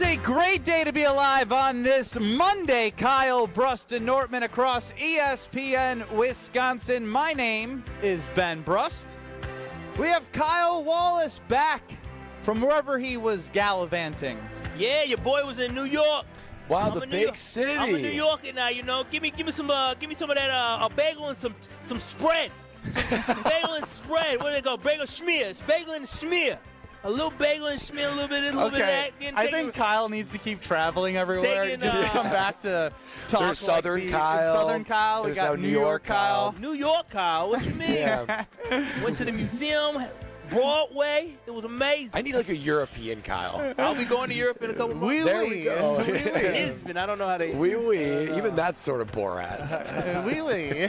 a great day to be alive on this Monday. Kyle Brust and Nortman across ESPN Wisconsin. My name is Ben Brust. We have Kyle Wallace back from wherever he was gallivanting. Yeah, your boy was in New York. Wow, the big city. I'm a New Yorker now, you know. Give me some of that a bagel and some spread. Bagel and spread. What do they call? Bagel schmear. It's bagel and schmear. A little bagel and schmear, a little bit of that. I think Kyle needs to keep traveling everywhere. Just come back to talk. There's Southern Kyle. Southern Kyle. We got New York Kyle. New York Kyle. What you mean? Yeah. Went to the museum, Broadway. It was amazing. I need like a European Kyle. I'll be going to Europe in a couple months. There we go. Lisbon. I don't know how they. Even that's sort of Borat. Wee wee.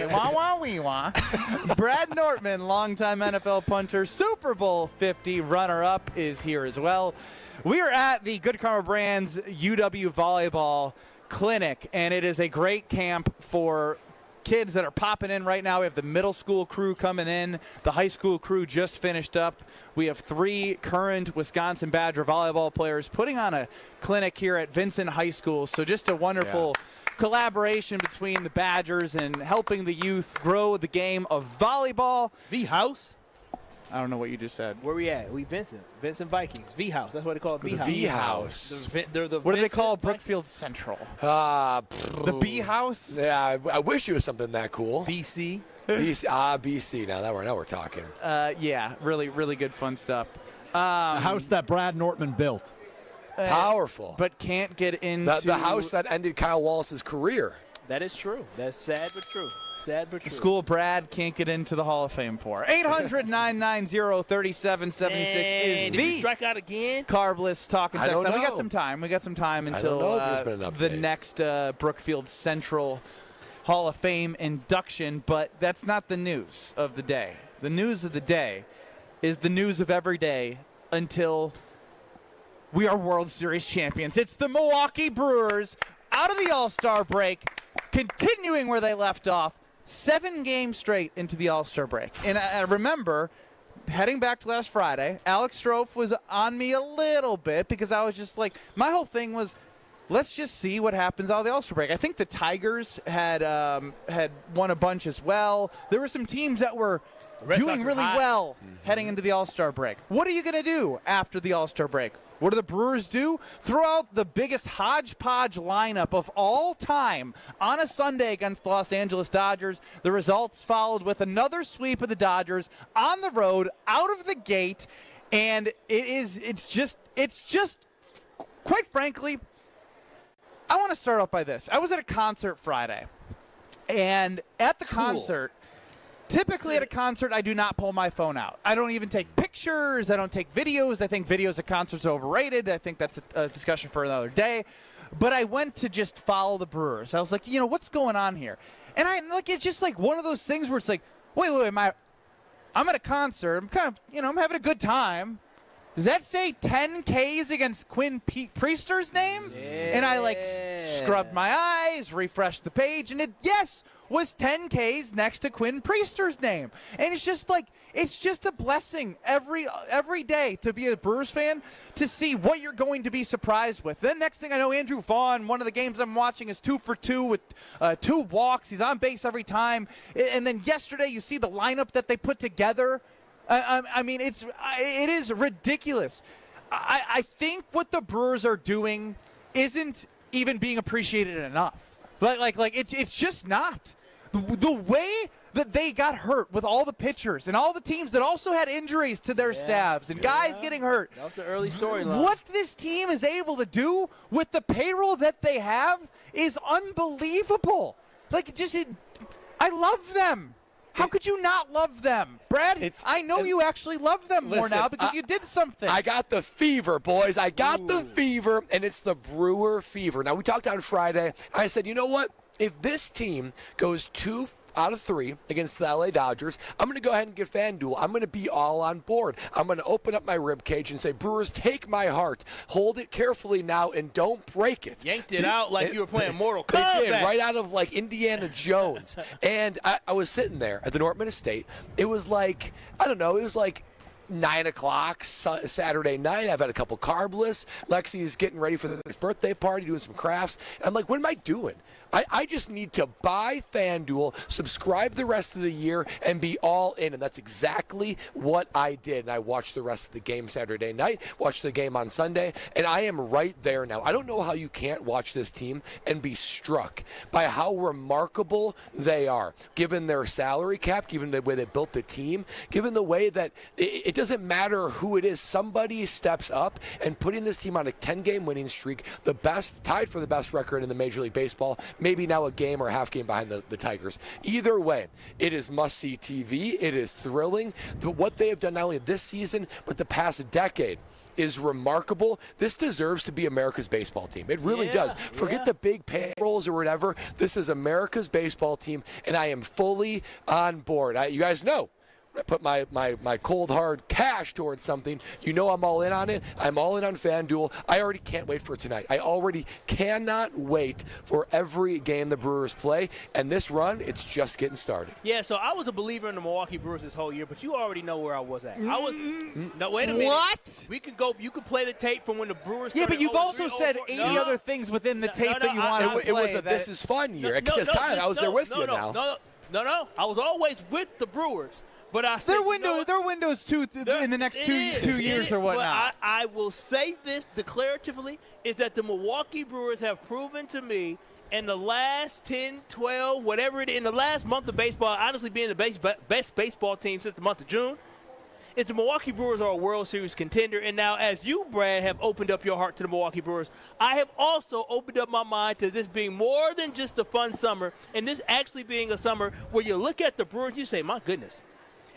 Wah wah wee wah. Brad Nortman, longtime NFL punter, Super Bowl 50 runner-up, is here as well. We are at the Good Karma Brands UW Volleyball Clinic, and it is a great camp for kids that are popping in right now. We have the middle school crew coming in. The high school crew just finished up. We have 3 current Wisconsin Badger volleyball players putting on a clinic here at Vincent High School. So just a wonderful collaboration between the Badgers and helping the youth grow the game of volleyball. V-House? I don't know what you just said. Where we at? We Vincent Vikings. V-House. That's what they call it. V-House. V-House. What do they call Brookfield Central? The B-House? Yeah, I wish it was something that cool. BC. BC. Now we're talking. Yeah, really, really good fun stuff. The house that Brad Nortman built. Powerful. But can't get into the house that ended Kyle Wallace's career. That is true. That's sad but true. Sad but true. The school Brad can't get into the Hall of Fame for. 800-990-3776 is the the strike out again. Carbless talking text. don't Now, we know. got some time. We got some time I until don't know if there's been an the update. next Brookfield Central Hall of Fame induction, but that's not the news of the day. The news of the day is the news of every day until we are World Series champions. It's the Milwaukee Brewers out of the All-Star break, continuing where they left off, 7 games straight into the All-Star break. And I remember, heading back to last Friday, Alex Strofe was on me a little bit because I was just like, my whole thing was, let's just see what happens out of the All-Star break. I think the Tigers had won a bunch as well. There were some teams that were doing really well heading into the All-Star break. What are you going to do after the All-Star break? What do the Brewers do? Throw out the biggest hodgepodge lineup of all time on a Sunday against the Los Angeles Dodgers. The results followed with another sweep of the Dodgers on the road, out of the gate, and it's just quite frankly, I want to start off by this. I was at a concert Friday, and at the concert, typically at a concert, I do not pull my phone out. I don't even take pictures. I don't take videos. I think videos at concerts are overrated. I think that's a discussion for another day. But I went to just follow the Brewers. I was like, what's going on here? And it's just like one of those things where it's like, wait, I'm at a concert. I'm kind of, I'm having a good time. Does that say 10 Ks against Quinn Priester's name? Yeah. And I scrubbed my eyes, refreshed the page, and it was 10 Ks next to Quinn Priester's name. And it's just a blessing every day to be a Brewers fan, to see what you're going to be surprised with. Then next thing I know, Andrew Vaughn, one of the games I'm watching, is 2 for 2 with 2 walks. He's on base every time. And then yesterday you see the lineup that they put together. It is ridiculous. I think what the Brewers are doing isn't even being appreciated enough. It's just not. The way that they got hurt with all the pitchers and all the teams that also had injuries to their staffs and guys getting hurt. That was the early storyline. What this team is able to do with the payroll that they have is unbelievable. I love them. How could you not love them? Brad, I know you actually love them more now because you did something. I got the fever, boys. I got the fever, and it's the Brewer fever. Now, we talked on Friday. I said, you know what? If this team goes 2 out of 3 against the LA Dodgers, I'm going to go ahead and get FanDuel. I'm going to be all on board. I'm going to open up my rib cage and say, Brewers, take my heart. Hold it carefully now and don't break it. Yanked it out like you were playing Mortal Kombat. They did, right out of like Indiana Jones. And I was sitting there at the Nortman Estate. It was like, I don't know, it was like 9 o'clock Saturday night. I've had a couple carbless. Lexi is getting ready for the next birthday party, doing some crafts. And I'm like, what am I doing? I just need to buy FanDuel, subscribe the rest of the year, and be all in. And that's exactly what I did. And I watched the rest of the game Saturday night, watched the game on Sunday, and I am right there now. I don't know how you can't watch this team and be struck by how remarkable they are, given their salary cap, given the way they built the team, given the way that it doesn't matter who it is. Somebody steps up, and putting this team on a 10-game winning streak, the best, tied for the best record in the Major League Baseball, maybe now a game or a half game behind the Tigers. Either way, it is must-see TV. It is thrilling. But what they have done not only this season, but the past decade is remarkable. This deserves to be America's baseball team. It really does. Forget the big payrolls or whatever. This is America's baseball team, and I am fully on board. You guys know, I put my cold, hard cash towards something. You know I'm all in on it. I'm all in on FanDuel. I already can't wait for tonight. I already cannot wait for every game the Brewers play. And this run, it's just getting started. Yeah, so I was a believer in the Milwaukee Brewers this whole year, but you already know where I was at. No, wait a minute. What? We can go. You can play the tape from when the Brewers. Yeah, but you've also 03, said 04. 80 other things within the tape that you want to play. It was a This Is Fun year. Because Tyler, I was there with you now. No. I was always with the Brewers. But I said, their windows too in the next two years or whatnot. But I will say this declaratively, is that the Milwaukee Brewers have proven to me in the last 10, 12, whatever it is, in the last month of baseball, honestly being the best baseball team since the month of June, is the Milwaukee Brewers are a World Series contender. And now, as you, Brad, have opened up your heart to the Milwaukee Brewers, I have also opened up my mind to this being more than just a fun summer, and this actually being a summer where you look at the Brewers, you say, my goodness,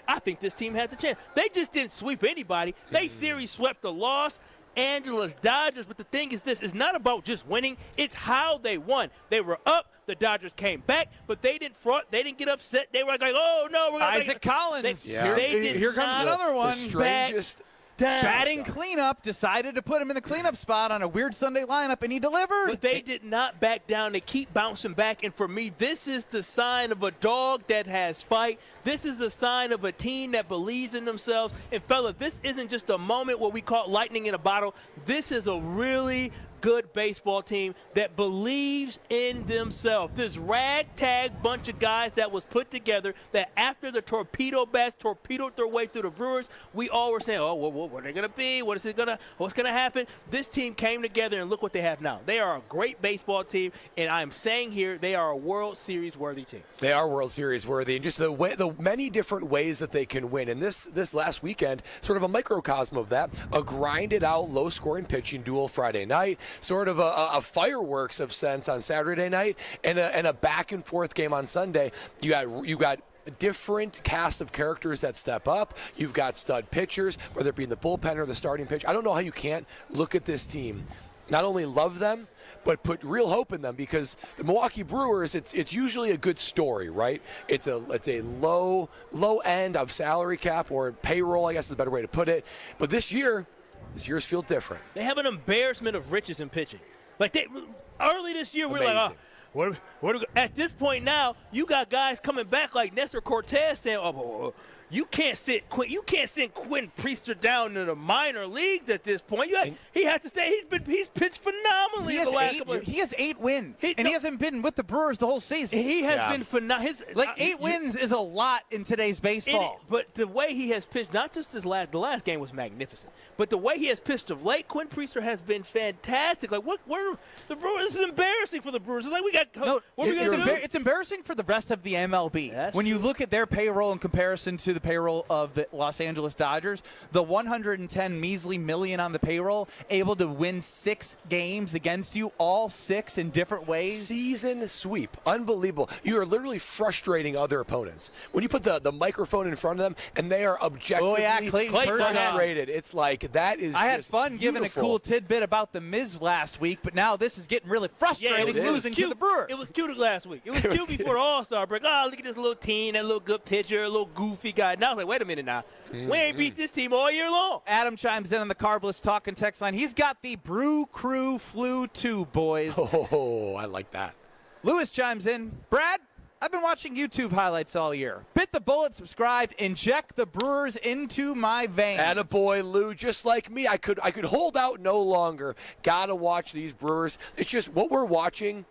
I think this team has a chance. They just didn't sweep anybody. They series swept the Los Angeles Dodgers. But the thing is this, it's not about just winning. It's how they won. They were up. The Dodgers came back, but they didn't front. They didn't get upset. They were like, oh, no. We're gonna Isaac Collins. Here comes another one. The strangest Batting cleanup, decided to put him in the cleanup spot on a weird Sunday lineup, and he delivered. But they did not back down. They keep bouncing back. And for me, this is the sign of a dog that has fight. This is a sign of a team that believes in themselves. And, fella, this isn't just a moment where we caught lightning in a bottle. This is a really good baseball team that believes in themselves. This ragtag bunch of guys that was put together that after the torpedo bats torpedoed their way through the Brewers, we all were saying, oh, what are they going to be? What's going to happen? This team came together, and look what they have now. They are a great baseball team, and I'm saying here they are a World Series worthy team. They are World Series worthy, and just the many different ways that they can win. And this last weekend, sort of a microcosm of that, a grinded out, low-scoring pitching duel Friday night, sort of a fireworks of sense on Saturday night, and a back-and-forth game on Sunday. You got a different cast of characters that step up. You've got stud pitchers, whether it be in the bullpen or the starting pitch. I don't know how you can't look at this team, not only love them, but put real hope in them, because the Milwaukee Brewers, it's usually a good story, right? It's a low end of salary cap or payroll, I guess is a better way to put it. But this year's feel different. They have an embarrassment of riches in pitching. Like early this year, we're like, at this point now, you got guys coming back like Nestor Cortez saying, you can't send Quentin Priester down to the minor leagues at this point. He has to stay. He's pitched phenomenally in the last couple. He has 8 wins, he hasn't been with the Brewers the whole season. He has been phenomenal. 8 wins is a lot in today's baseball. But the way he has pitched, not just the last game was magnificent, but the way he has pitched of late, Quentin Priester has been fantastic. Like the Brewers? This is embarrassing for the Brewers. It's like it's embarrassing for the rest of the MLB. When you look at their payroll in comparison to the payroll of the Los Angeles Dodgers, the 110 measly million on the payroll, able to win 6 games against you, all 6 in different ways. Season sweep. Unbelievable. You are literally frustrating other opponents. When you put the microphone in front of them and they are objectively frustrated, it's like that is I had fun beautiful. giving a cool tidbit about the Miz last week, but now this is getting really frustrating, losing to the Brewers. It was cute last week. It was cute before the All-Star break. Oh, look at this little team, that little good pitcher, a little goofy guy. Now I was like, wait a minute now. We ain't beat this team all year long. Adam chimes in on the Carbless talking text line. He's got the Brew Crew flu too, boys. Oh, I like that. Lewis chimes in. Brad, I've been watching YouTube highlights all year. Bit the bullet, subscribed, inject the Brewers into my veins. Attaboy, Lou, just like me. I could hold out no longer. Gotta watch these Brewers. It's just what we're watching.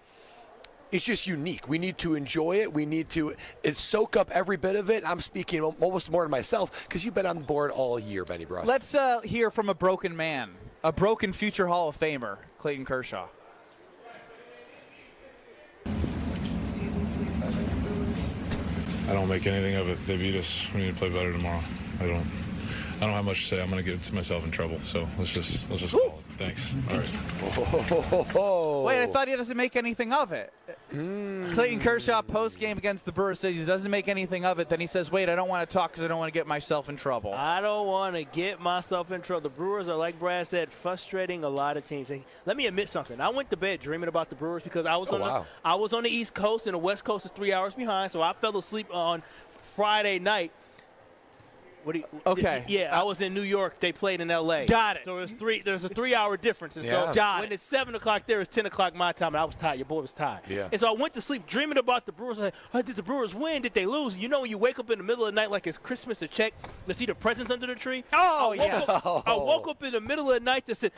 It's just unique. We need to enjoy it. We need to soak up every bit of it. I'm speaking almost more to myself because you've been on board all year, Benny Bruss. Let's hear from a broken man, a broken future Hall of Famer, Clayton Kershaw. Season sweep for the Brewers. I don't make anything of it. They beat us. We need to play better tomorrow. I don't have much to say. I'm going to get myself in trouble. So let's just call it. Thanks. All right. Wait, I thought he doesn't make anything of it. Clayton Kershaw post-game against the Brewers says he doesn't make anything of it. Then he says, wait, I don't want to talk because I don't want to get myself in trouble. I don't want to get myself in trouble. The Brewers are, like Brad said, frustrating a lot of teams. And let me admit something. I went to bed dreaming about the Brewers because I was on the East Coast and the West Coast is 3 hours behind, so I fell asleep on Friday night. Okay. Yeah, I was in New York. They played in L.A. Got it. So there's a 3 hour difference. And so when it's 7 o'clock there, it's 10 o'clock my time, and I was tired. Your boy was tired. Yeah. And so I went to sleep dreaming about the Brewers. Like, did the Brewers win? Did they lose? You know when you wake up in the middle of the night like it's Christmas to check to see the presents under the tree? I woke up in the middle of the night to say,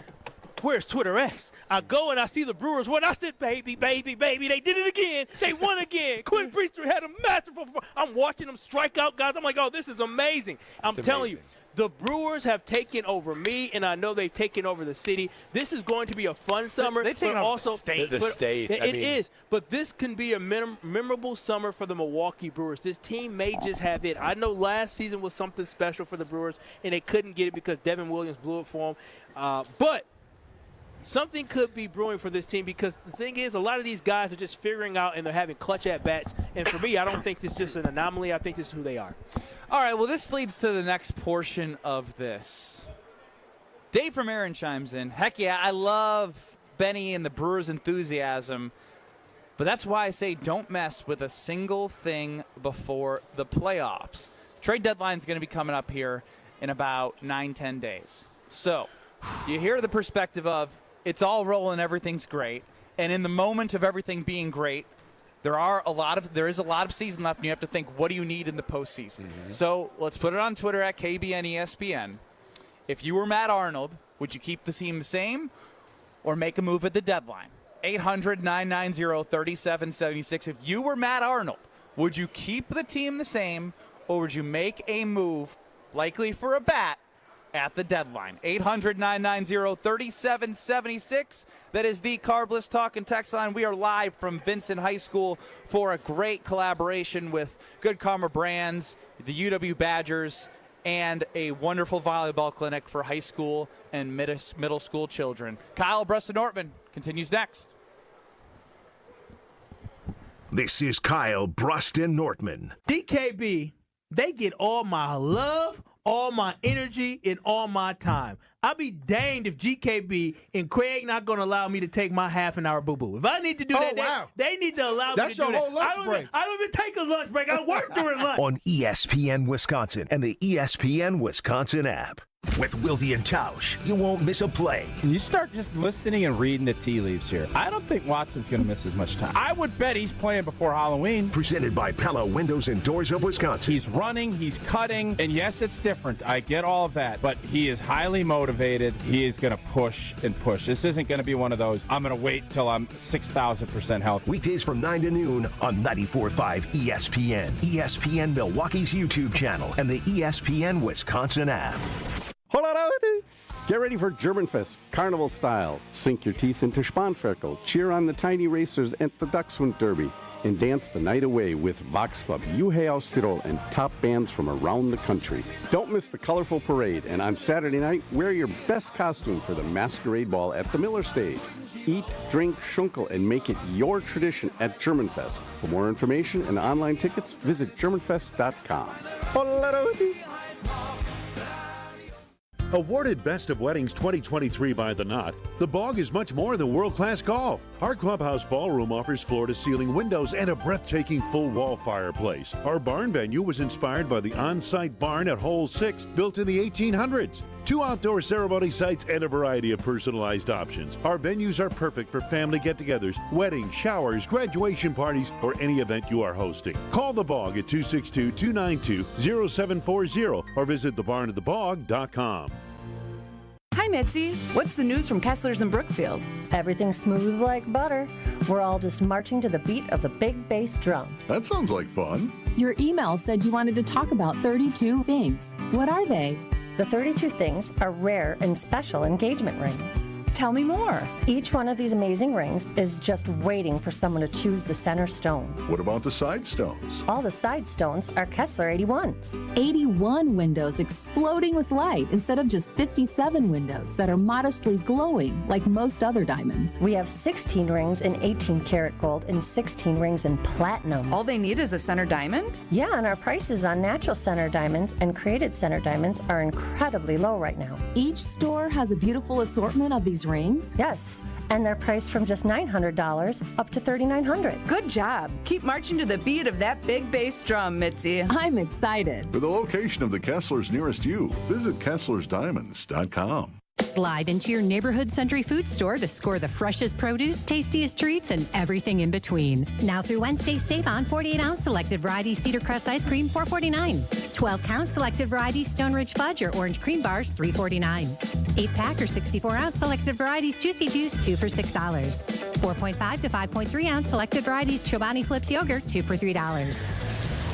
where's Twitter X? I go and I see the Brewers win. I said, baby, they did it again. They won again. Quinn Priester had a masterful. I'm watching them strike out guys. I'm like, oh, this is amazing. I'm telling you, the Brewers have taken over me, and I know they've taken over the city. This is going to be a fun summer. They take over the state. The state. It is. But this can be a memorable summer for the Milwaukee Brewers. This team may just have it. I know last season was something special for the Brewers, and they couldn't get it because Devin Williams blew it for them. But something could be brewing for this team because the thing is a lot of these guys are just figuring out and they're having clutch at-bats. And for me, I don't think this is just an anomaly. I think this is who they are. All right, well, this leads to the next portion of this. Dave from Aaron chimes in. Heck yeah, I love Benny and the Brewers' enthusiasm, but that's why I say don't mess with a single thing before the playoffs. Trade deadline is going to be coming up here in about 9-10 days. So you hear the perspective of it's all rolling, everything's great, and in the moment of everything being great, there is a lot of season left, and you have to think, what do you need in the postseason? Mm-hmm. So let's put it on Twitter at KBN ESPN. If you were Matt Arnold, would you keep the team the same or make a move at the deadline? 800-990-3776. If you were Matt Arnold, would you keep the team the same or would you make a move, likely for a bat, at the deadline? 800-990-3776. That is the Carbless Talk and Text line. We are live from Vincent High School for a great collaboration with Good Karma Brands, the UW Badgers, and a wonderful volleyball clinic for high school and middle school children. Kyle Bruston-Nortman continues next. This is Kyle Bruston-Nortman. DKB, they get all my love, all my energy, and all my time. I'll be danged if GKB and Craig not going to allow me to take my half-an-hour boo-boo. If I need to do that, they need to allow me to do that. That's your whole lunch break. I don't even take a lunch break. I work during lunch. On ESPN Wisconsin and the ESPN Wisconsin app. With Wilde and Tausch, you won't miss a play. You start just listening and reading the tea leaves here. I don't think Watson's going to miss as much time. I would bet he's playing before Halloween. Presented by Pella Windows and Doors of Wisconsin. He's running, he's cutting, and yes, it's different. I get all of that, but he is highly motivated. He is going to push and push. This isn't going to be one of those, I'm going to wait till I'm 6,000% healthy. Weekdays from 9 to noon on 94.5 ESPN, ESPN Milwaukee's YouTube channel, and the ESPN Wisconsin app. Get ready for Germanfest, carnival style. Sink your teeth into Spanferkel, cheer on the tiny racers at the Dachshund Derby, and dance the night away with Vox Club, Juhe aus Tirol, and top bands from around the country. Don't miss the colorful parade, and on Saturday night, wear your best costume for the masquerade ball at the Miller Stage. Eat, drink, schunkel, and make it your tradition at Germanfest. For more information and online tickets, visit germanfest.com. Awarded Best of Weddings 2023 by The Knot, The Bog is much more than world-class golf. Our clubhouse ballroom offers floor-to-ceiling windows and a breathtaking full-wall fireplace. Our barn venue was inspired by the on-site barn at Hole 6, built in the 1800s. 2 outdoor ceremony sites, and a variety of personalized options. Our venues are perfect for family get-togethers, weddings, showers, graduation parties, or any event you are hosting. Call the Bog at 262-292-0740 or visit thebarnofthebog.com. Hi, Mitzi. What's the news from Kessler's in Brookfield? Everything's smooth like butter. We're all just marching to the beat of the big bass drum. That sounds like fun. Your email said you wanted to talk about 32 things. What are they? The 32 things are rare and special engagement rings. Tell me more. Each one of these amazing rings is just waiting for someone to choose the center stone. What about the side stones? All the side stones are Kessler 81s. 81 windows exploding with light instead of just 57 windows that are modestly glowing like most other diamonds. We have 16 rings in 18 karat gold and 16 rings in platinum. All they need is a center diamond? Yeah, and our prices on natural center diamonds and created center diamonds are incredibly low right now. Each store has a beautiful assortment of these rings? Yes, and they're priced from just $900 up to $3,900. Good job. Keep marching to the beat of that big bass drum, Mitzi. I'm excited. For the location of the Kesslers nearest you, visit KesslersDiamonds.com. Slide into your neighborhood Century Food store to score the freshest produce, tastiest treats, and everything in between. Now through Wednesday, save on 48-ounce selected variety Cedar Crust ice cream, $4.49. 12-count selected variety Stone Ridge Fudge or Orange Cream Bars, $3.49. 8-pack or 64-ounce selected varieties Juicy Juice, 2 for $6. 4.5 to 5.3-ounce selected varieties Chobani Flips Yogurt, 2 for $3.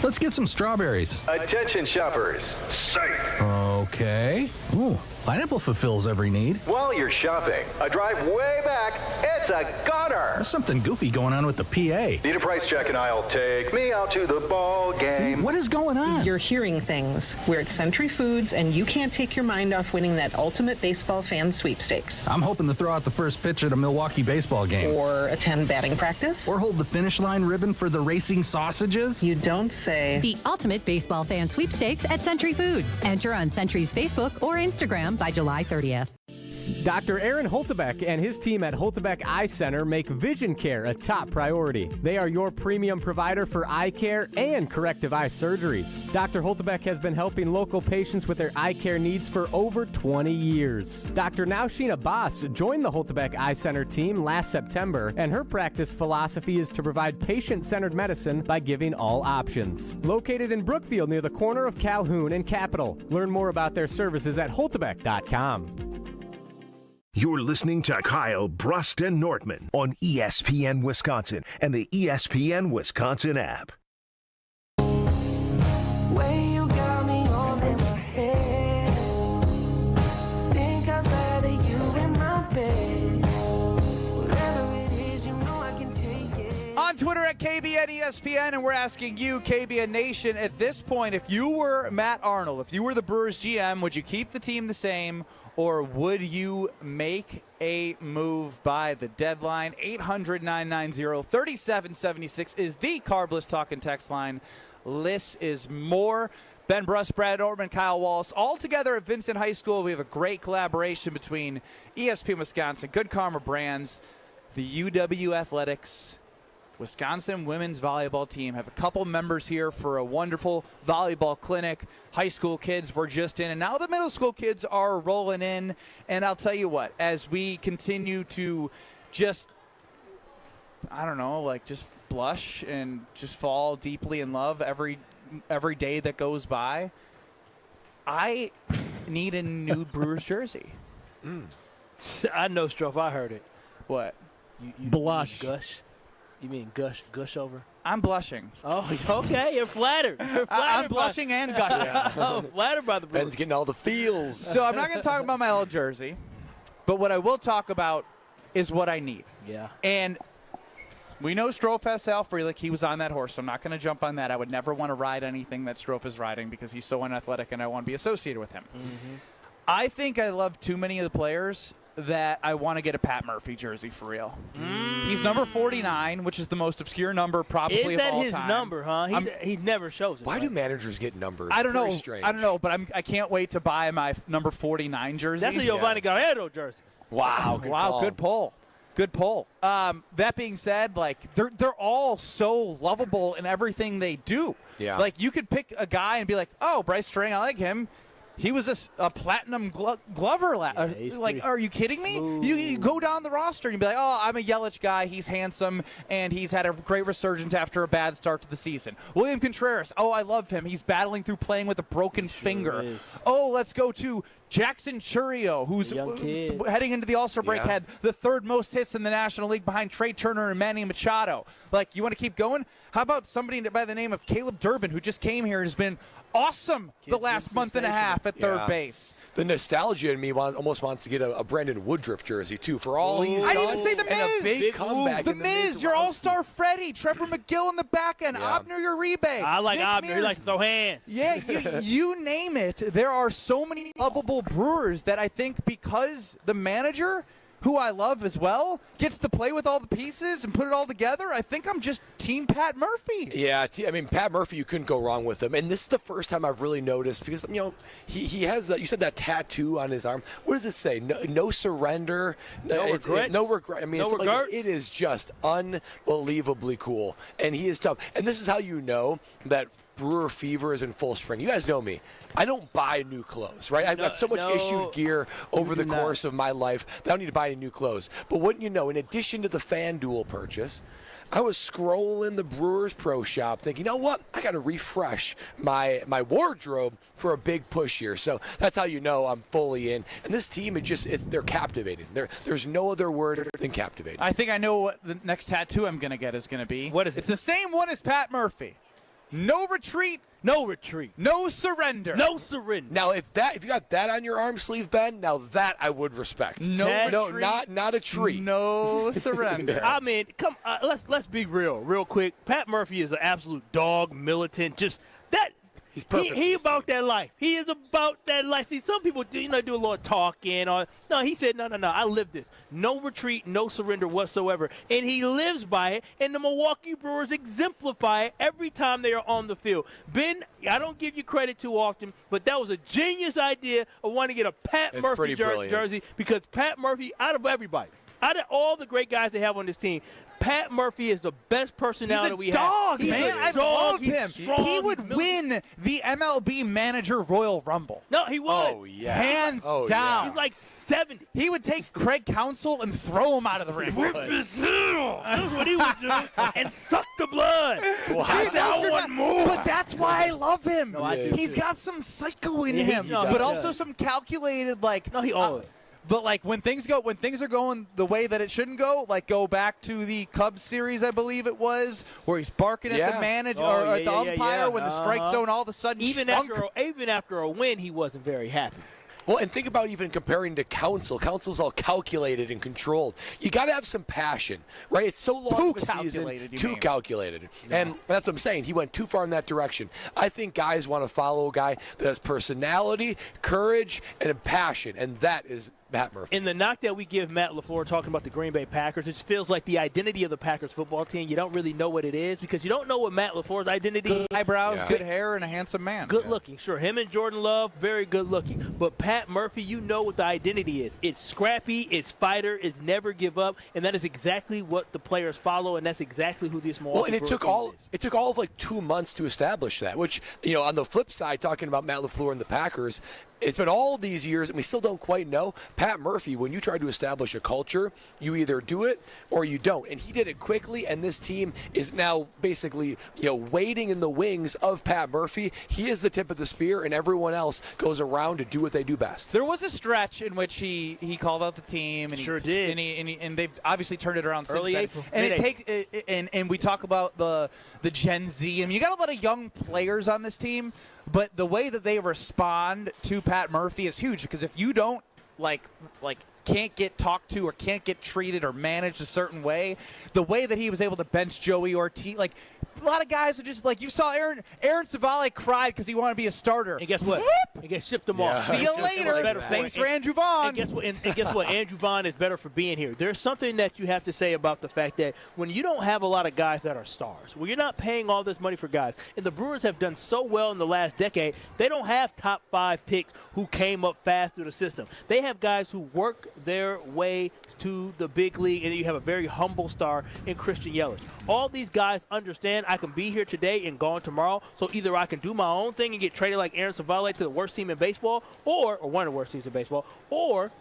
Let's get some strawberries. Attention shoppers. Safe. Okay. Ooh, pineapple fulfills every need. While you're shopping, a drive way back, it's a goner. There's something goofy going on with the PA. Need a price check and I'll take me out to the ball game. See, what is going on? You're hearing things. We're at Century Foods, and you can't take your mind off winning that ultimate baseball fan sweepstakes. I'm hoping to throw out the first pitch at a Milwaukee baseball game. Or attend batting practice. Or hold the finish line ribbon for the racing sausages. You don't say. The ultimate baseball fan sweepstakes at Century Foods. Enter on Century's Facebook or Instagram by July 30th. Dr. Aaron Holtebeck and his team at Holtebeck Eye Center make vision care a top priority. They are your premium provider for eye care and corrective eye surgeries. Dr. Holtebeck has been helping local patients with their eye care needs for over 20 years. Dr. Naushina Abbas joined the Holtebeck Eye Center team last September, and her practice philosophy is to provide patient-centered medicine by giving all options. Located in Brookfield near the corner of Calhoun and Capitol. Learn more about their services at holtebeck.com. You're listening to Kyle, Brust, and Nortman on ESPN Wisconsin and the ESPN Wisconsin app. Way you got me all in my head. Think I'd rather you in my bed. Whatever it is, you know I can take it. On Twitter at KBN ESPN, and we're asking you, KBN Nation, at this point, if you were Matt Arnold, if you were the Brewers GM, would you keep the team the same? Or would you make a move by the deadline? 800-990-3776 is the Carbless Talk and Text line. Less is more. Ben Bruss, Brad Ortman, Kyle Wallace, all together at Vincent High School. We have a great collaboration between ESPN Wisconsin, Good Karma Brands, the UW Athletics, Wisconsin women's volleyball team. Have a couple members here for a wonderful volleyball clinic. High school kids were just in, and now the middle school kids are rolling in. And I'll tell you what, as we continue to just, I don't know, like just blush and just fall deeply in love every day that goes by, I need a new Brewers jersey. I know, Stroff. I heard it. What? You blush. Gush. You mean gush over? I'm blushing. Oh, okay. You're flattered. I'm blushing and gushing. Oh, flattered by the Brewers. Ben's getting all the feels. So I'm not going to talk about my old jersey, but what I will talk about is what I need. Yeah. And we know Strofe has Sal Frelick. He was on that horse, so I'm not going to jump on that. I would never want to ride anything that Strofe is riding because he's so unathletic and I want to be associated with him. Mm-hmm. I think I love too many of the players that I want to get a Pat Murphy jersey for real. He's number 49, which is the most obscure number probably of all time. Is that his number, huh? He never shows it. Why do managers get numbers? I don't know. Strange. I don't know, but I can't wait to buy my number 49 jersey. That's a Giovanni Guerrero jersey. Wow. Good pull. Good pull. That being said, like they're all so lovable in everything they do. Yeah. Like you could pick a guy and be like, oh, Bryce Strang, I like him. He was a platinum Glover. Are you kidding me? You go down the roster and you be like, oh, I'm a Yelich guy. He's handsome, and he's had a great resurgence after a bad start to the season. William Contreras. Oh, I love him. He's battling through playing with a broken finger. Oh, let's go to Jackson Churio, who's heading into the All-Star break, had the 3rd most hits in the National League behind Trey Turner and Manny Machado. Like, you want to keep going? How about somebody by the name of Caleb Durbin, who just came here and has been awesome the last month and a half at third base? The nostalgia in me almost wants to get a Brandon Woodruff jersey, too, for all he's done. I didn't say The Miz. And a big comeback. The Miz, your all-star Freddie, Trevor McGill in the back end, Abner Uribe. I like Abner. He likes to throw hands. Yeah, you name it. There are so many lovable Brewers that I think because the manager, who I love as well, gets to play with all the pieces and put it all together, I think I'm just Team Pat Murphy. Yeah, Pat Murphy, you couldn't go wrong with him. And this is the first time I've really noticed because, he has that, you said that tattoo on his arm. What does it say? No surrender. No regret. No regret. No regret. It is just unbelievably cool. And he is tough. And this is how you know that Brewer fever is in full swing. You guys know me. I don't buy new clothes, right? I've got so much issued gear over the course of my life that I don't need to buy any new clothes. But wouldn't you know, in addition to the FanDuel purchase, I was scrolling the Brewers Pro Shop thinking, you know what? I got to refresh my wardrobe for a big push here. So that's how you know I'm fully in. And this team, they're captivating. There's no other word than captivating. I think I know what the next tattoo I'm going to get is going to be. What is it? It's the same one as Pat Murphy. No retreat. No retreat. No surrender. No surrender. Now, if you got that on your arm sleeve, Ben, now that I would respect. No, not a treat. No surrender. I mean, let's be real quick. Pat Murphy is an absolute dog, militant. Just that. He's perfect. He about that life. He is about that life. See, some people do a little talking. No, he said, no. I live this. No retreat, no surrender whatsoever. And he lives by it. And the Milwaukee Brewers exemplify it every time they are on the field. Ben, I don't give you credit too often, but that was a genius idea of wanting to get a Pat Murphy jersey because Pat Murphy, out of everybody, out of all the great guys they have on this team, Pat Murphy is the best personality we have. He's a dog, man. I love him. He would win the MLB Manager Royal Rumble. No, he would. Oh, yeah. Hands down. Yeah. He's like 70. He would take Craig Counsell and throw him out of the ring. Rip his heel. That's what he would do. And suck the blood. But that's why I love him. No, He's got some psycho in him, but also some calculated, But when things are going the way that it shouldn't go, go back to the Cubs series, I believe it was, where he's barking at the manager or at the umpire when the strike zone all of a sudden even after a win, he wasn't very happy. Well, and think about even comparing to Counsell. Counsell's all calculated and controlled. You got to have some passion, right? It's so long of a season. Too calculated. Yeah. And that's what I'm saying. He went too far in that direction. I think guys want to follow a guy that has personality, courage, and passion, and that is Matt Murphy. In the knock that we give Matt LaFleur talking about the Green Bay Packers, it feels like the identity of the Packers football team, you don't really know what it is because you don't know what Matt LaFleur's identity is. Good eyebrows, good hair, and a handsome man. Good looking. Sure, him and Jordan Love, very good looking. But Pat Murphy, you know what the identity is. It's scrappy, it's fighter, it's never give up, and that is exactly what the players follow, and that's exactly who this Milwaukee Brewers team is. It took all of 2 months to establish that, which, on the flip side, talking about Matt LaFleur and the Packers, it's been all these years, and we still don't quite know. Pat Murphy, when you try to establish a culture, you either do it or you don't. And he did it quickly, and this team is now basically, waiting in the wings of Pat Murphy. He is the tip of the spear, and everyone else goes around to do what they do best. There was a stretch in which he called out the team, and he did, and they've obviously turned it around early since April. then. And we talk about the Gen Z. I mean, you got a lot of young players on this team. But the way that they respond to Pat Murphy is huge because if you don't can't get talked to or can't get treated or managed a certain way, the way that he was able to bench Joey Ortiz, a lot of guys are just you saw Aaron Savale cried because he wanted to be a starter. And guess what? He gets shipped him off. See you later. Thanks for Andrew Vaughn. And guess what? Andrew Vaughn is better for being here. There's something that you have to say about the fact that when you don't have a lot of guys that are stars, when you're not paying all this money for guys, and the Brewers have done so well in the last decade, they don't have top 5 picks who came up fast through the system. They have guys who work their way to the big league, and you have a very humble star in Christian Yelich. All these guys understand I can be here today and gone tomorrow, so either I can do my own thing and get traded like Aaron Savale to the worst team in baseball, or one of the worst teams in baseball, or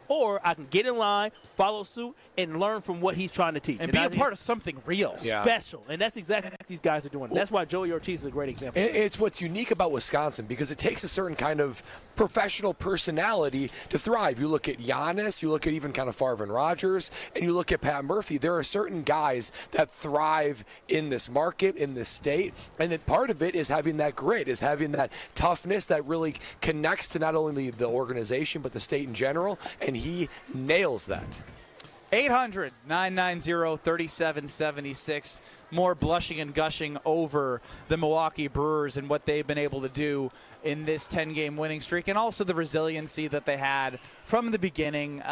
I can get in line, follow suit, and learn from what he's trying to teach. And be a part of something real. Special. And that's exactly what these guys are doing. That's why Joey Ortiz is a great example. It's what's unique about Wisconsin because it takes a certain kind of professional personality to thrive. You look at Giannis, you look at even kind of Farvin Rogers, and you look at Pat Murphy. There are certain guys that thrive in this market, in this state, and that part of it is having that grit, is having that toughness that really connects to not only the organization but the state in general, and he nails that. 800-990-3776. More blushing and gushing over the Milwaukee Brewers and what they've been able to do in this 10-game winning streak, and also the resiliency that they had from the beginning.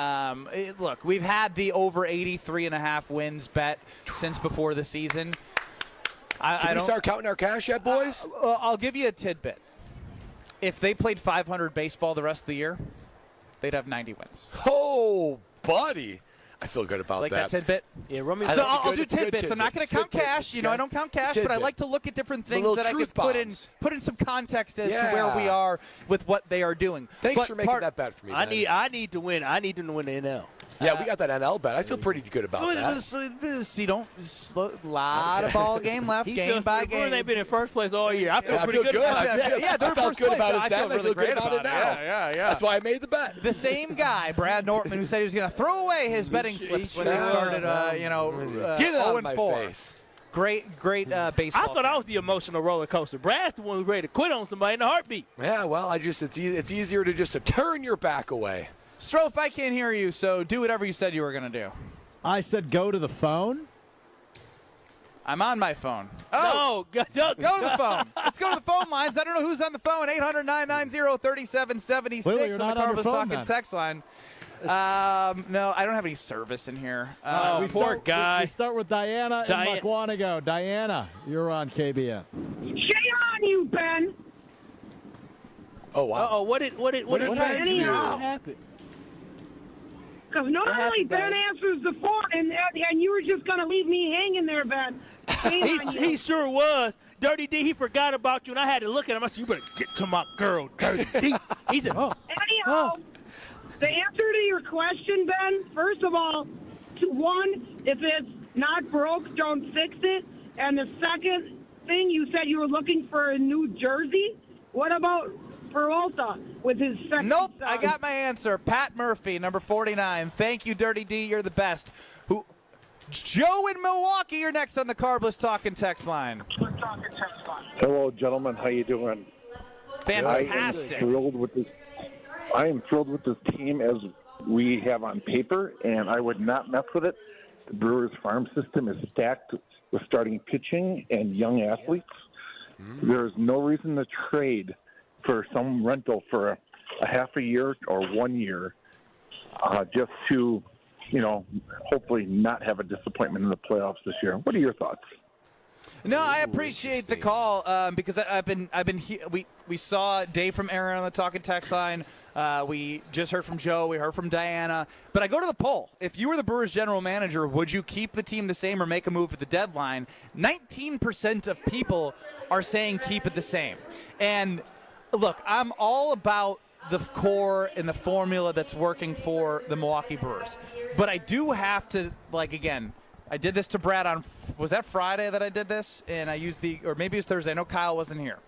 Look, we've had the over 83.5 wins bet since before the season. Can we start counting our cash yet, boys? I'll give you a tidbit. If they played 500 baseball the rest of the year, they'd have 90 wins. Oh, buddy. I feel good about like that. tidbit? Yeah, run me. So I'll do tidbits. I'm not going to count cash. You know, I don't count cash, but I like to look at different things that I could put in some context as to where we are with what they are doing. Thanks for making that bet for me, Ben. I need to win. I need to win the NL. Yeah, we got that NL bet. I feel pretty good about that. You don't lot of ball game left, game by game. They've been in first place all year. I feel pretty good about that. Yeah, they're I felt first good place. about it I then. feel really great about it now. Yeah. That's why I made the bet. The same guy, Brad Nortman, who said he was going to throw away his betting slips when they started, Get it out of my 0-4. face. Great baseball. I thought I was the emotional roller coaster. Brad's the one who's ready to quit on somebody in a heartbeat. Yeah, well, it's easier to just to turn your back away. Strofe, I can't hear you, so do whatever you said you were going to do. I said go to the phone. I'm on my phone. Oh, go to the phone. Let's go to the phone lines. I don't know who's on the phone. 800-990-3776 Wait, you're on not the on your Carbos phone, Talking then. text line. No, I don't have any service in here. Poor guy. We start with Diana in Muckwonago. Diana, you're on KBN. Shame on you, Ben. Oh, wow. Uh-oh, what did happen? Because normally Ben answers the phone, and you were just going to leave me hanging there, Ben. He sure was. Dirty D, he forgot about you, and I had to look at him. I said, you better get to my girl, Dirty D. He said, Anyhow, the answer to your question, Ben, first of all, one, if it's not broke, don't fix it. And the second thing, you said you were looking for a new jersey. What about Peralta with his second Nope, son? I got my answer. Pat Murphy, number 49. Thank you, Dirty D. You're the best. Joe in Milwaukee, you're next on the Carbless Talking text line. Hello, gentlemen. How you doing? Fantastic. I am thrilled with this team as we have on paper, and I would not mess with it. The Brewers farm system is stacked with starting pitching and young athletes. There's no reason to trade for some rental for a half a year or 1 year just to, hopefully not have a disappointment in the playoffs this year. What are your thoughts? No, I appreciate the call because we saw Dave from Aaron on the Talking Text line. We just heard from Joe. We heard from Diana. But I go to the poll. If you were the Brewers general manager, would you keep the team the same or make a move at the deadline? 19% of people are saying keep it the same. And look, I'm all about the core and the formula that's working for the Milwaukee Brewers. But I do have to, again, I did this to Brad on, was that Friday that I did this? And I used or maybe it was Thursday. I know Kyle wasn't here.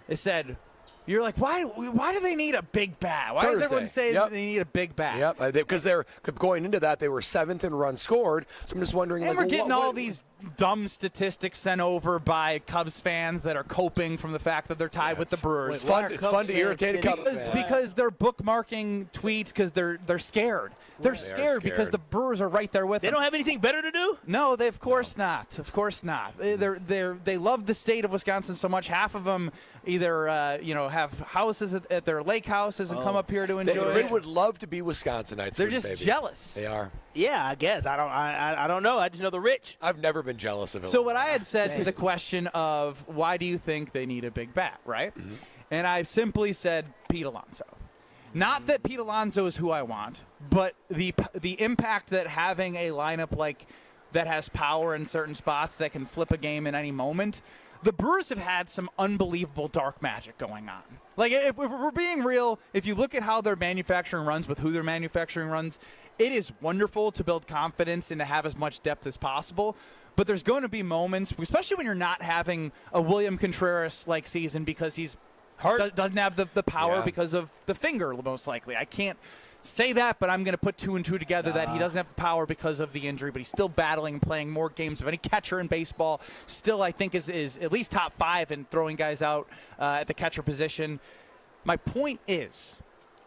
It said, you're like, why do they need a big bat? Why does everyone say they need a big bat? Yep, because they're going into that, they were 7th in runs scored. So I'm just wondering. And we're getting all these dumb statistics sent over by Cubs fans that are coping from the fact that they're tied with the Brewers. It's fun to irritate a Cubs fan. Because they're bookmarking tweets because they're scared. They're scared because the Brewers are right there with them. They don't have anything better to do? No, of course not. Of course not. They love the state of Wisconsin so much. Half of them either have houses at their lake houses and come up here to enjoy. They would love to be Wisconsinites. They're just jealous. They are. Yeah, I guess. I don't know. I just know the rich. I've never been jealous of it. So what I had said to the question of why do you think they need a big bat, right? Mm-hmm. And I simply said Pete Alonso. Not that Pete Alonso is who I want, but the impact that having a lineup like that has power in certain spots that can flip a game in any moment. The Brewers have had some unbelievable dark magic going on. Like, if we're being real, if you look at how they're manufacturing runs with who they're manufacturing runs, it is wonderful to build confidence and to have as much depth as possible. But there's going to be moments, especially when you're not having a William Contreras-like season because he's doesn't have the power because of the finger, most likely. I can't say that, but I'm going to put 2 and 2 together that he doesn't have the power because of the injury, but he's still battling and playing more games of any catcher in baseball. Still, I think, is at least top 5 in throwing guys out at the catcher position. My point is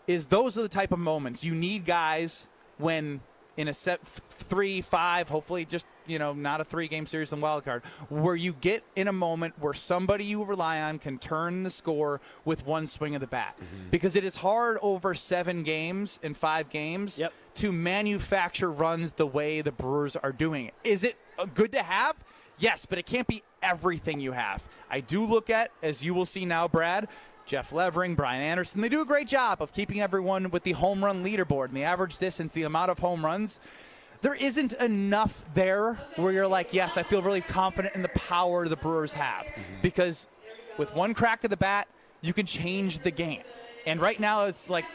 those are the type of moments you need guys when in a set 3-5, hopefully just, not a 3-game series in wild card, where you get in a moment where somebody you rely on can turn the score with one swing of the bat. Mm-hmm. Because it is hard over 7 games and 5 games to manufacture runs the way the Brewers are doing it. Is it good to have? Yes, but it can't be everything you have. I do look at, as you will see now, Brad, Jeff Levering, Brian Anderson, they do a great job of keeping everyone with the home run leaderboard and the average distance, the amount of home runs. There isn't enough there where you're like, yes, I feel really confident in the power the Brewers have. Because with one crack of the bat, you can change the game. And right now it's like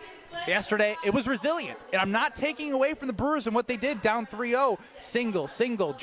yesterday, it was resilient. And I'm not taking away from the Brewers and what they did down 3-0. Single,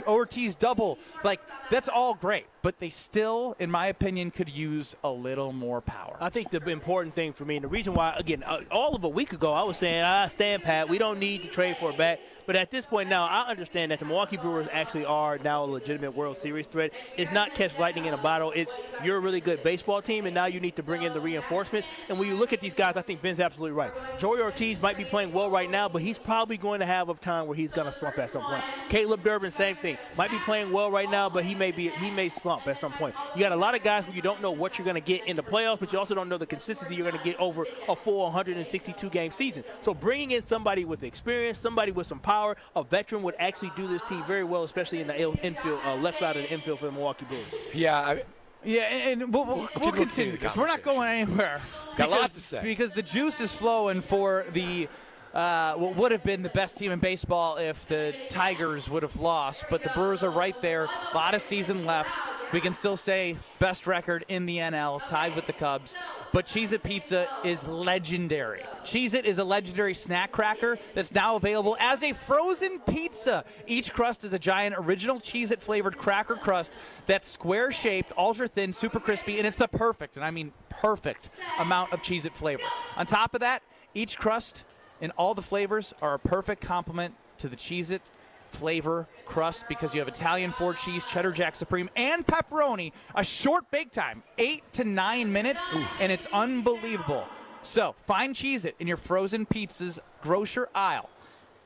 Ortiz double. Like, that's all great. But they still, in my opinion, could use a little more power. I think the important thing for me, and the reason why, again, all of a week ago, I was saying, stand pat. We don't need to trade for a bat. But at this point now, I understand that the Milwaukee Brewers actually are now a legitimate World Series threat. It's not catch lightning in a bottle. It's you're a really good baseball team, and now you need to bring in the reinforcements. And when you look at these guys, I think Ben's absolutely right. Joey Ortiz might be playing well right now, but he's probably going to have a time where he's going to slump at some point. Caleb Durbin, same thing. Might be playing well right now, but he may slump at some point. You got a lot of guys where you don't know what you're going to get in the playoffs, but you also don't know the consistency you're going to get over a full 162-game season. So bringing in somebody with experience, somebody with some power, a veteran would actually do this team very well, especially in the infield, left side of the infield for the Milwaukee Brewers. Yeah, and we'll continue this. We're not going anywhere. Got a lot to say. Because the juice is flowing for the what would have been the best team in baseball if the Tigers would have lost. But the Brewers are right there. A lot of season left. We can still say best record in the NL, tied with the Cubs. But Cheez-It Pizza is legendary. Cheez-It is a legendary snack cracker that's now available as a frozen pizza. Each crust is a giant original Cheez-It flavored cracker crust that's square-shaped, ultra-thin, super crispy, and it's the perfect, and I mean perfect, amount of Cheez-It flavor. On top of that, each crust and all the flavors are a perfect complement to the Cheez-It flavor crust because you have Italian 4 cheese, cheddar jack supreme, and pepperoni. A short bake time, 8 to 9 minutes, and it's unbelievable. So find Cheez-It in your frozen pizzas grocer aisle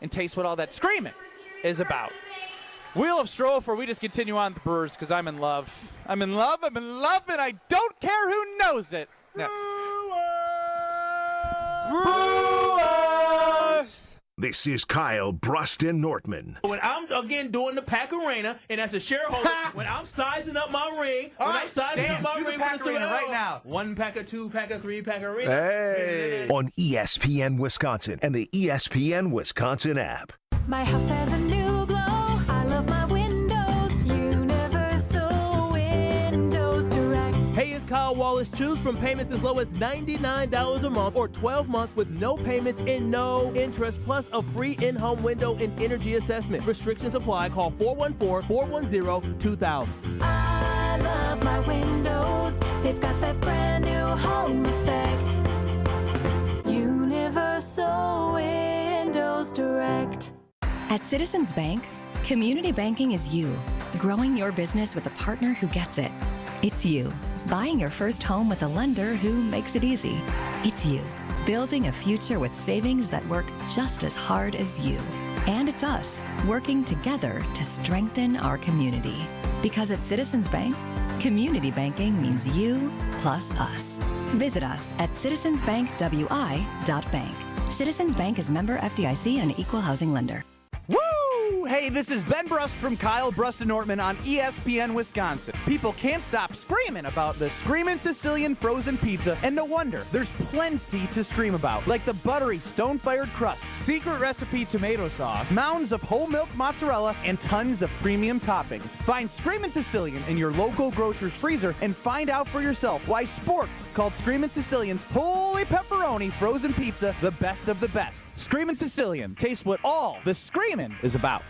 and taste what all that screaming is about. Wheel of Strofe, where we just continue on the Brewers because I'm in love. I'm in love, and I don't care who knows it. Next. Brewers! This is Kyle Bruston Nortman. When I'm, again, doing the Pack Arena, and as a shareholder, when I'm sizing up my ring, I'm sizing up my ring Pack Arena right now. 1 packer, 2 packer, 3 packer arena. Hey! On ESPN Wisconsin and the ESPN Wisconsin app. My house has a new glow. I love my windows. Universal Windows Direct. Hey, it's Kyle Wallace. Choose from payments as low as $99 a month or 12 months with no payments and no interest, plus a free in-home window and energy assessment. Restrictions apply. Call 414-410-2000. I love my windows. They've got that brand new home effect. Universal Windows Direct. At Citizens Bank, community banking is you, growing your business with a partner who gets it. It's you, buying your first home with a lender who makes it easy. It's you, building a future with savings that work just as hard as you. And it's us, working together to strengthen our community. Because at Citizens Bank, community banking means you plus us. Visit us at citizensbankwi.bank. Citizens Bank is member FDIC and an equal housing lender. Woo! Hey, this is Ben Brust from Kyle Brust and Nortman on ESPN Wisconsin. People can't stop screaming about the Screamin' Sicilian frozen pizza, and no wonder. There's plenty to scream about, like the buttery stone-fired crust, secret recipe tomato sauce, mounds of whole milk mozzarella, and tons of premium toppings. Find Screamin' Sicilian in your local grocer's freezer and find out for yourself why Sport called Screamin' Sicilian's holy pepperoni frozen pizza the best of the best. Screamin' Sicilian, taste what all the screamin' is about.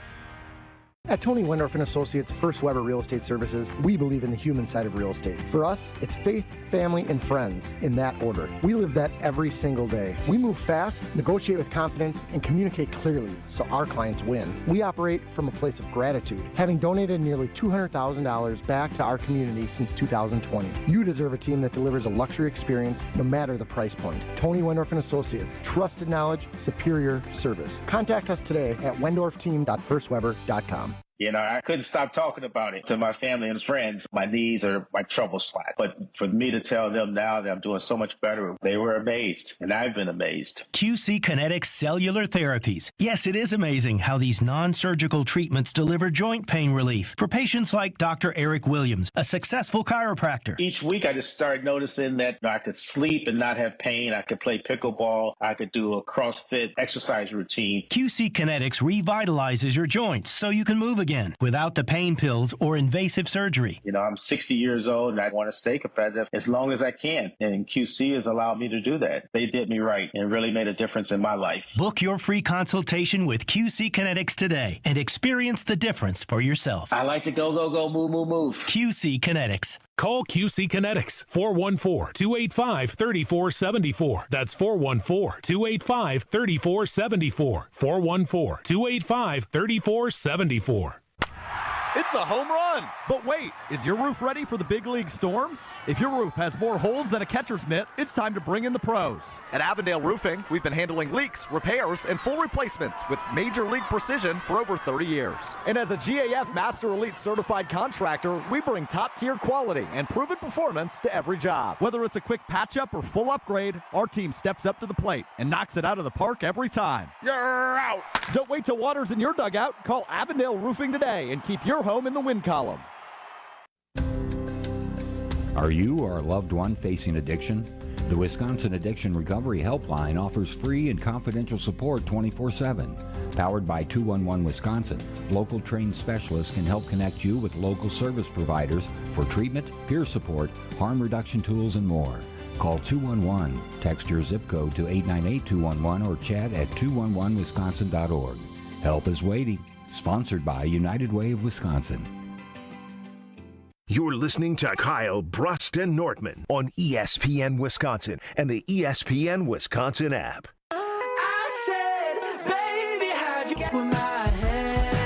At Tony Wendorf & Associates First Weber Real Estate Services, we believe in the human side of real estate. For us, it's faith, family, and friends in that order. We live that every single day. We move fast, negotiate with confidence, and communicate clearly so our clients win. We operate from a place of gratitude, having donated nearly $200,000 back to our community since 2020. You deserve a team that delivers a luxury experience no matter the price point. Tony Wendorf & Associates, trusted knowledge, superior service. Contact us today at wendorfteam.firstweber.com. You know, I couldn't stop talking about it to my family and friends. My knees are my trouble spot. But for me to tell them now that I'm doing so much better, they were amazed, and I've been amazed. QC Kinetics Cellular Therapies. Yes, it is amazing how these non-surgical treatments deliver joint pain relief for patients like Dr. Eric Williams, a successful chiropractor. Each week, I just started noticing that I could sleep and not have pain. I could play pickleball. I could do a CrossFit exercise routine. QC Kinetics revitalizes your joints so you can move again without the pain pills or invasive surgery. You know, I'm 60 years old and I want to stay competitive as long as I can. And QC has allowed me to do that. They did me right and really made a difference in my life. Book your free consultation with QC Kinetics today and experience the difference for yourself. I like to go, move, move, move. QC Kinetics. Call QC Kinetics, 414-285-3474. That's 414-285-3474. 414-285-3474. It's a home run! But wait, is your roof ready for the big league storms? If your roof has more holes than a catcher's mitt, it's time to bring in the pros. At Avondale Roofing, we've been handling leaks, repairs, and full replacements with major league precision for over 30 years. And as a GAF Master Elite certified contractor, we bring top-tier quality and proven performance to every job. Whether it's a quick patch-up or full upgrade, our team steps up to the plate and knocks it out of the park every time. You're out! Don't wait till water's in your dugout. Call Avondale Roofing today and keep your home in the win column. Are you or a loved one facing addiction? The Wisconsin Addiction Recovery Helpline offers free and confidential support 24/7. Powered by 211 Wisconsin, local trained specialists can help connect you with local service providers for treatment, peer support, harm reduction tools, and more. Call 211, text your zip code to 898-211 or chat at 211wisconsin.org. Help is waiting. Sponsored by United Way of Wisconsin. You're listening to Kyle Brust and Nortman on ESPN Wisconsin and the ESPN Wisconsin app. I said, baby, how'd you get with my head?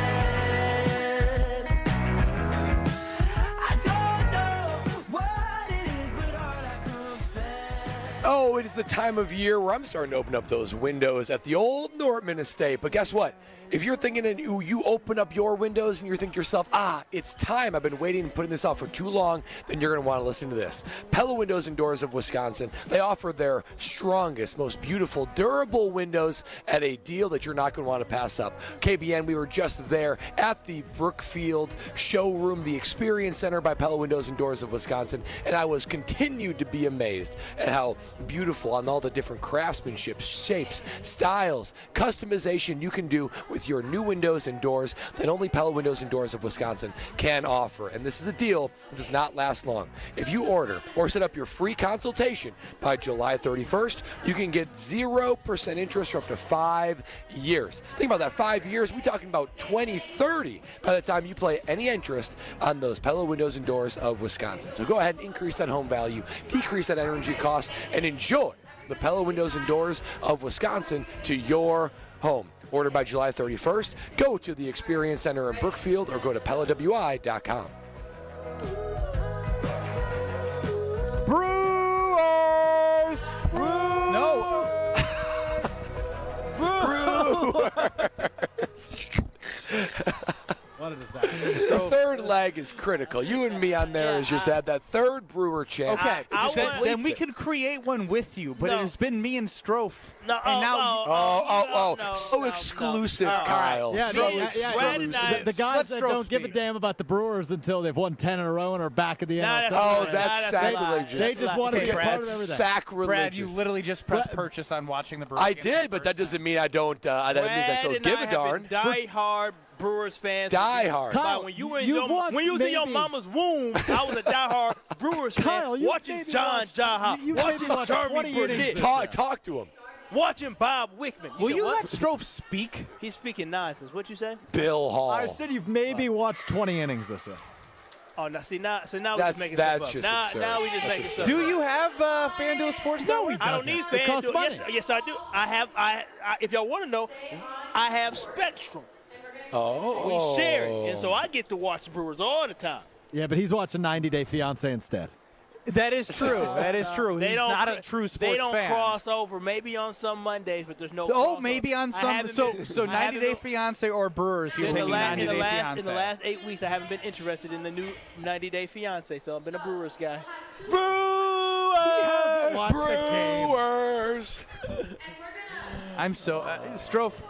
I don't know what it is, but all I confess. Oh, it is the time of year where I'm starting to open up those windows at the old Nortman estate. But guess what? If you're thinking and you open up your windows and you think to yourself, it's time, I've been waiting and putting this off for too long, then you're going to want to listen to this. Pella Windows and Doors of Wisconsin, they offer their strongest, most beautiful, durable windows at a deal that you're not going to want to pass up. KBN, we were just there at the Brookfield showroom, the Experience Center by Pella Windows and Doors of Wisconsin, and I was continued to be amazed at how beautiful on all the different craftsmanship, shapes, styles, customization you can do with your new windows and doors that only Pella Windows and Doors of Wisconsin can offer. And this is a deal that does not last long. If you order or set up your free consultation by July 31st, you can get 0% interest for up to 5 years. Think about that, 5 years. We're talking about 2030 by the time you pay any interest on those Pella Windows and Doors of Wisconsin. So go ahead and increase that home value, decrease that energy cost, and enjoy the Pella Windows and Doors of Wisconsin to your home. Order by July 31st. Go to the Experience Center in Brookfield or go to PellaWI.com. Brewers! No. What a disaster. The third leg is critical. You and me on there is just that third Brewer chant. Okay, then we it. can create one with you, but it has been me and Strofe. No, so exclusive, Kyle. Yeah, so the guys that don't give a damn about the Brewers until they've won 10 in a row and are back at the NL. That's sacrilege. They just want to be a part of everything. Sacrilegious. Brad, you literally just pressed purchase on watching the Brewers. I did, but that doesn't mean I don't. That means I still give a darn. Die-hard Brewers fans. Die-hard. Kyle, when you were in your mama's womb, I was a die-hard Brewers fan. Watching John Jaha, watching Jeremy Burnett. Talk to him. Watching Bob Wickman. Will you let Strofe speak? He's speaking nonsense. What'd you say? Bill Hall. I said you've maybe watched 20 innings this year. Oh, now we just making stuff up. Now we just making stuff up. Do you have FanDuel Sports? No, he doesn't. I don't need FanDuel. It costs money. Yes, I do. I if y'all want to know, I have Spectrum. Oh. We share it, and so I get to watch the Brewers all the time. Yeah, but he's watching 90 Day Fiancé instead. That is true. That is true. He's not a true sports fan. They don't cross over. Maybe on some Mondays, but there's no. Oh, maybe on some. So 90 Day Fiancé or Brewers. You're picking 90 Day Fiancé. In the last 8 weeks, I haven't been interested in the new 90 Day Fiancé, so I've been a Brewers guy. Brewers. I'm so Strofe.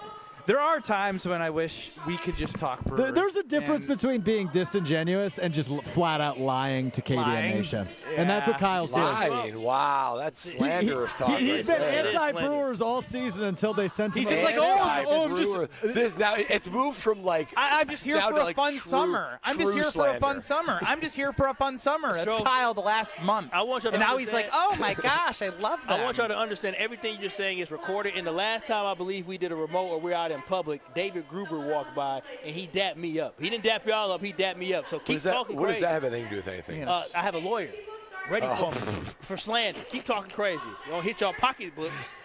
There are times when I wish we could just talk Brewers. There's a difference between being disingenuous and just flat out lying to KBN Nation. Yeah. And that's what Kyle's doing. Lying. Wow, that's slanderous talk. He's been anti-Brewers all season until they sent him. He's just like, this now it's moved from like I'm just here for a fun summer. I'm just here for a fun summer. I'm just here for a fun summer. That's Kyle the last month. And now he's like, oh my gosh, I love that. I want y'all to understand everything you're saying is recorded. And the last time I believe we did a remote or we're out in public, David Gruber walked by and he dapped me up. He didn't dap y'all up, he dapped me up. So keep talking crazy. What does that have anything to do with anything? I have a lawyer ready for slander. Keep talking crazy. You don't hit y'all pocketbooks.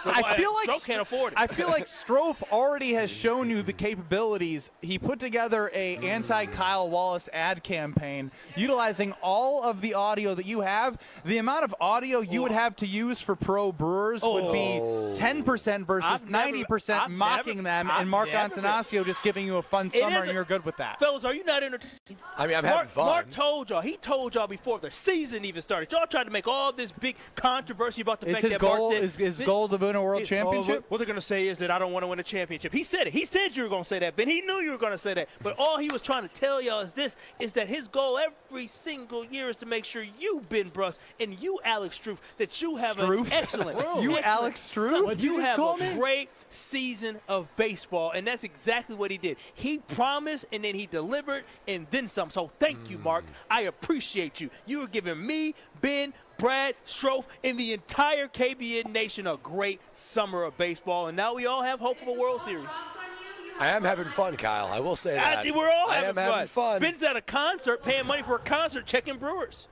I feel like Strofe can't afford it. I feel like Strofe already has shown you the capabilities. He put together a anti-Kyle Wallace ad campaign utilizing all of the audio that you have. The amount of audio you would have to use for pro Brewers would be 10% versus 90% mocking them, and Mark Antanasio just giving you a fun summer, and you're good with that. Fellas, are you not entertained? I mean, I'm having fun. Mark told y'all. He told y'all before the season even started. Y'all tried to make all this big controversy about the fact that Mark said, is goal to win a world championship? What they're going to say is that I don't want to win a championship. He said it. He said you were going to say that, Ben. He knew you were going to say that. But all he was trying to tell y'all is that his goal every single year is to make sure you, Ben Bruss, and you, Alex Struth, that you have an excellent. Alex Struth? You have a great season of baseball, and that's exactly what he did. He promised, and then he delivered, and then some. So thank you, Mark. I appreciate you. You were giving me, Ben, Brad, Strofe, and the entire KBN Nation a great summer of baseball, and now we all have hope of a World Series. I am having fun, Kyle. I will say that. We're all having fun. Ben's at a concert, paying money for a concert, checking Brewers.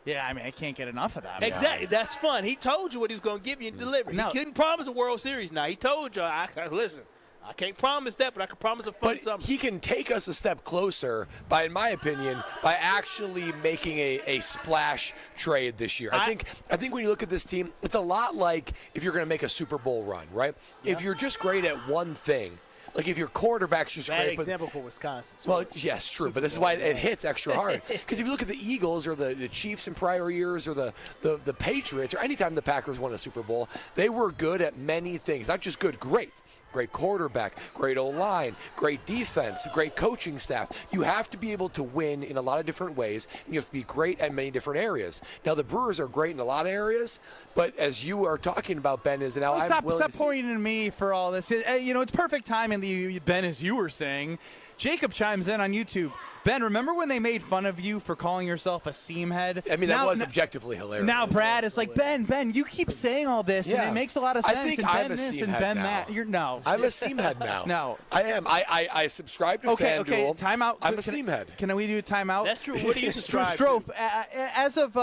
Yeah, I mean, I can't get enough of that. Exactly. That's fun. He told you what he was going to give you and deliver. He couldn't promise a World Series now. He told you, listen, I can't promise that, but I can promise a fun summer. He can take us a step closer by, in my opinion, by actually making a splash trade this year. I think when you look at this team, it's a lot like if you're going to make a Super Bowl run, right? Yeah. If you're just great at one thing, like if your quarterback's just bad great. Example for Wisconsin. Well, yes, true, but this is why it hits extra hard. Because if you look at the Eagles or the Chiefs in prior years or the Patriots or anytime the Packers won a Super Bowl, they were good at many things. Not just good, great. Great quarterback, great O-line, great defense, great coaching staff. You have to be able to win in a lot of different ways, and you have to be great at many different areas. Now, the Brewers are great in a lot of areas, but as you are talking about, Ben, is now stop pointing at me for all this. It's perfect timing, Ben, as you were saying. Jacob chimes in on YouTube. Ben, remember when they made fun of you for calling yourself a seam head? I mean, that was objectively hilarious. Now Brad is like, Ben, you keep saying all this, and it makes a lot of sense. I think and I'm Ben a this seam and head Ben now. that. I'm a seam head now. No. I am. I subscribe to FanDuel. Okay, timeout. I'm a seam head. Can we do a timeout? That's true. What do you subscribe to? Strofe, as of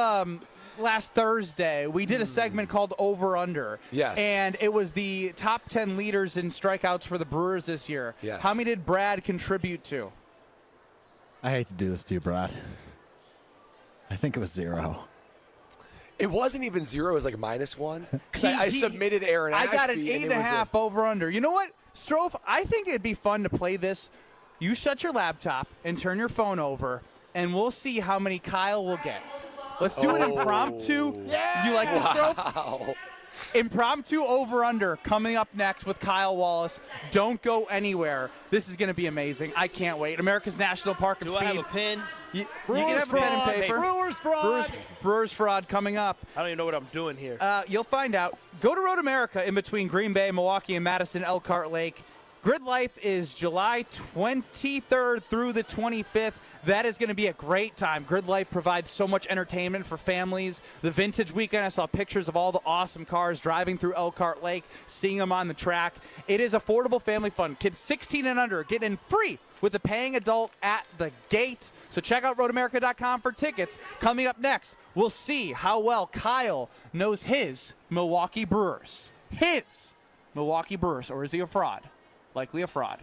last Thursday, we did a segment called Over Under. Yes. And it was the top 10 leaders in strikeouts for the Brewers this year. Yes. How many did Brad contribute to? I hate to do this to you, Brad. I think it was 0. It wasn't even 0. It was like -1. Because I submitted Aaron Ashby. I got an 8.5 over under. You know what, Strofe? I think it'd be fun to play this You shut your laptop and turn your phone over, and we'll see how many Kyle will get. Let's do an impromptu. Yeah. You like this, Strofe? Impromptu over-under coming up next with Kyle Wallace. Don't go anywhere. This is going to be amazing. I can't wait. America's National Park of Do Speed. I have a pen? You can have a pen and paper. Brewers fraud. Brewers fraud coming up. I don't even know what I'm doing here. You'll find out. Go to Road America in between Green Bay, Milwaukee, and Madison, Elkhart Lake. Grid Life is July 23rd through the 25th. That is going to be a great time. Grid Life provides so much entertainment for families. The Vintage Weekend, I saw pictures of all the awesome cars driving through Elkhart Lake, seeing them on the track. It is affordable family fun. Kids 16 and under get in free with a paying adult at the gate. So check out roadamerica.com for tickets. Coming up next, we'll see how well Kyle knows his Milwaukee Brewers. His Milwaukee Brewers, or is he a fraud? Likely a fraud.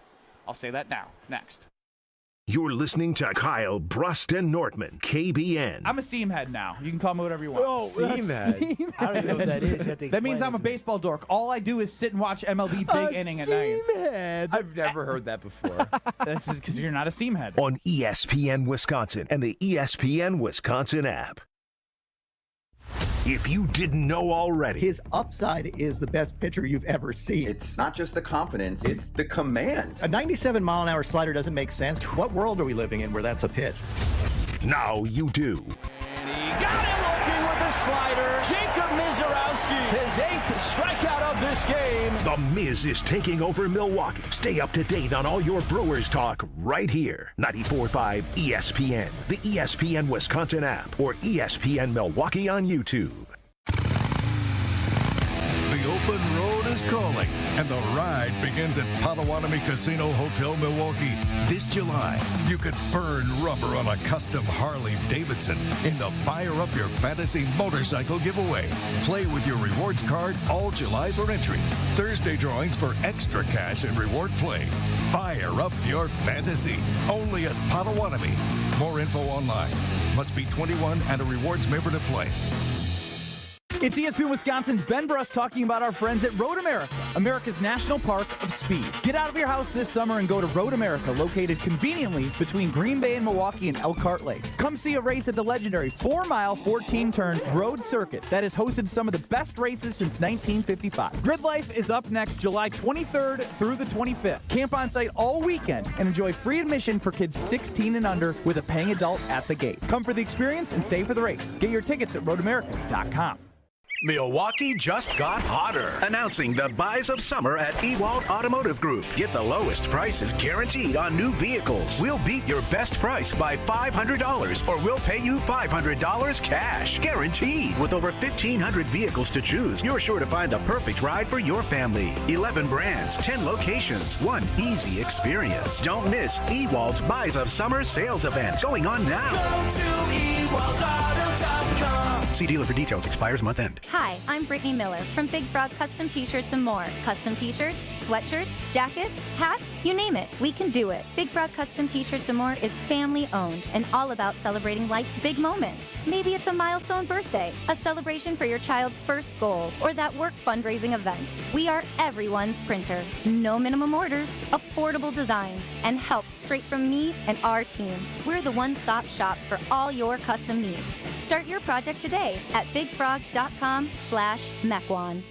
I'll say that now. Next. You're listening to Kyle Brust and Nortman, KBN. I'm a seam head now. You can call me whatever you want. Oh, seam head. I don't even know what that is. You have to That means explain I'm a it to me. baseball dork. All I do is sit and watch MLB big inning at night. Head. I've never heard that before. This is because you're not a seam head. On ESPN Wisconsin and the ESPN Wisconsin app. If you didn't know already, his upside is the best pitcher you've ever seen. It's not just the confidence, it's the command. A 97-mile-an-hour slider doesn't make sense. What world are we living in where that's a pitch? now you do. And he got him looking with the slider. Jacob Mizorowski, his 8th strikeout of this game. The Miz is taking over Milwaukee. Stay up to date on all your Brewers talk right here. 94.5 ESPN, the ESPN Wisconsin app, or ESPN Milwaukee on YouTube. The open road is calling, and the ride begins at Potawatomi Casino Hotel Milwaukee. This July, you could burn rubber on a custom Harley-Davidson in the Fire Up Your Fantasy motorcycle giveaway. Play with your rewards card all July for entries. Thursday drawings for extra cash and reward play. Fire up your fantasy, only at Potawatomi. More info online. Must be 21 and a rewards member to play. It's ESPN Wisconsin's Ben Bruss talking about our friends at Road America, America's National Park of Speed. Get out of your house this summer and go to Road America, located conveniently between Green Bay and Milwaukee and Elkhart Lake. Come see a race at the legendary 4-mile, 14-turn road circuit that has hosted some of the best races since 1955. Grid Life is up next July 23rd through the 25th. Camp on site all weekend and enjoy free admission for kids 16 and under with a paying adult at the gate. Come for the experience and stay for the race. Get your tickets at roadamerica.com. Milwaukee just got hotter. Announcing the buys of summer at Ewald Automotive Group. Get the lowest prices guaranteed on new vehicles. We'll beat your best price by $500 or we'll pay you $500 cash. Guaranteed. With over 1,500 vehicles to choose, you're sure to find the perfect ride for your family. 11 brands, 10 locations, one easy experience. Don't miss Ewald's Buys of Summer sales event going on now. Go to EwaldAuto.com. See dealer for details. Expires month end. Hi, I'm Brittany Miller from Big Frog Custom T-Shirts and more. Custom T-shirts, sweatshirts, jackets, hats, you name it, we can do it. Big Frog Custom T-Shirts and more is family owned and all about celebrating life's big moments. Maybe it's a milestone birthday, a celebration for your child's first goal, or that work fundraising event. We are everyone's printer. No minimum orders, affordable designs, and help straight from me and our team. We're the one-stop shop for all your custom needs. Start your project today at bigfrog.com/Mequon.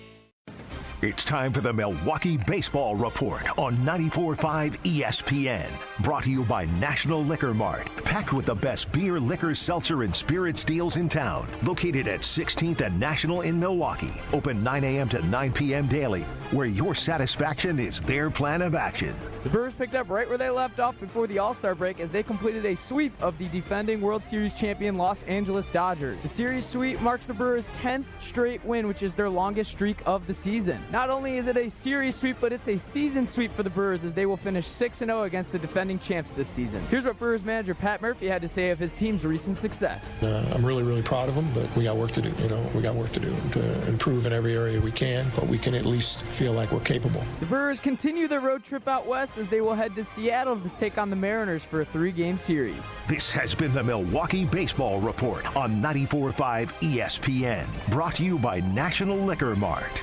It's time for the Milwaukee Baseball Report on 94.5 ESPN. Brought to you by National Liquor Mart. Packed with the best beer, liquor, seltzer, and spirits deals in town. Located at 16th and National in Milwaukee. Open 9 a.m. to 9 p.m. daily. Where your satisfaction is their plan of action. The Brewers picked up right where they left off before the All-Star break as they completed a sweep of the defending World Series champion Los Angeles Dodgers. The series sweep marks the Brewers' 10th straight win, which is their longest streak of the season. Not only is it a series sweep, but it's a season sweep for the Brewers as they will finish 6-0 against the defending champs this season. Here's what Brewers manager Pat Murphy had to say of his team's recent success. I'm really proud of them, but we got work to do. We got work to do to improve in every area we can, but we can at least feel like we're capable. The Brewers continue their road trip out west as they will head to Seattle to take on the Mariners for a 3-game series. This has been the Milwaukee Baseball Report on 94.5 ESPN. Brought to you by National Liquor Mart.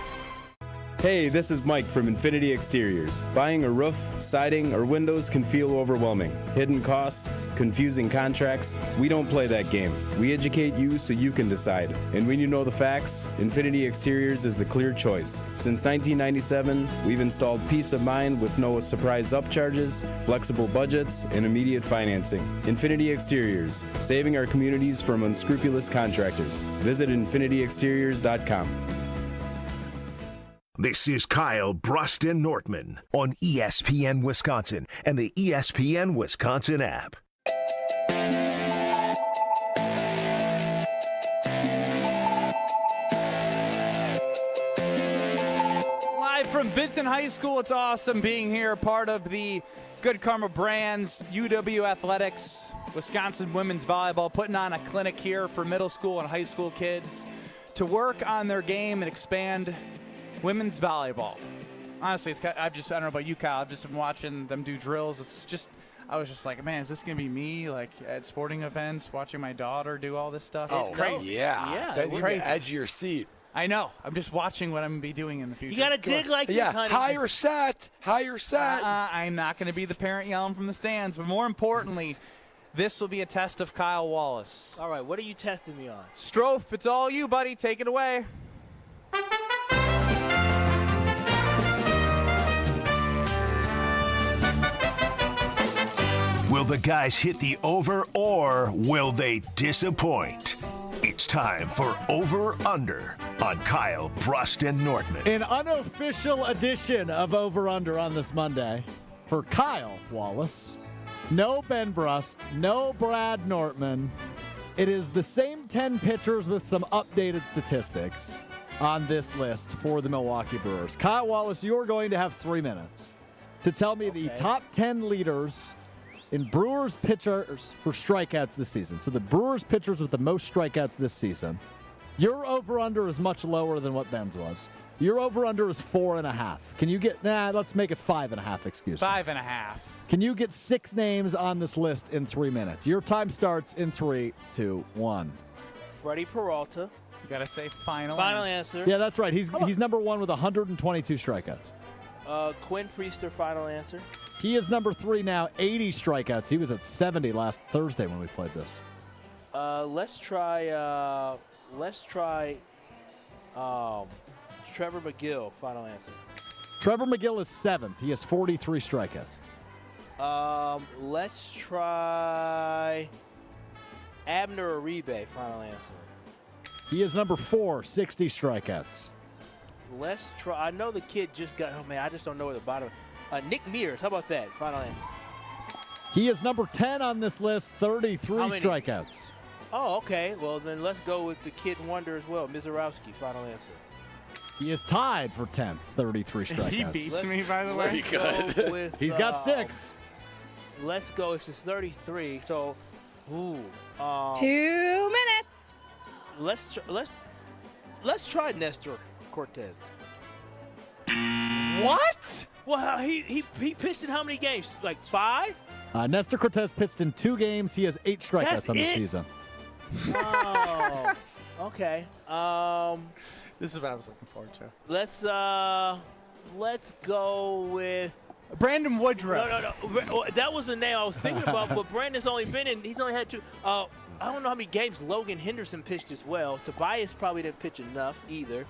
Hey, this is Mike from Infinity Exteriors. Buying a roof, siding, or windows can feel overwhelming. Hidden costs, confusing contracts. We don't play that game. We educate you so you can decide. And when you know the facts, Infinity Exteriors is the clear choice. Since 1997, we've installed peace of mind with no surprise upcharges, flexible budgets, and immediate financing. Infinity Exteriors, saving our communities from unscrupulous contractors. Visit infinityexteriors.com. This is Kyle Bruston Nortman on ESPN Wisconsin and the ESPN Wisconsin app. Live from Vincent High School, it's awesome being here, part of the Good Karma Brands, UW Athletics, Wisconsin Women's Volleyball, putting on a clinic here for middle school and high school kids to work on their game and expand women's volleyball. Honestly, I don't know about you, Kyle. I've just been watching them do drills. I was just like, man, is this going to be me, like, at sporting events, watching my daughter do all this stuff? Oh, it's crazy. Yeah. Then you crazy. can edge your seat. I know. I'm just watching what I'm going to be doing in the future. You got to dig like this, honey. Higher set. I'm not going to be the parent yelling from the stands. But more importantly, this will be a test of Kyle Wallace. All right, what are you testing me on? Strofe, it's all you, buddy. Take it away. Will the guys hit the over or will they disappoint? It's time for Over Under on Kyle Bruston Nortman. An unofficial edition of Over Under on this Monday for Kyle Wallace. No Ben Brust, no Brad Nortman. It is the same 10 pitchers with some updated statistics on this list for the Milwaukee Brewers. Kyle Wallace, you are going to have 3 minutes to tell me the top 10 leaders in Brewers pitchers for strikeouts this season. So the Brewers pitchers with the most strikeouts this season. Your over-under is much lower than what Ben's was. Your over-under is 4.5. Can you get, let's make it 5.5, excuse me. 5.5. Can you get 6 names on this list in 3 minutes? Your time starts in 3, 2, 1. Freddie Peralta. You got to say final answer. Yeah, that's right. He's number 1 with 122 strikeouts. Quinn Priester, final answer. He is number 3 now, 80 strikeouts. He was at 70 last Thursday when we played this. Let's try Trevor McGill, final answer. Trevor McGill is 7th. He has 43 strikeouts. Let's try Abner Uribe, final answer. He is number 4, 60 strikeouts. Let's try. I know the kid just got. Oh man, I just don't know where the bottom. Nick Mears. How about that? Final answer. He is number 10 on this list. 33 strikeouts. Oh, okay. Well, then let's go with the kid wonder as well. Mizarowski. Final answer. He is tied for 10th. 33 strikeouts. He beats me, by the way. Pretty good. He's got 6. Let's go. It's 33. So, 2 minutes. Let's try Nestor Cortez. What? Well, he pitched in how many games? Like 5? Nestor Cortez pitched in 2 games. He has 8 strikeouts on the season. Oh, okay. This is what I was looking forward to. Let's go with Brandon Woodruff. No. That was the name I was thinking about, but Brandon's only been in. He's only had 2. I don't know how many games Logan Henderson pitched as well. Tobias probably didn't pitch enough either.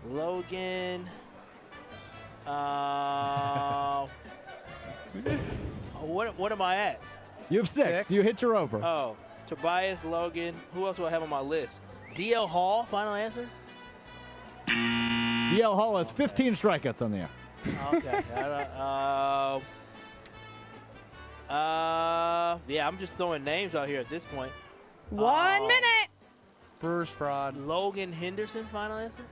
Logan. What am I at? You have 6. You hit your over. Oh, Tobias, Logan. Who else do I have on my list? DL Hall, final answer? DL Hall has 15 strikeouts on the year. Okay. Yeah, I'm just throwing names out here at this point. 1 minute. Brewers fraud. Logan Henderson, final answer?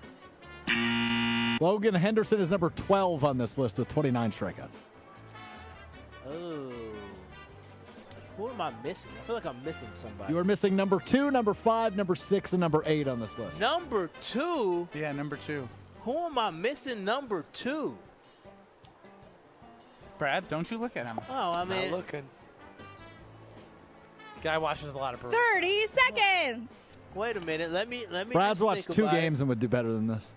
Logan Henderson is number 12 on this list with 29 strikeouts. Oh. Who am I missing? I feel like I'm missing somebody. You are missing number 2, number 5, number 6, and number 8 on this list. Number 2? Yeah, number 2. Who am I missing number 2? Brad, don't you look at him. Oh, I mean. Not looking. Guy watches a lot of Brewers. 30 seconds. Wait a minute. Let me. Brad's just watched think 2 about it. games and would do better than this.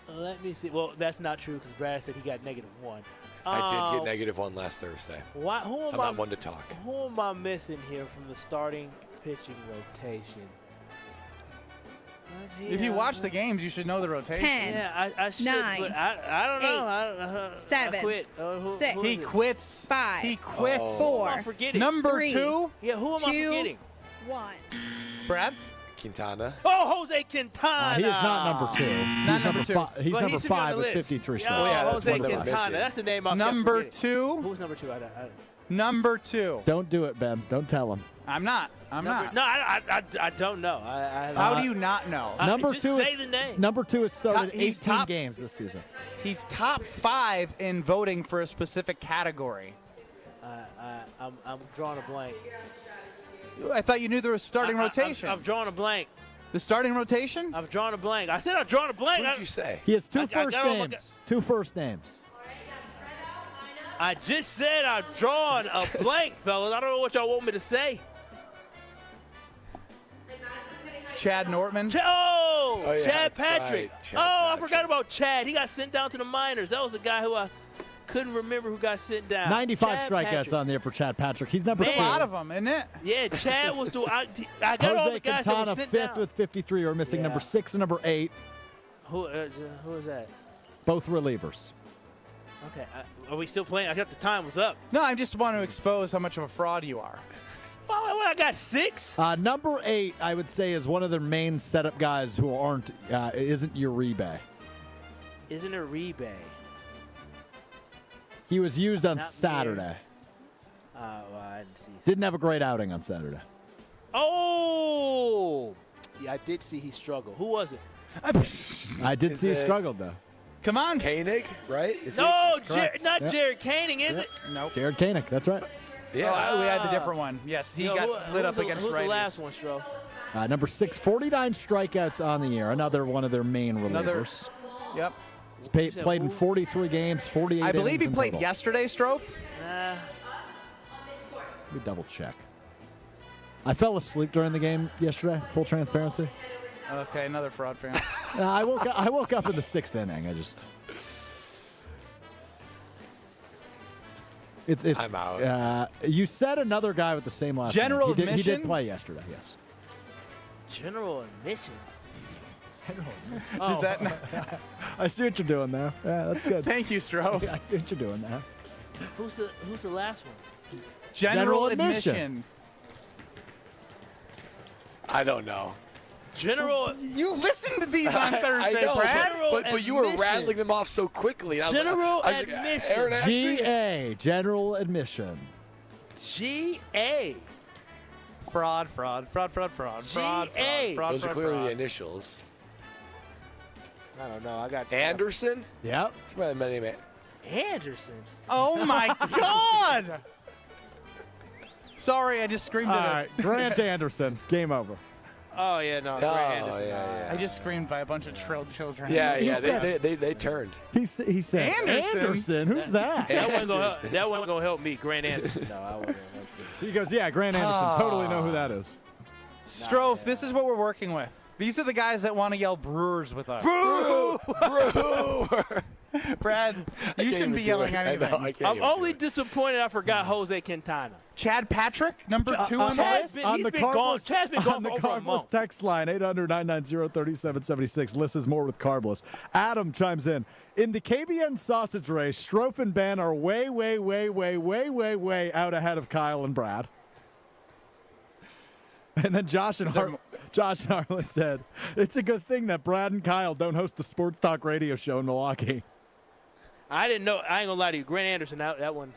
Let me see. Well, that's not true because Brad said he got -1. I did get -1 last Thursday. Who I'm not one to talk. Who am I missing here from the starting pitching rotation? If you watch the games, you should know the rotation. 10. Yeah, I should, 9, but I don't know. 7. I quit. 6. He quits. 5. He quits. 4. I'm forgetting. Number 3, 2. Yeah, who am I 2, forgetting? 1. Brad. Quintana. Oh, Jose Quintana. He is not number 2. Not number 2. He's But number he should be on 5 the with list. 53 Yeah, strikeouts. Oh, yeah, that's Jose one that we're Quintana. missing. That's the name I'm Number forgetting. 2. Who's number 2? Number 2. Don't do it, Ben. Don't tell him. I'm not. I'm not. No, I don't know. How do you not know? Number just 2 say is the name. Number 2 has started He's 18 top- games this season. He's top 5 in voting for a specific category. I'm drawing a blank. I thought you knew there was starting rotation. I've drawn a blank. The starting rotation? I've drawn a blank. I said I've drawn a blank. What did you say? He has 2 I first got all my names. 2 first names. I just said I've drawn a blank, fellas. I don't know what y'all want me to say. Chad Nortman. Oh, yeah, Chad that's Patrick. right. Chad I Patrick. forgot about Chad. He got sent down to the minors. That was the guy who I couldn't remember who got sent down. 95 Chad strikeouts Patrick. on there for Chad Patrick. He's number 2. A lot of them, isn't it? Yeah, Chad was the. I got all Jose the guys that Quintana were sent 5th down. with 53. We're missing Yeah. number 6 and number 8. Who is that? Both relievers. Okay, are we still playing? I thought the time was up. No, I just want to expose how much of a fraud you are. Well, I got 6. Number 8, I would say, is one of their main setup guys who isn't Uribe. Isn't it Rebay? He was used on Not Saturday. Well, I didn't see. Didn't have a great outing on Saturday. Oh, yeah, I did see he struggled. Who was it? I did Is see he it- struggled, though. Come on. Koenig, right? Is No, he? That's correct. not Yep. Jared Koenig, is it? Nope. Jared Koenig, that's right. Yeah. Oh, we had the different one. Yes, he got lit up against Who's righties. the last one, Stro? Number 6, 49 strikeouts on the year. Another one of their main relievers. Yep. He's played in 43 games, 48 I believe he innings in played total. yesterday, Strofe. Nah. Let me double check. I fell asleep during the game yesterday, full transparency. Okay, another fraud fan. I woke up in the 6th inning. It's I'm out. You said another guy with the same last General name. He did admission? play yesterday, yes. General admission. Does that not- I see what you're doing there. Yeah, that's good. Thank you, Strofe. I see what you're doing there. Who's the last one? General admission. I don't know. General. You listened to these on Thursday, I know, Brad. but you were admission. rattling them off so quickly. I was like- General I was like, admission. Aaron asked me. GA, general admission. GA. Fraud. GA. Those are clearly the initials. I don't know. I got Anderson? Yep. Somebody named it. Anderson. Oh my God! Sorry, I just screamed All at right, Grant Anderson. Game over. Oh yeah, no. Oh, Grant Anderson. yeah. I just screamed by a bunch of trilled children. Yeah, He said- they turned. He said Anderson? Who's that? That wasn't gonna help me, Grant Anderson. No, I wasn't. He goes, yeah, Grant Anderson. Totally know who that is. Strofe, this is what we're working with. These are the guys that want to yell Brewers with us. Brad, you shouldn't be yelling anything. I'm only disappointed I forgot Jose Quintana. Chad Patrick, number 2 on the Chad's list. been, he's been gone. Chad's been gone on the for over a Carbless month. text line, 800-990-3776. Liz is more with Carbless. Adam chimes in. In the KBN sausage race, Strofe and Ben are way out ahead of Kyle and Brad. And then Josh and Harlan said, it's a good thing that Brad and Kyle don't host the sports talk radio show in Milwaukee. I didn't know. I ain't gonna lie to you. Grant Anderson, that one.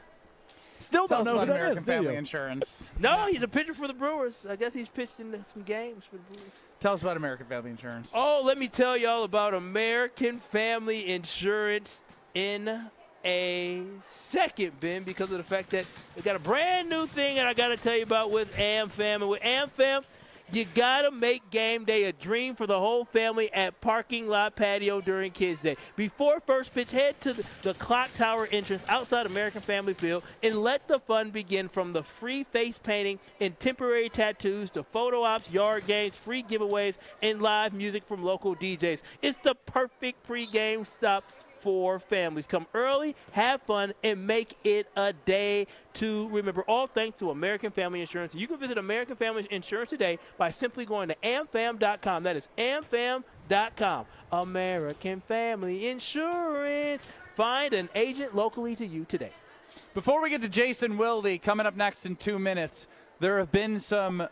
Still Tell don't us know who about that American is, do Family you? Insurance. No, he's a pitcher for the Brewers. I guess he's pitched in some games for the Brewers. Tell us about American Family Insurance. Oh, let me tell y'all about American Family Insurance in a second, Ben, because of the fact that we got a brand new thing that I got to tell you about with AmFam. And with AmFam, You got to make game day a dream for the whole family at Parking Lot Patio during Kids Day. Before first pitch, head to the clock tower entrance outside American Family Field and let the fun begin, from the free face painting and temporary tattoos to photo ops, yard games, free giveaways, and live music from local DJs. It's the perfect pregame stop for families. Come early, have fun, and make it a day to remember. All thanks to American Family Insurance. You can visit American Family Insurance today by simply going to amfam.com. That is amfam.com. American Family Insurance. Find an agent locally to you today. Before we get to Jason Wilde coming up next in 2 minutes, there have been some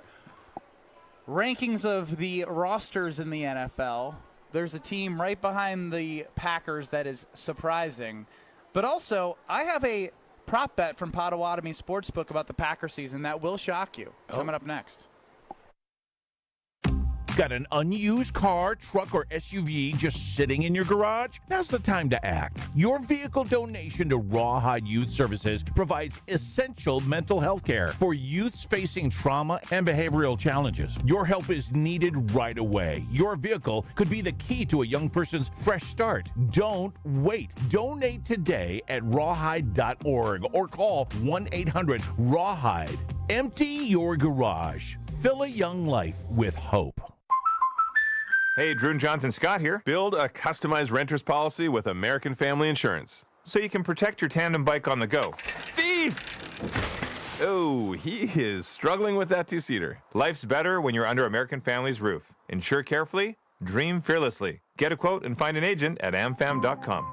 rankings of the rosters in the NFL. There's a team right behind the Packers that is surprising. But also, I have a prop bet from Potawatomi Sportsbook about the Packer season that will shock you. Coming up next. Got an unused car, truck, or SUV just sitting in your garage? Now's the time to act. Your vehicle donation to Rawhide Youth Services provides essential mental health care for youths facing trauma and behavioral challenges. Your help is needed right away. Your vehicle could be the key to a young person's fresh start. Don't wait. Donate today at rawhide.org or call 1-800-RAWHIDE. Empty your garage. Fill a young life with hope. Hey, Drew and Jonathan Scott here. Build a customized renter's policy with American Family Insurance so you can protect your tandem bike on the go. Thief! Oh, he is struggling with that two-seater. Life's better when you're under American Family's roof. Insure carefully, dream fearlessly. Get a quote and find an agent at amfam.com.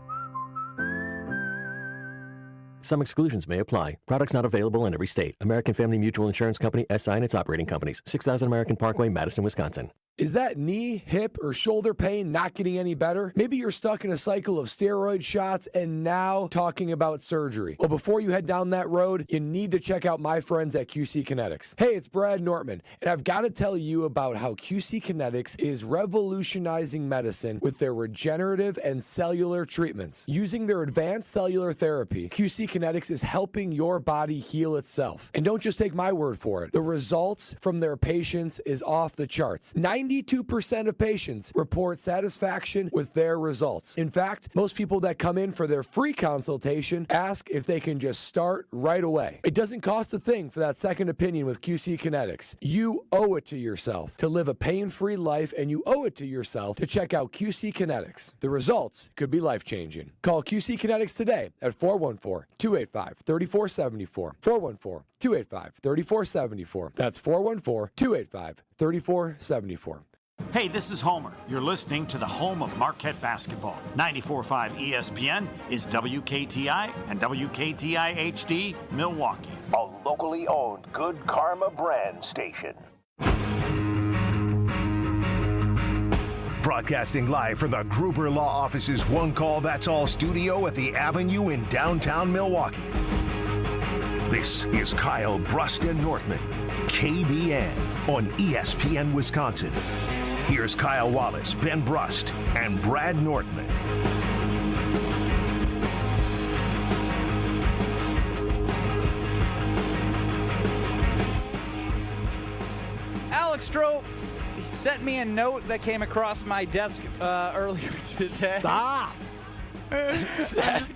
Some exclusions may apply. Products not available in every state. American Family Mutual Insurance Company, SI and its operating companies. 6000 American Parkway, Madison, Wisconsin. Is that knee, hip, or shoulder pain not getting any better? Maybe you're stuck in a cycle of steroid shots and now talking about surgery. Well, before you head down that road, you need to check out my friends at QC Kinetics. Hey, it's Brad Nortman, and I've got to tell you about how QC Kinetics is revolutionizing medicine with their regenerative and cellular treatments. Using their advanced cellular therapy, QC Kinetics is helping your body heal itself. And don't just take my word for it. The results from their patients is off the charts. 92% of patients report satisfaction with their results. In fact, most people that come in for their free consultation ask if they can just start right away. It doesn't cost a thing for that second opinion with QC Kinetics. You owe it to yourself to live a pain-free life, and you owe it to yourself to check out QC Kinetics. The results could be life-changing. Call QC Kinetics today at 414-285-3474. 414-285-3474. That's 414-285-3474. Hey, this is Homer. You're listening to the home of Marquette basketball. 94.5 ESPN is WKTI and WKTI HD Milwaukee. A locally owned Good Karma brand station. Broadcasting live from the Gruber Law Office's One Call That's All studio at the Avenue in downtown Milwaukee. This is Kyle Brust and Nortman, KBN on ESPN Wisconsin. Here's Kyle Wallace, Ben Brust, and Brad Nortman. Alex Stroh sent me a note that came across my desk earlier today. Stop! I'm just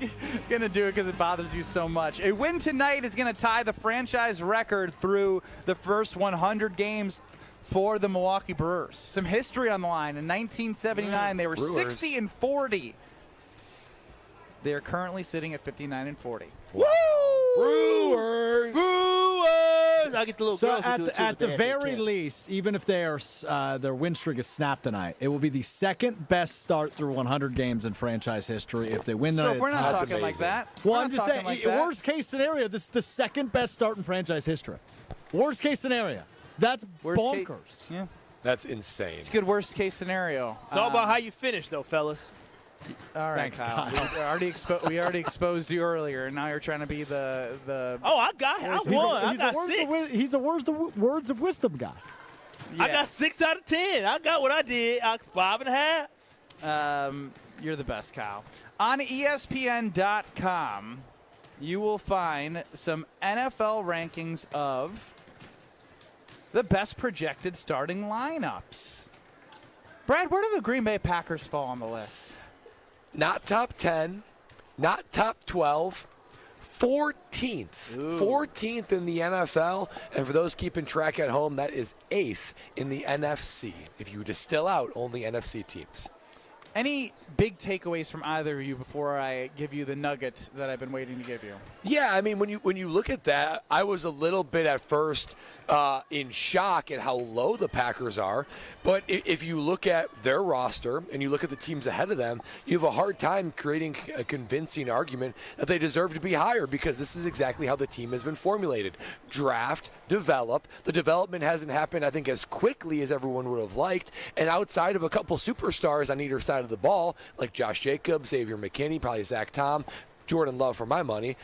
going to do it because it bothers you so much. A win tonight is going to tie the franchise record through the first 100 games for the Milwaukee Brewers. Some history on the line. In 1979, they were Brewers. 60-40. They are currently sitting at 59-40. Woo! Brewers! Brewers! I get the little So girls who do it too, at but the they very can't. least, even if their win streak is snapped tonight, it will be the second best start through 100 games in franchise history. If they win So tonight, if we're not it's talking like that, Well, we're I'm not just talking saying, like that. worst case scenario, this is the second best start in franchise history. Worst case scenario. That's Worst bonkers. Yeah. That's insane. It's a good worst case scenario. It's all about how you finish, though, fellas. All right, Thanks, Kyle. Kyle. We already exposed you earlier, and now you're trying to be the. Oh, I won. I got six. He's a words of wisdom guy. I got 6 out of 10. I got what I did. 5.5. You're the best, Kyle. On ESPN.com, you will find some NFL rankings of the best projected starting lineups. Brad, where do the Green Bay Packers fall on the list? Not top 10, not top 12, 14th. Ooh. 14th in the NFL. And for those keeping track at home, that is 8th in the NFC. If you distill out only NFC teams. Any big takeaways from either of you before I give you the nugget that I've been waiting to give you? Yeah, I mean, when you look at that, I was a little bit at first in shock at how low the Packers are. But if you look at their roster and you look at the teams ahead of them, you have a hard time creating a convincing argument that they deserve to be higher, because this is exactly how the team has been formulated. Draft, develop. The development hasn't happened, I think, as quickly as everyone would have liked. And outside of a couple superstars on either side of the ball, like Josh Jacobs, Xavier McKinney, probably Zach Tom, Jordan Love for my money,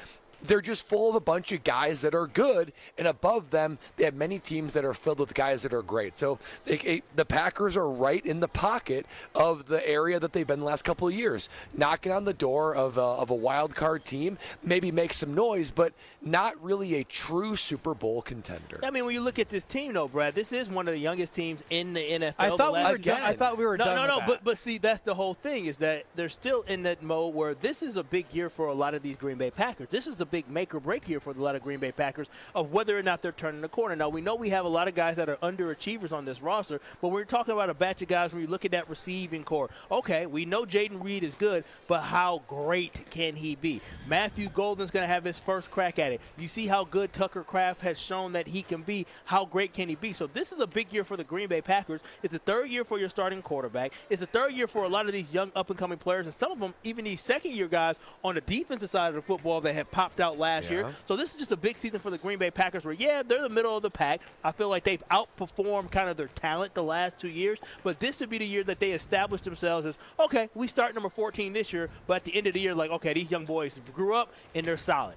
they're just full of a bunch of guys that are good, and above them, they have many teams that are filled with guys that are great. So the Packers are right in the pocket of the area that they've been the last couple of years, knocking on the door of a wild card team, maybe make some noise, but not really a true Super Bowl contender. I mean, when you look at this team, though, Brad, this is one of the youngest teams in the NFL. I thought we were done. No, but see, that's the whole thing, is that they're still in that mode where this is a big year for a lot of these Green Bay Packers. This is a big make or break here for a lot of Green Bay Packers of whether or not they're turning the corner. Now, we know we have a lot of guys that are underachievers on this roster, but we're talking about a batch of guys when you look at that receiving core. Okay, we know Jaden Reed is good, but how great can he be? Matthew Golden's going to have his first crack at it. You see how good Tucker Kraft has shown that he can be. How great can he be? So this is a big year for the Green Bay Packers. It's the third year for your starting quarterback. It's the third year for a lot of these young up-and-coming players, and some of them, even these second-year guys on the defensive side of the football that have popped out last year. So this is just a big season for the Green Bay Packers where, yeah, they're the middle of the pack. I feel like they've outperformed kind of their talent the last 2 years, but this would be the year that they establish themselves as, okay, we start number 14 this year, but at the end of the year, like, okay, these young boys grew up and they're solid.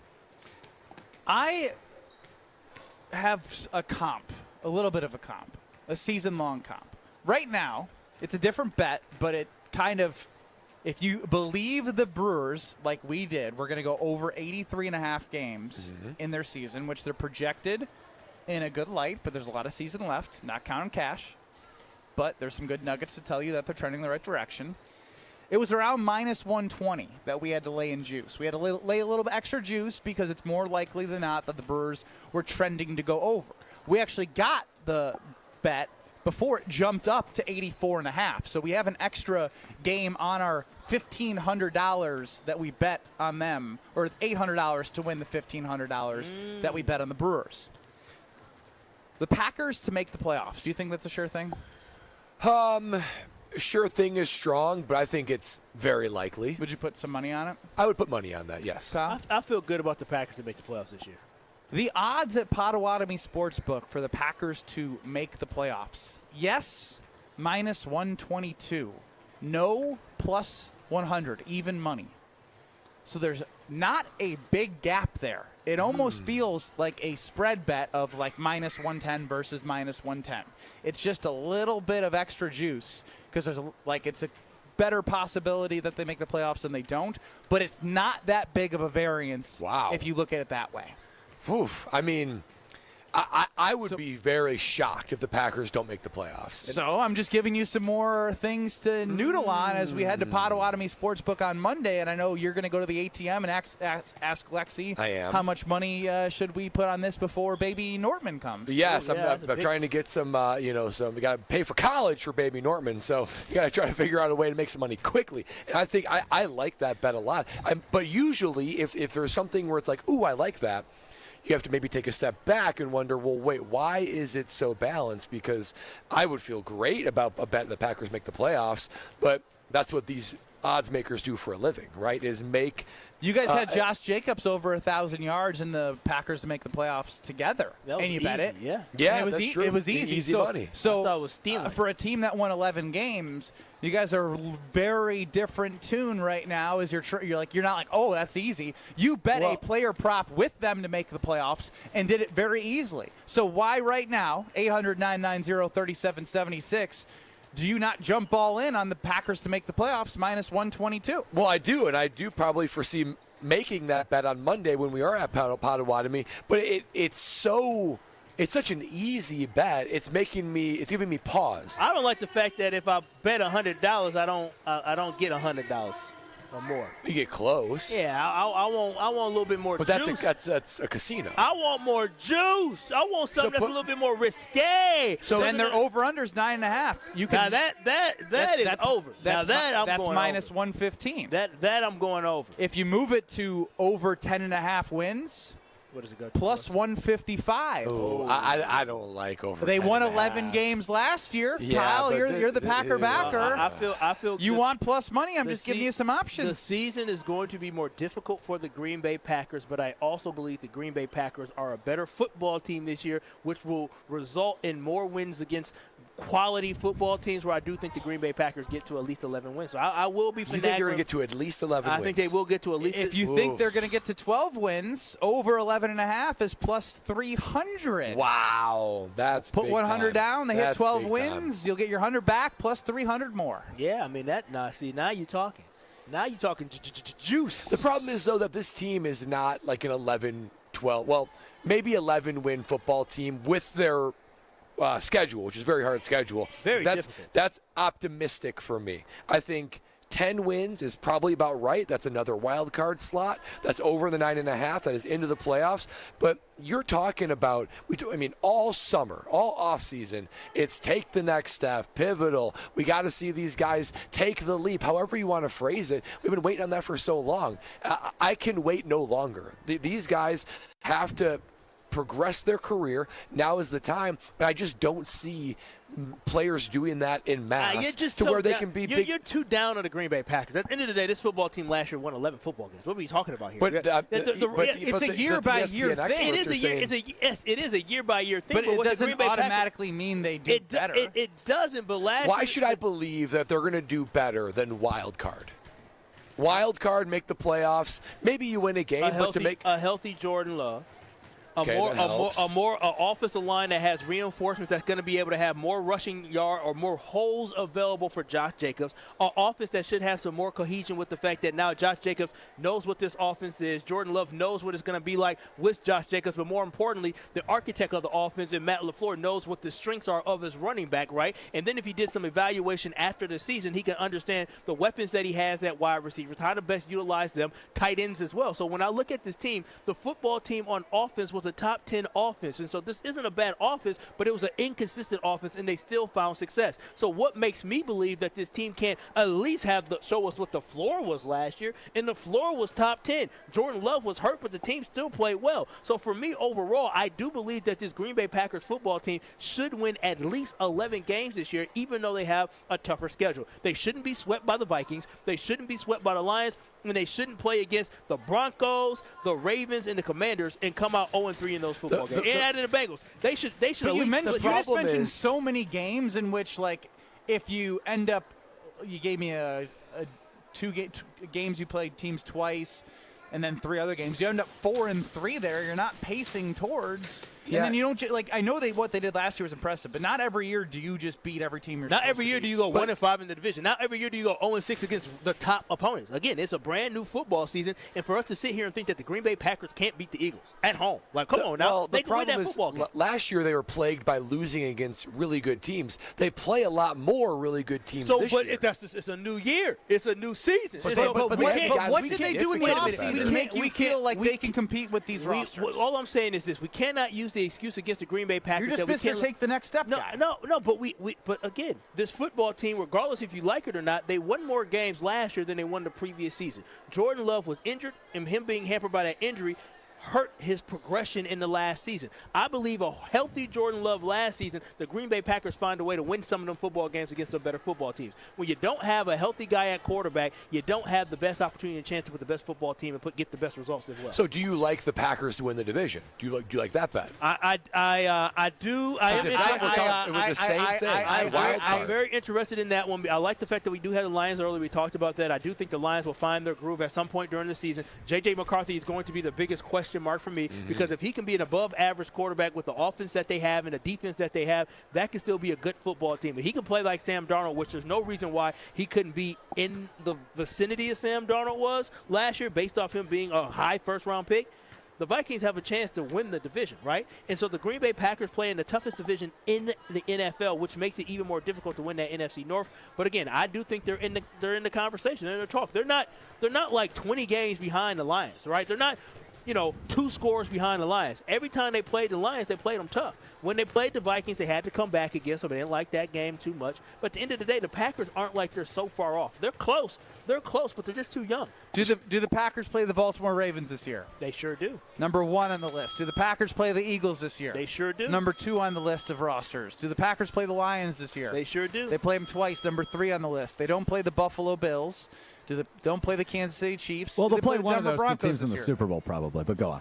I have a comp, a little bit of a comp, a season-long comp. Right now, it's a different bet, but it kind of, if you believe the Brewers like we did, we're going to go over 83.5 games in their season, which they're projected in a good light, but there's a lot of season left, not counting cash. But there's some good nuggets to tell you that they're trending in the right direction. It was around minus 120 that we had to lay in juice. We had to lay a little bit extra juice because it's more likely than not that the Brewers were trending to go over. We actually got the bet before it jumped up to 84.5. So we have an extra game on our $1,500 that we bet on them, or $800 to win the $1,500 that we bet on the Brewers. The Packers to make the playoffs, do you think that's a sure thing? Sure thing is strong, but I think it's very likely. Would you put some money on it? I would put money on that, yes. I feel good about the Packers to make the playoffs this year. The odds at Potawatomi Sportsbook for the Packers to make the playoffs. Yes, minus 122. No, plus 100, even money. So there's not a big gap there. It almost feels like a spread bet of like minus 110 versus minus 110. It's just a little bit of extra juice because there's it's a better possibility that they make the playoffs than they don't, but it's not that big of a variance if you look at it that way. Oof. I mean, I would be very shocked if the Packers don't make the playoffs. So I'm just giving you some more things to noodle on as we head to Potawatomi Sportsbook on Monday, and I know you're going to go to the ATM and ask Lexi how much money should we put on this before baby Nortman comes. Yes, I'm trying to get some, we got to pay for college for baby Nortman, so we got to try to figure out a way to make some money quickly. And I think I like that bet a lot. But usually if there's something where it's like, ooh, I like that, you have to maybe take a step back and wonder, well, wait, why is it so balanced? Because I would feel great about a bet the Packers make the playoffs, but that's what these odds makers do for a living, right? Is make. You guys had Josh Jacobs over 1,000 yards and the Packers to make the playoffs together, and you bet it. Yeah, yeah, and that's true. It was easy money. So I thought it was stealing. For a team that won 11 games, you guys are very different tune right now. As you're not like, oh, that's easy. You bet a player prop with them to make the playoffs and did it very easily. So why right now 800-990-3776? Do you not jump all in on the Packers to make the playoffs minus 122? Well, I do, and I do probably foresee making that bet on Monday when we are at Potawatomi. But it's so It's such an easy bet. It's giving me pause. I don't like the fact that if I bet $100, I don't get $100 or more. You get close. Yeah, I want a little bit more but juice. That's a casino. I want more juice. I want something that's a little bit more risque. So then their over/under's 9.5. You can now that is over. That's minus 115. That I'm going over. If you move it to over 10.5 wins. What does it go to? Plus 155. Oh, I don't like over. They won 11 games last year. Yeah, Kyle, you're the Packer backer. I feel. You want plus money? I'm just giving you some options. The season is going to be more difficult for the Green Bay Packers, but I also believe the Green Bay Packers are a better football team this year, which will result in more wins against quality football teams, where I do think the Green Bay Packers get to at least 11 wins. So I will be. You think they're going to get to at least 11 wins? I think they will get to at least. If you think they're going to get to 12 wins, over 11.5 is plus 300. Wow, that's put big 100 time. down. They That's hit 12 big wins. time. You'll get your 100 back plus 300 more. Yeah, I mean that. Now you're talking. Now you're talking juice. The problem is though that this team is not like an 11, 12. Well, maybe 11 win football team with their schedule, which is a very hard schedule. Very difficult. That's optimistic for me. I think 10 wins is probably about right. That's another wild card slot. That's over the 9.5. That is into the playoffs. But you're talking about, all summer, all offseason, it's take the next step, pivotal. We got to see these guys take the leap, however you want to phrase it. We've been waiting on that for so long. I can wait no longer. These guys have to progress their career. Now is the time. But I just don't see players doing that in mass where they can be big. You're too down on the Green Bay Packers. At the end of the day, this football team last year won 11 football games. What are we talking about here? But it's a year-by-year thing. It is a year-by-year thing. But it doesn't automatically mean they do better. It doesn't, but last Why year, should I believe that they're going to do better than wild card? Wild card, make the playoffs. Maybe you win a game, but to make a healthy Jordan Love. An offensive line that has reinforcements that's going to be able to have more rushing yard or more holes available for Josh Jacobs. An offense that should have some more cohesion with the fact that now Josh Jacobs knows what this offense is. Jordan Love knows what it's going to be like with Josh Jacobs. But more importantly, the architect of the offense and Matt LaFleur knows what the strengths are of his running back, right? And then if he did some evaluation after the season, he can understand the weapons that he has at wide receivers, how to best utilize them, tight ends as well. So when I look at this team, the football team on offense was a top 10 offense. And so this isn't a bad offense, but it was an inconsistent offense, and they still found success. So what makes me believe that this team can at least show us what the floor was last year, and the floor was top 10. Jordan Love was hurt, but the team still played well. So for me, overall, I do believe that this Green Bay Packers football team should win at least 11 games this year, even though they have a tougher schedule. They shouldn't be swept by the Vikings. They shouldn't be swept by the Lions. And they shouldn't play against the Broncos, the Ravens, and the Commanders and come out 0-3 in those football games. And add in the Bengals. They should. You just mentioned so many games in which, like, if you end up, you gave me two games you played teams twice, and then 3 other games. You end up 4-3 there. You're not pacing towards. Yeah. And then you don't like. I know what they did last year was impressive, but not every year do you just beat every team you're. Not every year do you go 1-5 in the division. Not every year do you go 0-6 against the top opponents. Again, it's a brand new football season, and for us to sit here and think that the Green Bay Packers can't beat the Eagles at home, like, come on now, well, they can win that football game. Last year they were plagued by losing against really good teams. They play a lot more really good teams. So, this but year. it's a new year. It's a new season. But what did they do in the offseason to make you feel like they can compete with these rosters? All I'm saying is this: we cannot use the excuse against the Green Bay Packers. You're just Mr. Take the next step. No. But again, this football team, regardless if you like it or not, they won more games last year than they won the previous season. Jordan Love was injured, and him being hampered by that injury hurt his progression in the last season. I believe a healthy Jordan Love last season, the Green Bay Packers find a way to win some of them football games against the better football teams. When you don't have a healthy guy at quarterback, you don't have the best opportunity and chance to put the best football team and get the best results as well. So do you like the Packers to win the division? Do you like that bet? I do. I'm very interested in that one. I like the fact that we do have the Lions early. We talked about that. I do think the Lions will find their groove at some point during the season. J.J. McCarthy is going to be the biggest question mark for me because if he can be an above-average quarterback with the offense that they have and the defense that they have, that can still be a good football team. If he can play like Sam Darnold, which there's no reason why he couldn't be in the vicinity of Sam Darnold was last year based off him being a high first-round pick, the Vikings have a chance to win the division, right? And so the Green Bay Packers play in the toughest division in the NFL, which makes it even more difficult to win that NFC North. But again, I do think they're in the conversation, they're in the talk. They're not like 20 games behind the Lions, right? They're not 2 scores behind the Lions. Every time they played the Lions, they played them tough. When they played the Vikings, they had to come back against them. They didn't like that game too much. But at the end of the day, the Packers aren't like they're so far off. They're close, but they're just too young. Do the Packers play the Baltimore Ravens this year? They sure do. Number 1 on the list. Do the Packers play the Eagles this year? They sure do. Number 2 on the list of rosters. Do the Packers play the Lions this year? They sure do. They play them twice. Number 3 on the list. They don't play the Buffalo Bills. Don't play the Kansas City Chiefs. Well, Do they'll they play one of Denver those Broncos two teams in the this year? Super Bowl probably, but go on.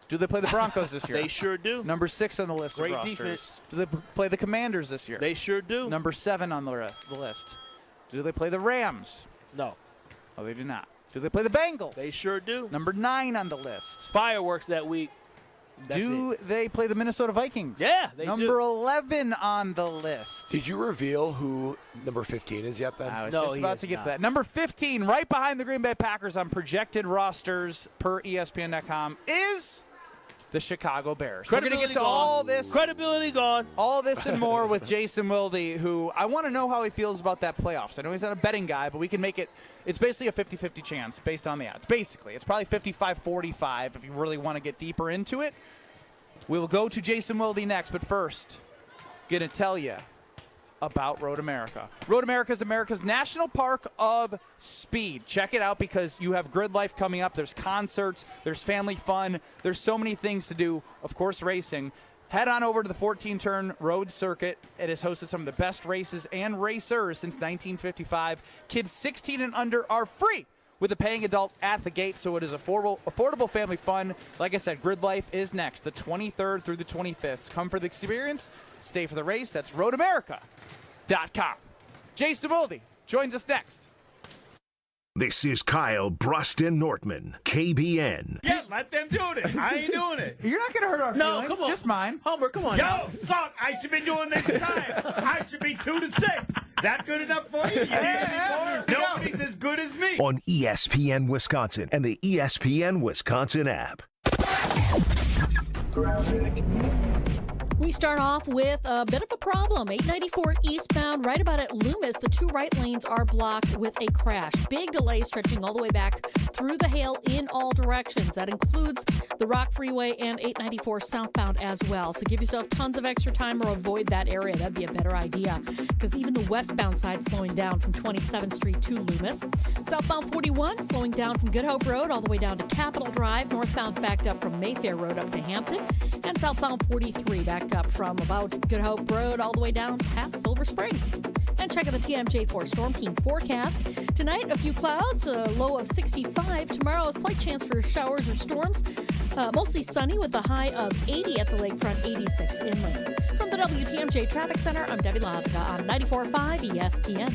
Do they play the Broncos this year? They sure do. Number 6 on the list Great of rosters. defense. Do they play the Commanders this year? They sure do. Number 7 on the list. Do they play the Rams? No. Oh, they do not. Do they play the Bengals? They sure do. Number 9 on the list. Fireworks that week. Do they play the Minnesota Vikings? Yeah, they Number do. 11 on the list. Did you reveal who number 15 is yet, Ben? I was just about to get to that. Number 15, right behind the Green Bay Packers on projected rosters per ESPN.com, is the Chicago Bears. We're going to get to all this. Credibility gone. All this and more with Jason Wilde, who I want to know how he feels about that playoffs. I know he's not a betting guy, but we can make it. It's basically a 50-50 chance based on the odds. Basically, it's probably 55-45 if you really want to get deeper into it. We will go to Jason Wilde next, but first, going to tell you about Road America. Road America is America's national park of speed. Check it out because you have grid life coming up. There's concerts. There's family fun. There's so many things to do. Of course, racing. Head on over to the 14-turn road circuit. It has hosted some of the best races and racers since 1955. Kids 16 and under are free with a paying adult at the gate, so it is affordable family fun. Like I said, Grid Life is next, the 23rd through the 25th. Come for the experience, stay for the race. That's roadamerica.com. Jason Wilde joins us next. This is Kyle Bruston Nortman, KBN. Yeah, let them do it. I ain't doing it. You're not going to hurt our feelings. No, come on. Just mine. Homer, come on. Yo, fuck, I should be doing this time. I should be 2-6. That good enough for you? You need any more? Nobody's as good as me. On ESPN Wisconsin and the ESPN Wisconsin app. We start off with a bit of a problem. 894 eastbound, right about at Loomis, the 2 right lanes are blocked with a crash. Big delay stretching all the way back through the Hale in all directions. That includes the Rock Freeway and 894 southbound as well. So give yourself tons of extra time or avoid that area. That'd be a better idea because even the westbound side slowing down from 27th Street to Loomis. Southbound 41 slowing down from Good Hope Road all the way down to Capitol Drive. Northbound's backed up from Mayfair Road up to Hampton. And southbound 43 backed up from about Good Hope Road all the way down past Silver Spring. And check out the TMJ4 Storm King forecast. Tonight, a few clouds, a low of 65. Tomorrow, a slight chance for showers or storms. Mostly sunny with a high of 80 at the lakefront, 86 inland. From the WTMJ Traffic Center, I'm Debbie Lazaga on 94.5 ESPN.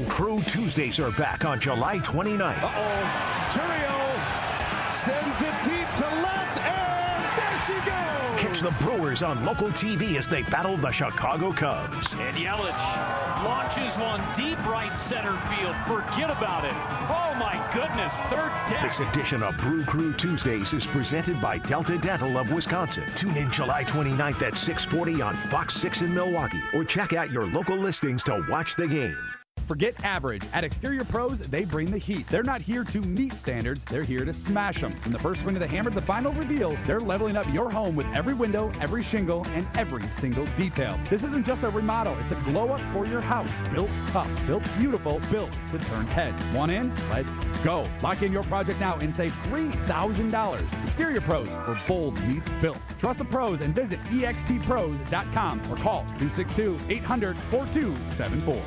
Crew Tuesdays are back on July 29th. Turio sends it deep to left, and there she goes. Catch the Brewers on local TV as they battle the Chicago Cubs. And Yelich launches one deep right center field. Forget about it. Oh, my goodness. Third deck. This edition of Brew Crew Tuesdays is presented by Delta Dental of Wisconsin. Tune in July 29th at 6:40 on Fox 6 in Milwaukee, or check out your local listings to watch the game. Forget average. At Exterior Pros, they bring the heat. They're not here to meet standards. They're here to smash them. From the first swing of the hammer to the final reveal, they're leveling up your home with every window, every shingle, and every single detail. This isn't just a remodel. It's a glow up for your house. Built tough, built beautiful, built to turn heads. Want in? Let's go. Lock in your project now and save $3,000. Exterior Pros, where bold meets built. Trust the pros and visit extpros.com or call 262-800-4274.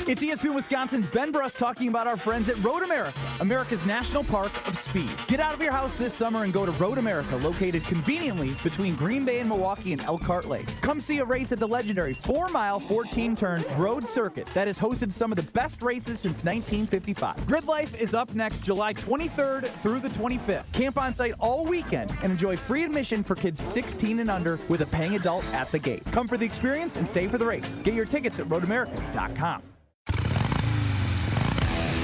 It's ESPN Wisconsin's Ben Bruss talking about our friends at Road America, America's national park of speed. Get out of your house this summer and go to Road America, located conveniently between Green Bay and Milwaukee and Elkhart Lake. Come see a race at the legendary 4-mile, 14-turn road circuit that has hosted some of the best races since 1955. Grid Life is up next July 23rd through the 25th. Camp on site all weekend and enjoy free admission for kids 16 and under with a paying adult at the gate. Come for the experience and stay for the race. Get your tickets at roadamerica.com.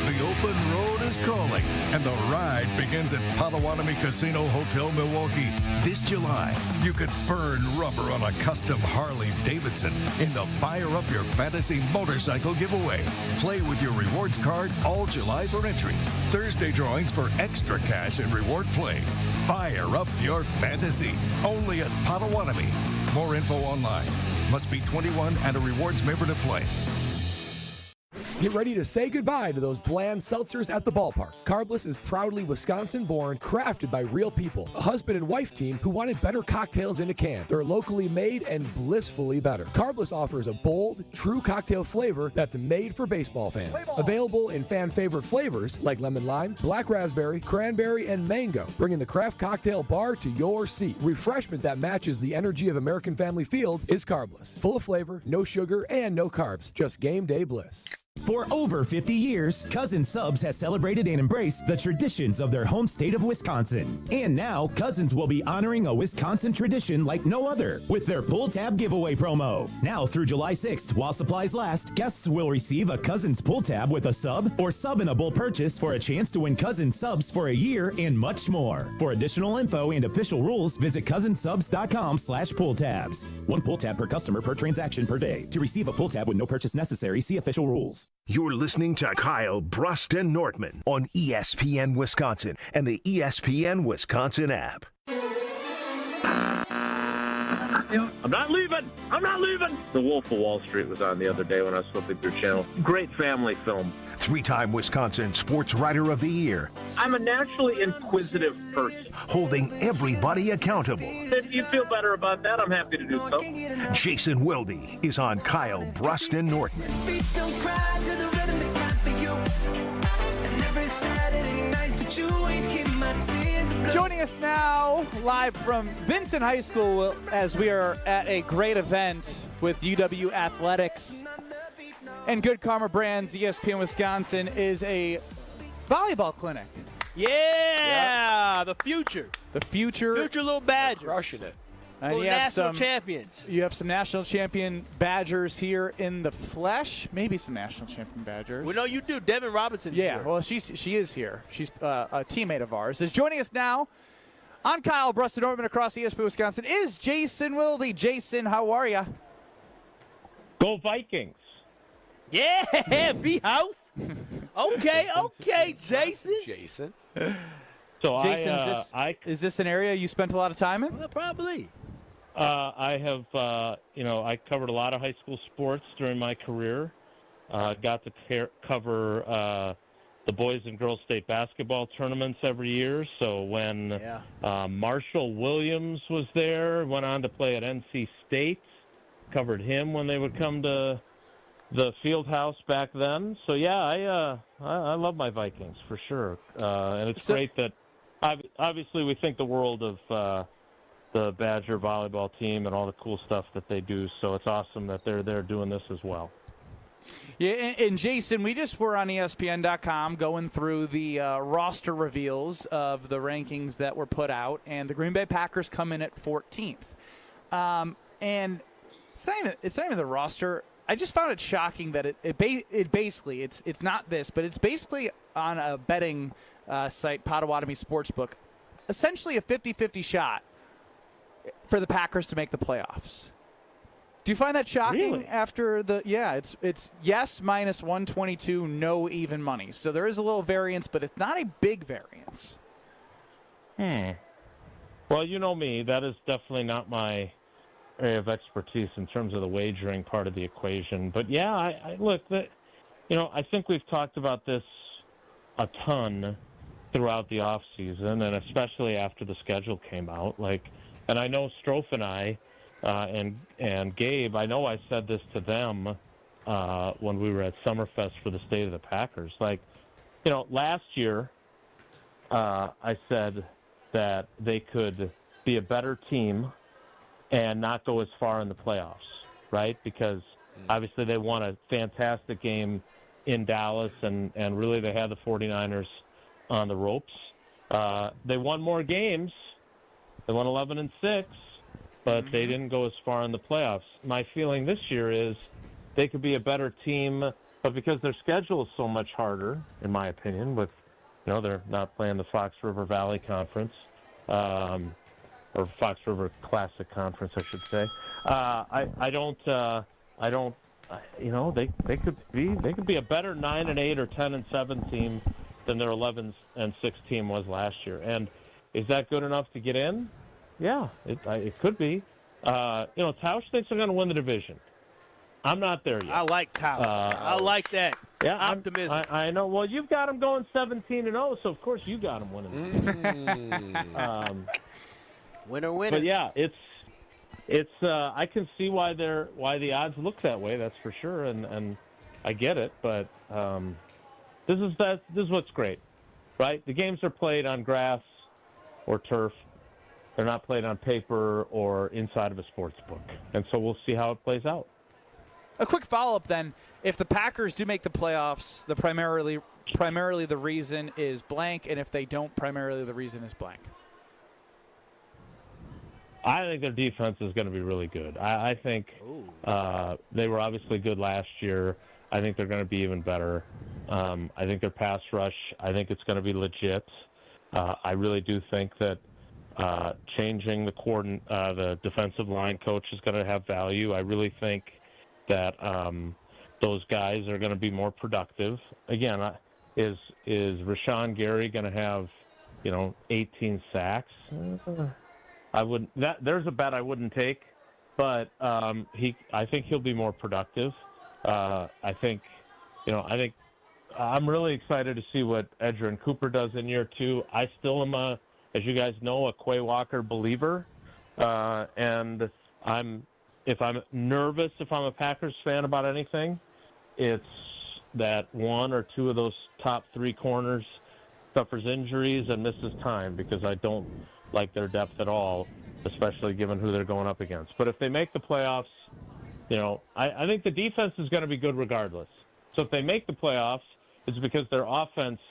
The open road is calling, and the ride begins at Potawatomi Casino Hotel Milwaukee. This July, you could burn rubber on a custom Harley-Davidson in the Fire Up Your Fantasy motorcycle giveaway. Play with your rewards card all July for entries. Thursday drawings for extra cash and reward play. Fire up your fantasy. Only at Potawatomi. More info online. Must be 21 and a rewards member to play. Get ready to say goodbye to those bland seltzers at the ballpark. Carbless is proudly Wisconsin-born, crafted by real people. A husband and wife team who wanted better cocktails in a can. They're locally made and blissfully better. Carbless offers a bold, true cocktail flavor that's made for baseball fans. Available in fan-favorite flavors like lemon lime, black raspberry, cranberry, and mango, bringing the craft cocktail bar to your seat. Refreshment that matches the energy of American Family Field is Carbless. Full of flavor, no sugar, and no carbs. Just game day bliss. For over 50 years, Cousins Subs has celebrated and embraced the traditions of their home state of Wisconsin. And now, Cousins will be honoring a Wisconsin tradition like no other with their pull tab giveaway promo. Now through July 6th, while supplies last, guests will receive a Cousins pull tab with a sub or sub-able purchase for a chance to win Cousins Subs for a year and much more. For additional info and official rules, visit cousinsubs.com/pull tabs. One pull tab per customer per transaction per day. To receive a pull tab with no purchase necessary, see official rules. You're listening to Kyle Brust and Nortman on ESPN Wisconsin and the ESPN Wisconsin app. I'm not leaving. I'm not leaving. The Wolf of Wall Street was on the other day when I was flipping through channels. Great family film. Three-time Wisconsin Sports Writer of the Year. I'm a naturally inquisitive person. Holding everybody accountable. If you feel better about that, I'm happy to do so. Jason Wilde is on Kyle Brust and Nortman. Joining us now, live from Vincent High School, as we are at a great event with UW Athletics and Good Karma Brands, ESPN Wisconsin, is a volleyball clinic. Yeah, the future. The future. Future little Badgers. Crushing it. And Little you have national some champions. You have some national champion Badgers here in the flesh. Maybe some national champion Badgers. We know you do. Devin Robinson. Yeah, here. well, she is here. She's a teammate of ours. Is joining us now on Kyle Brust and Nortman across ESPN Wisconsin is Jason Wilde. Jason, how are you? Go Vikings. Yeah, B-House. Okay, Jason. Jason. So Jason, is this an area you spent a lot of time in? Well, probably. I have, I covered a lot of high school sports during my career. Got to cover the boys and girls state basketball tournaments every year. So when Marshall Williams was there, went on to play at NC State, covered him when they would come to the field house back then. So yeah, I love my Vikings for sure. And it's great that obviously we think the world of the Badger volleyball team and all the cool stuff that they do. So it's awesome that they're there doing this as well. Yeah, and Jason, we just were on ESPN.com going through the roster reveals of the rankings that were put out, and the Green Bay Packers come in at 14th. And it's not even the roster. I just found it shocking that it basically it's not this, but it's basically on a betting site, Potawatomi Sportsbook, essentially a 50-50 shot for the Packers to make the playoffs. Do you find that shocking? Really? After it's yes minus 122, no even money. So there is a little variance, but it's not a big variance. Well, you know me, that is definitely not my area of expertise in terms of the wagering part of the equation. But yeah, I look, I think we've talked about this a ton throughout the off season, and especially after the schedule came out. And I know Strofe and I and Gabe, I know I said this to them when we were at Summerfest for the State of the Packers. Like, last year I said that they could be a better team and not go as far in the playoffs, right? Because obviously they won a fantastic game in Dallas, and really they had the 49ers on the ropes. They won more games. They won 11-6, but they didn't go as far in the playoffs. My feeling this year is they could be a better team, but because their schedule is so much harder, in my opinion, with they're not playing the Fox River Valley Conference, or Fox River Classic Conference, I should say. They could be a better 9-8 or 10-7 team than their 11-6 team was last year. And is that good enough to get in? Yeah, it could be. Tausch thinks they're going to win the division. I'm not there yet. I like Tausch. I like that. Yeah, optimism. I know. Well, you've got them going 17-0, so of course you got them winning. Winner. But yeah, it's. I can see why the odds look that way. That's for sure, and I get it. But this is what's great, right? The games are played on grass or turf. They're not played on paper or inside of a sports book, and so we'll see how it plays out. A quick follow-up then. If the Packers do make the playoffs, primarily the reason is blank, and if they don't, primarily the reason is blank. I think their defense is going to be really good. I think they were obviously good last year. I think they're going to be even better. I think their pass rush, I think it's going to be legit. I really do think that changing the defensive line coach is going to have value. I really think that those guys are going to be more productive. Again, is Rashawn Gary going to have 18 sacks? There's a bet I wouldn't take, but I think he'll be more productive. I think I'm really excited to see what Edgerrin Cooper does in year 2. I still am as you guys know, a Quay Walker believer, and if I'm nervous, if I'm a Packers fan about anything, it's that one or two of those top 3 corners suffers injuries and misses time, because I don't like their depth at all, especially given who they're going up against. But if they make the playoffs, I think the defense is going to be good regardless. So if they make the playoffs, it's because their offense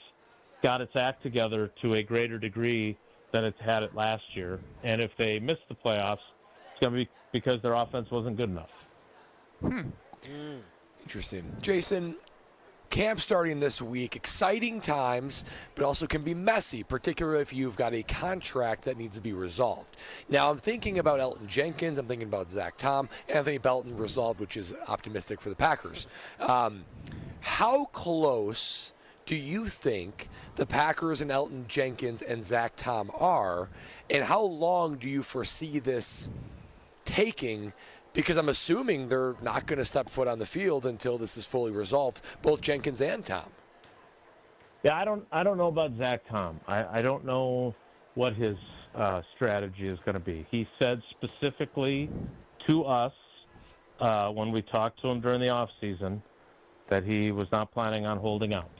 got its act together to a greater degree than it's had it last year. And if they miss the playoffs, it's going to be because their offense wasn't good enough. Interesting. Jason, camp starting this week, exciting times, but also can be messy, particularly if you've got a contract that needs to be resolved. Now, I'm thinking about Elton Jenkins, I'm thinking about Zach Tom, Anthony Belton resolved, which is optimistic for the Packers. How close do you think the Packers and Elton Jenkins and Zach Tom are, and how long do you foresee this taking? Because I'm assuming they're not going to step foot on the field until this is fully resolved, both Jenkins and Tom. Yeah, I don't know about Zach Tom. I don't know what his strategy is going to be. He said specifically to us when we talked to him during the offseason that he was not planning on holding out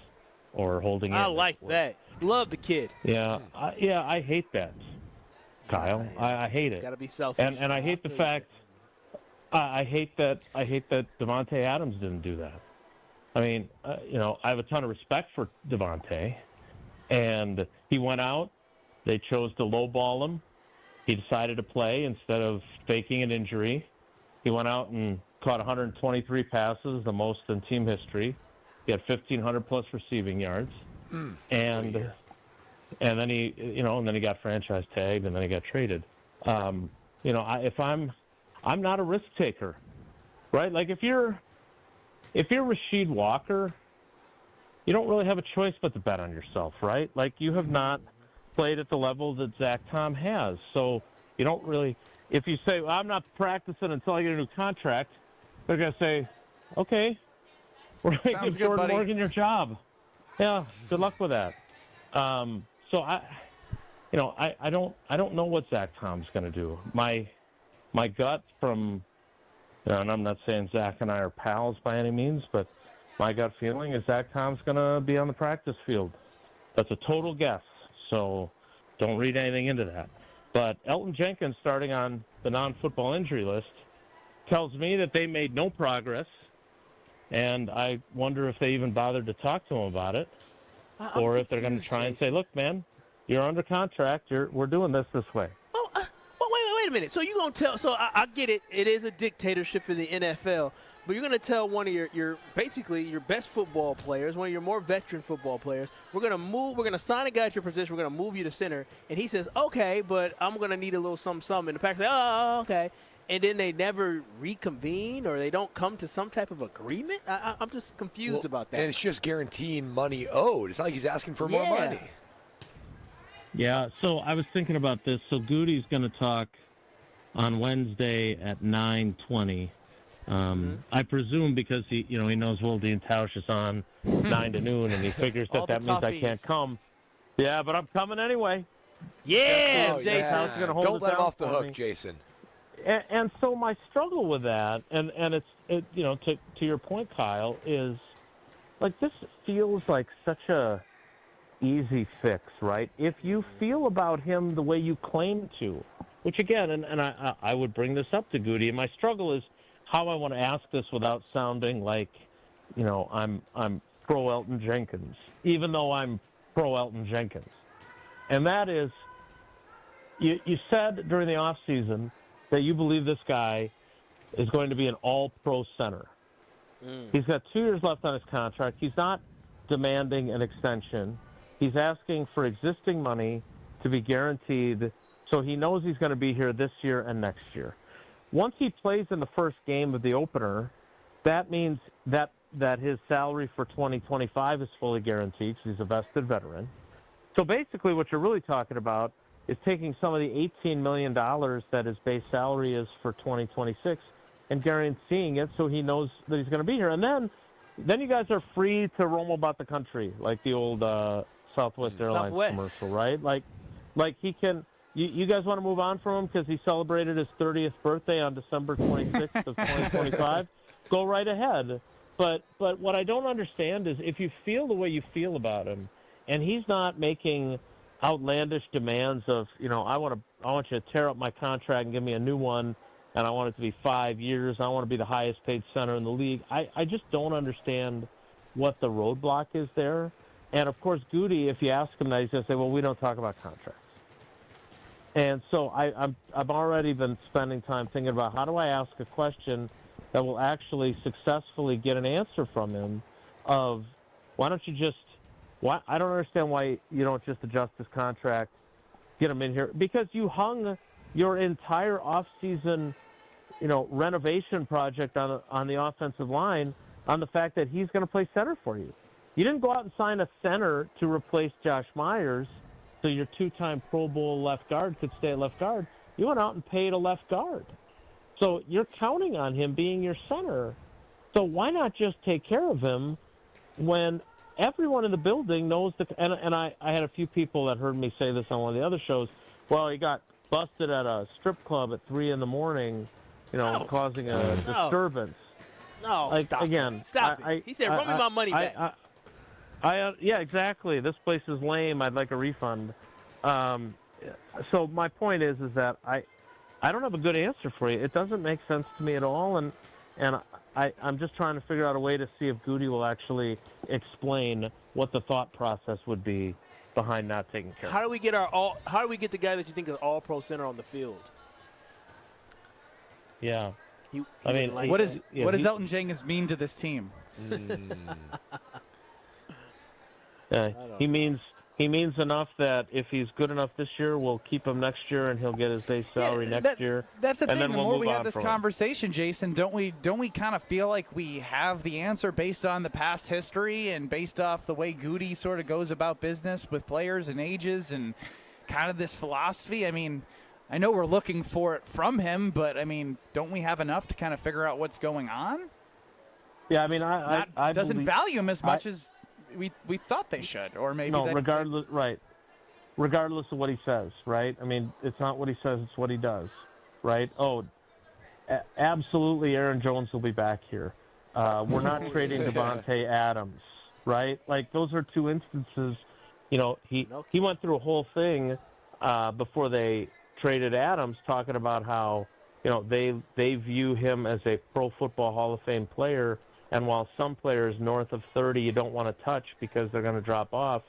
or holding in. I like that. Love the kid. Yeah, I hate that, Kyle. I hate it. Got to be selfish. And I hate the fact. I hate that Devontae Adams didn't do that. I mean, I have a ton of respect for Devontae, and he went out. They chose to lowball him. He decided to play instead of faking an injury. He went out and caught 123 passes, the most in team history. He had 1,500+ receiving yards, and then he got franchise tagged, and then he got traded. I'm not a risk taker, right? Like if you're Rasheed Walker, you don't really have a choice but to bet on yourself, right? Like you have not played at the level that Zach Tom has, so you don't really. If you say, well, I'm not practicing until I get a new contract, they're gonna say, okay, we're gonna give Jordan Morgan your job. Yeah, good luck with that. So I don't know what Zach Tom's gonna do. My gut from And I'm not saying Zach and I are pals by any means, but my gut feeling is Zach Tom's going to be on the practice field. That's a total guess, so don't read anything into that. But Elton Jenkins starting on the non-football injury list tells me that they made no progress, and I wonder if they even bothered to talk to him about it, or if they're going to try and say, look, man, you're under contract. We're doing this way. Wait a minute. So you're going to tell – so I get it. It is a dictatorship in the NFL. But you're going to tell one of your basically your best football players, one of your more veteran football players, we're going to sign a guy at your position, we're going to move you to center. And he says, okay, but I'm going to need a little something. And the Packers say, oh, okay. And then they never reconvene or they don't come to some type of agreement? I'm just confused about that. And it's just guaranteeing money owed. It's not like he's asking for more money. Yeah, so I was thinking about this. So Goody's going to talk on Wednesday at 9:20. I presume because he knows Will Dean Tausch is on 9 to noon, and he figures that means I can't come. Yeah, but I'm coming anyway. Yeah, Jason. Yeah. Don't let him off the hook, Jason. And so my struggle with that, and to your point, Kyle, is like this feels like such a easy fix, right? If you feel about him the way you claim to, which again, and I would bring this up to Goody, and my struggle is how I want to ask this without sounding like, I'm pro Elton Jenkins, even though I'm pro Elton Jenkins. And that is, you said during the offseason that you believe this guy is going to be an all-pro center. He's got 2 years left on his contract. He's not demanding an extension. He's asking for existing money to be guaranteed, so he knows he's going to be here this year and next year. Once he plays in the first game of the opener, that means that his salary for 2025 is fully guaranteed because he's a vested veteran. So basically what you're really talking about is taking some of the $18 million that his base salary is for 2026 and guaranteeing it so he knows that he's going to be here. And then you guys are free to roam about the country like the old Southwest Airlines commercial, right? Like he can – you guys want to move on from him because he celebrated his 30th birthday on December 26th of 2025? Go right ahead. But what I don't understand is if you feel the way you feel about him and he's not making outlandish demands of, I want you to tear up my contract and give me a new one, and I want it to be 5 years. I want to be the highest paid center in the league. I just don't understand what the roadblock is there. And, of course, Goody, if you ask him that, he's going to say, well, we don't talk about contracts. And so I've already been spending time thinking about how do I ask a question that will actually successfully get an answer from him of why don't you just – I don't understand why you don't just adjust his contract, get him in here. Because you hung your entire offseason, renovation project on the offensive line on the fact that he's going to play center for you. You didn't go out and sign a center to replace Josh Myers so your 2-time Pro Bowl left guard could stay at left guard. You went out and paid a left guard. So you're counting on him being your center. So why not just take care of him when everyone in the building knows and I had a few people that heard me say this on one of the other shows. Well, he got busted at a strip club at 3 a.m, causing a disturbance. No, stop it. He said, run me my money back. Yeah, exactly. This place is lame. I'd like a refund. So my point is that I don't have a good answer for you. It doesn't make sense to me at all, and I'm just trying to figure out a way to see if Goody will actually explain what the thought process would be behind not taking care of it. How do we get the guy that you think is all pro center on the field? Yeah. What does Elton Jenkins mean to this team? He means enough that if he's good enough this year, we'll keep him next year, and he'll get his base salary next year. That's the thing. Then the more we have this conversation, Jason, don't we kind of feel like we have the answer based on the past history and based off the way Goody sort of goes about business with players and ages and kind of this philosophy? I mean, I know we're looking for it from him, but I mean, don't we have enough to kind of figure out what's going on? Yeah, I mean, I doesn't value him as much as we thought they should, or maybe regardless of what he says, right? I mean, it's not what he says, it's what he does, right? Oh, absolutely Aaron Jones will be back here. We're not trading Devontae Adams, right? Like, those are two instances. You know, he went through a whole thing before they traded Adams, talking about how, you know, they view him as a Pro Football Hall of Fame player, and while some players north of 30 you don't want to touch because they're going to drop off,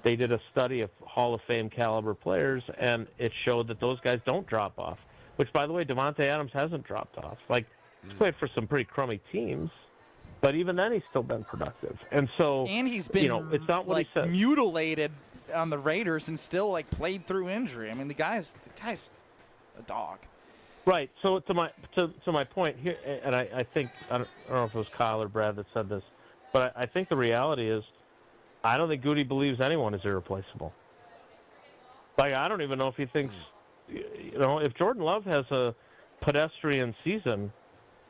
they did a study of Hall of Fame caliber players, and it showed that those guys don't drop off, which, by the way, Devontae Adams hasn't dropped off. Like, he's played for some pretty crummy teams, but even then he's still been productive. And so, and he's been, you know, it's not what like, he said. mutilated on the Raiders and still, like, played through injury. I mean, the guy's a dog. Right. So to my point here, and I think I don't know if it was Kyle or Brad that said this, but I think the reality is, I don't think Goody believes anyone is irreplaceable. Like, I don't even know if he thinks, you know, if Jordan Love has a pedestrian season,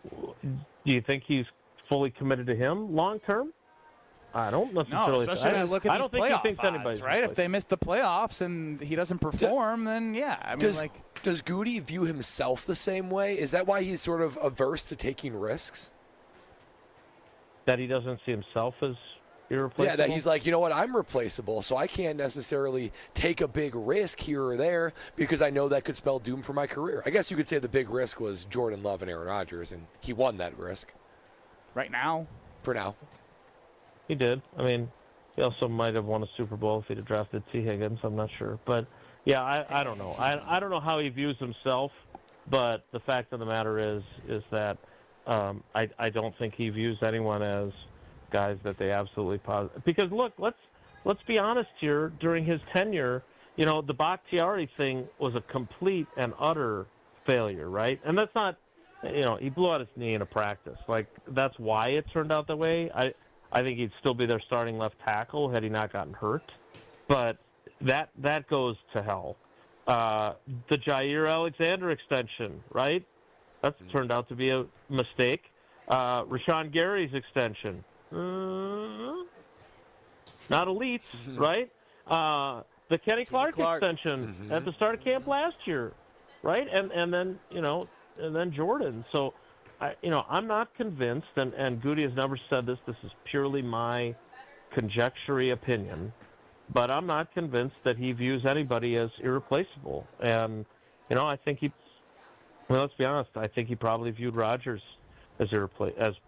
do you think he's fully committed to him long term? I don't necessarily. No, especially when you look at these playoff odds, anybody's right? If they miss the playoffs and he doesn't perform, then yeah. I mean, does Goody view himself the same way? Is that why he's sort of averse to taking risks? That he doesn't see himself as irreplaceable? Yeah, that he's like, you know what, I'm replaceable, so I can't necessarily take a big risk here or there because I know that could spell doom for my career. I guess you could say the big risk was Jordan Love and Aaron Rodgers, and he won that risk. Right now? For now. He did. I mean, he also might have won a Super Bowl if he'd have drafted T. Higgins. I'm not sure. But, yeah, I don't know. I don't know how he views himself, but the fact of the matter is that I don't think he views anyone as guys that they absolutely positive. Because, look, let's be honest here. During his tenure, you know, the Bakhtiari thing was a complete and utter failure, right? And that's not, you know, he blew out his knee in a practice. Like, that's why it turned out that way. I think he'd still be their starting left tackle had he not gotten hurt. But that goes to hell. The Jair Alexander extension, right? That's turned out to be a mistake. Rashawn Gary's extension. Not elite, right? The Kenny Clark extension at the start of camp last year, right? And then, you know, and then Jordan. So, I'm not convinced, and Goody has never said this. This is purely my conjecture opinion, but I'm not convinced that he views anybody as irreplaceable. And, you know, I think let's be honest, I think he probably viewed Rodgers as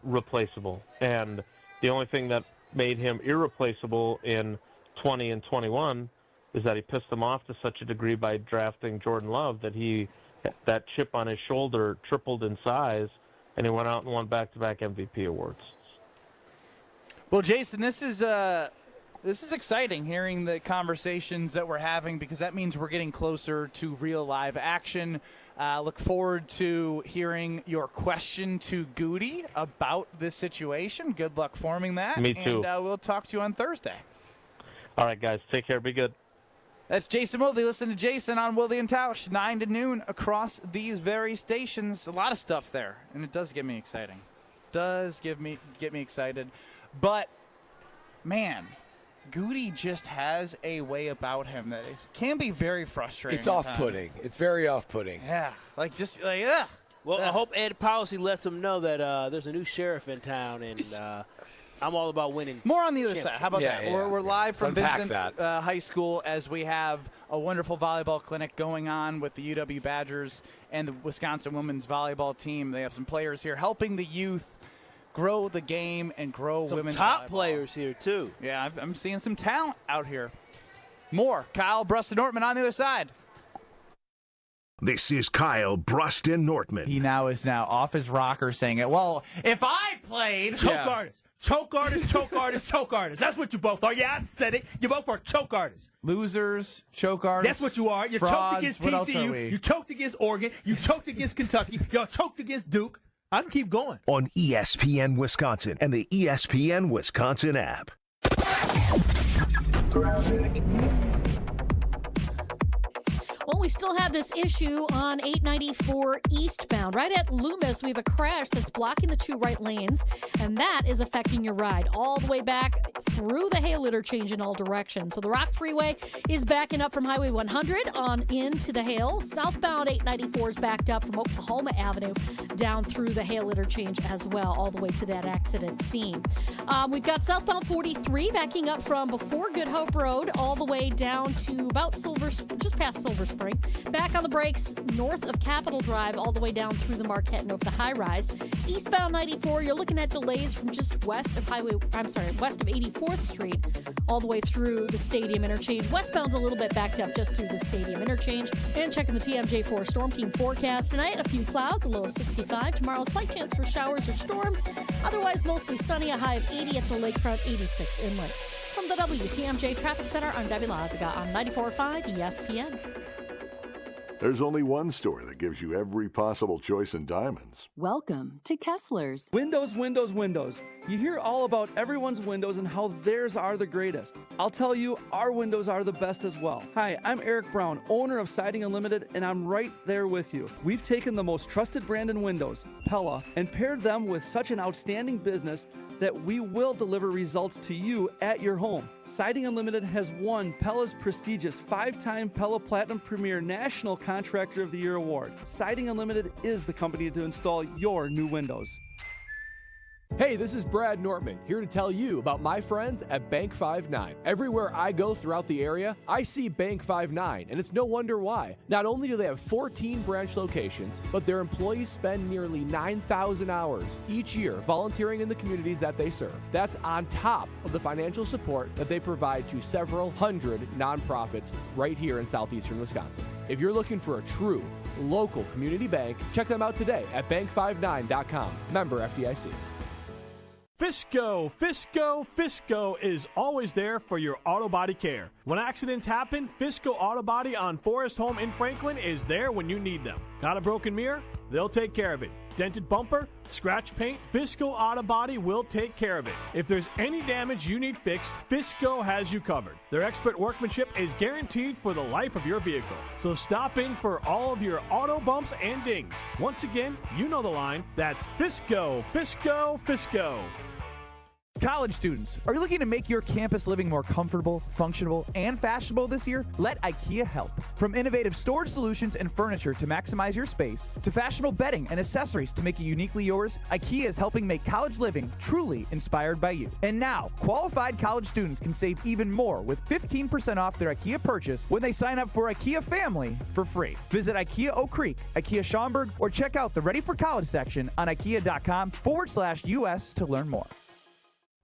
replaceable. And the only thing that made him irreplaceable in 20 and 21 is that he pissed him off to such a degree by drafting Jordan Love that chip on his shoulder tripled in size, and he went out and won back-to-back MVP awards. Well, Jason, this is exciting, hearing the conversations that we're having, because that means we're getting closer to real live action. Look forward to hearing your question to Goody about this situation. Good luck forming that. Me too. And we'll talk to you on Thursday. All right, guys. Take care. Be good. That's Jason Wilde. Listen to Jason on Wilde and Tausch, 9 to noon across these very stations. A lot of stuff there, and it does get me exciting. Get me excited. But, man, Goody just has a way about him that can be very frustrating. It's off-putting. It's very off-putting. Yeah, ugh. Well, I hope Ed Policy lets them know that there's a new sheriff in town, and I'm all about winning. More on the other side. How about that? Yeah. We're live from Unpack Vincent High School as we have a wonderful volleyball clinic going on with the UW Badgers and the Wisconsin women's volleyball team. They have some players here helping the youth grow the game and grow women's top volleyball. Players here, too. Yeah, I'm seeing some talent out here. More. Kyle Bruston-Nortman on the other side. This is Kyle Bruston-Nortman. He is now off his rocker saying it. Well, if I played... Choke artist. That's what you both are. Yeah, I said it. You both are choke artists. Losers, choke artists. That's what you are. You frauds, choked against what else are TCU. we? You choked against Oregon. You choked against Kentucky. You choked against Duke. I can keep going. On ESPN Wisconsin and the ESPN Wisconsin app. Well, we still have this issue on 894 eastbound. Right at Loomis, we have a crash that's blocking the 2 right lanes, and that is affecting your ride all the way back through the Hale interchange in all directions. So the Rock Freeway is backing up from Highway 100 on into the Hale. Southbound 894 is backed up from Oklahoma Avenue down through the Hale interchange as well, all the way to that accident scene. We've got southbound 43 backing up from before Good Hope Road all the way down to about just past Silver Spring. Back on the brakes north of Capitol Drive all the way down through the Marquette and over the high rise. Eastbound 94, you're looking at delays from just west of 84th Street all the way through the Stadium interchange. Westbound's a little bit backed up just through the Stadium interchange. And checking the TMJ4 Storm Team forecast tonight, a few clouds, a low of 65. Tomorrow, slight chance for showers or storms. Otherwise, mostly sunny, a high of 80 at the lakefront, 86 inland. From the WTMJ Traffic Center, I'm Debbie Lazaga on 94.5 ESPN. There's only one store that gives you every possible choice in diamonds. Welcome to Kessler's. Windows, windows, windows. You hear all about everyone's windows and how theirs are the greatest. I'll tell you, our windows are the best as well. Hi, I'm Eric Brown, owner of Siding Unlimited, and I'm right there with you. We've taken the most trusted brand in windows, Pella, and paired them with such an outstanding business that we will deliver results to you at your home. Siding Unlimited has won Pella's prestigious 5-time Pella Platinum Premier National Contractor of the Year award. Siding Unlimited is the company to install your new windows. Hey, this is Brad Nortman, here to tell you about my friends at Bank 5-9. Everywhere I go throughout the area, I see Bank 5-9, and it's no wonder why. Not only do they have 14 branch locations, but their employees spend nearly 9,000 hours each year volunteering in the communities that they serve. That's on top of the financial support that they provide to several hundred nonprofits right here in southeastern Wisconsin. If you're looking for a true local community bank, check them out today at bank59.com. Member FDIC. Fisco is always there for your auto body care. When accidents happen, Fisco Auto Body on Forest Home in Franklin is there when you need them. Got a broken mirror? They'll take care of it. Dented bumper? Scratch paint? Fisco Auto Body will take care of it. If there's any damage you need fixed, Fisco has you covered. Their expert workmanship is guaranteed for the life of your vehicle. So stop in for all of your auto bumps and dings. Once again, you know the line. That's Fisco. College students, are you looking to make your campus living more comfortable, functional, and fashionable this year? Let IKEA help. From innovative storage solutions and furniture to maximize your space, to fashionable bedding and accessories to make it uniquely yours, IKEA is helping make college living truly inspired by you. And now, qualified college students can save even more with 15% off their IKEA purchase when they sign up for IKEA Family for free. Visit IKEA Oak Creek, IKEA Schaumburg, or check out the Ready for College section on IKEA.com/US to learn more.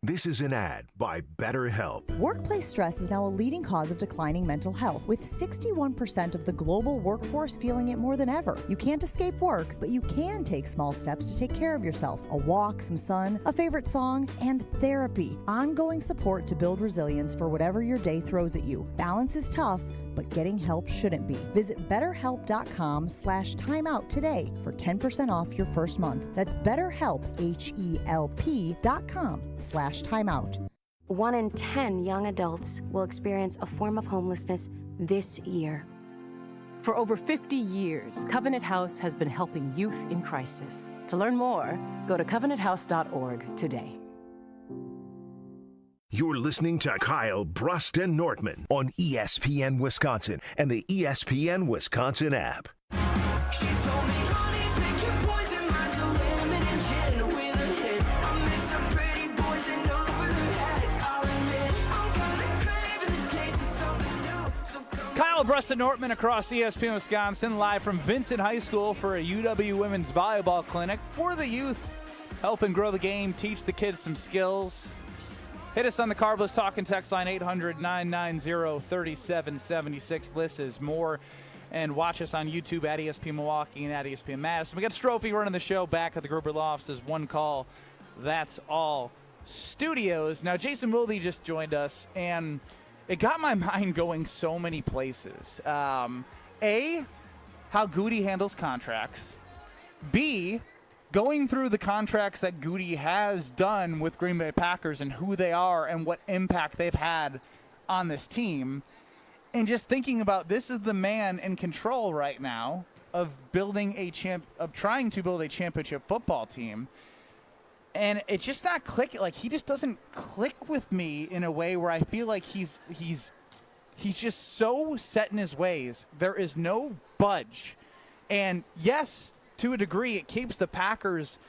This is an ad by BetterHelp. Workplace stress is now a leading cause of declining mental health, with 61% of the global workforce feeling it more than ever. You can't escape work, but you can take small steps to take care of yourself. A walk, some sun, a favorite song, and therapy. Ongoing support to build resilience for whatever your day throws at you. Balance is tough, but getting help shouldn't be. Visit BetterHelp.com/timeout today for 10% off your first month. That's BetterHelp, HELP.com/timeout. 1 in 10 young adults will experience a form of homelessness this year. For over 50 years, Covenant House has been helping youth in crisis. To learn more, go to covenanthouse.org today. You're listening to Kyle Brust and Nortman on ESPN Wisconsin and the ESPN Wisconsin app. Kyle Brust and Nortman across ESPN Wisconsin, live from Vincent High School for a UW women's volleyball clinic for the youth, helping grow the game, teach the kids some skills. Hit us on the Carbless Talk and Text line 800-990-3776. This is more. And watch us on YouTube at ESPN Milwaukee and at ESPN Madison. We got Strophe running the show back at the Gruber Lofts as One Call. That's all studios. Now, Jason Wilde just joined us, and it got my mind going so many places. A, how Goody handles contracts. B, going through the contracts that Goody has done with Green Bay Packers and who they are and what impact they've had on this team. And just thinking about this is the man in control right now of trying to build a championship football team. And it's just not clicking. Like, he just doesn't click with me in a way where I feel like he's just so set in his ways. There is no budge. And yes, to a degree, it keeps the Packers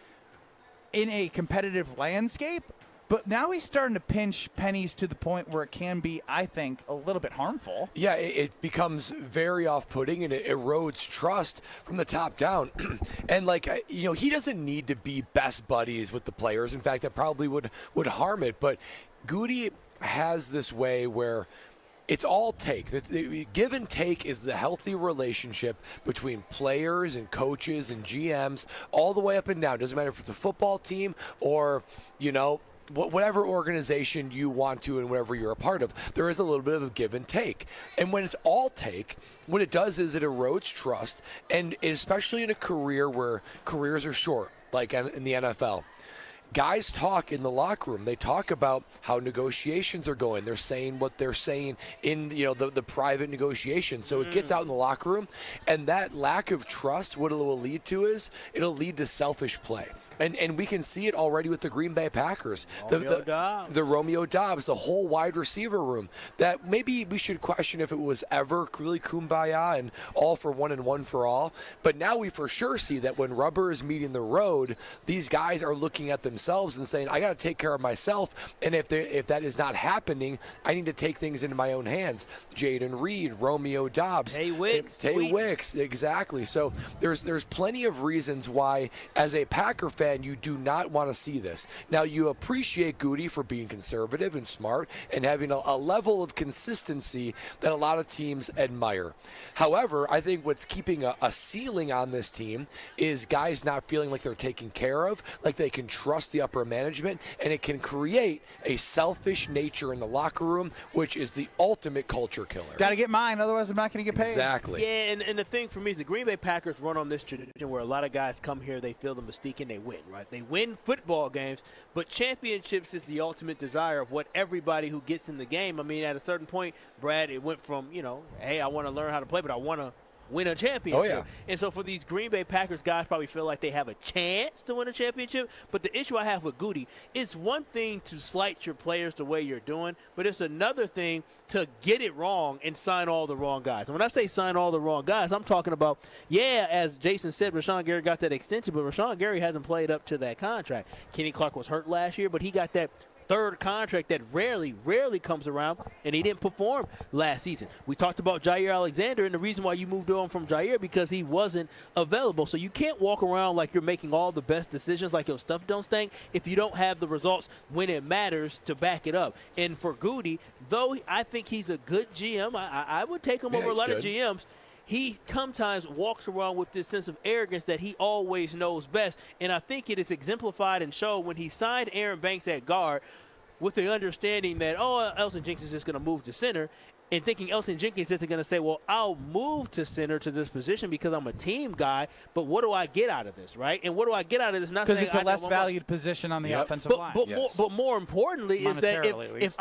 in a competitive landscape. But now he's starting to pinch pennies to the point where it can be, I think, a little bit harmful. Yeah, it becomes very off-putting, and it erodes trust from the top down. And, he doesn't need to be best buddies with the players. In fact, that probably would harm it. But Goody has this way where it's all take. The give and take is the healthy relationship between players and coaches and GMs all the way up and down. Doesn't matter if it's a football team or, whatever organization you want to and whatever you're a part of, there is a little bit of a give and take. And when it's all take, what it does is it erodes trust, and especially in a career where careers are short, like in the NFL. Guys talk in the locker room. They talk about how negotiations are going. They're saying what they're saying in the private negotiations. So it gets out in the locker room, and that lack of trust, what it will lead to is it'll lead to selfish play. And we can see it already with the Green Bay Packers. The Romeo Dobbs, the whole wide receiver room. That maybe we should question if it was ever really kumbaya and all for one and one for all. But now we for sure see that when rubber is meeting the road, these guys are looking at themselves and saying, I got to take care of myself. And if that is not happening, I need to take things into my own hands. Jaden Reed, Romeo Dobbs. Tay Wicks, exactly. So there's plenty of reasons why, as a Packer fan, you do not want to see this. Now, you appreciate Goody for being conservative and smart and having a level of consistency that a lot of teams admire. However, I think what's keeping a ceiling on this team is guys not feeling like they're taken care of, like they can trust the upper management, and it can create a selfish nature in the locker room, which is the ultimate culture killer. Got to get mine, otherwise I'm not going to get paid. Exactly. Yeah, and the thing for me is the Green Bay Packers run on this tradition where a lot of guys come here, they feel the mystique, and they win. Right? They win football games, but championships is the ultimate desire of what everybody who gets in the game. I mean, at a certain point, Brad, it went from, hey, I want to learn how to play, but I want to win a championship. Oh, yeah. And so for these Green Bay Packers, guys probably feel like they have a chance to win a championship. But the issue I have with Goody, it's one thing to slight your players the way you're doing, but it's another thing to get it wrong and sign all the wrong guys. And when I say sign all the wrong guys, I'm talking about, as Jason said, Rashawn Gary got that extension, but Rashawn Gary hasn't played up to that contract. Kenny Clark was hurt last year, but he got that third contract that rarely comes around, and he didn't perform last season. We talked about Jair Alexander, and the reason why you moved on from Jair because he wasn't available. So you can't walk around like you're making all the best decisions, like your stuff don't stink, if you don't have the results when it matters to back it up. And for Goody, though I think he's a good GM, I would take him over a lot of GMs. He sometimes walks around with this sense of arrogance that he always knows best. And I think it is exemplified and showed when he signed Aaron Banks at guard with the understanding that, Elton Jenkins is just going to move to center, and thinking Elton Jenkins isn't going to say, well, I'll move to center to this position because I'm a team guy, but what do I get out of this, right? And what do I get out of this? Because it's a less valued position on the offensive line. But more importantly is that if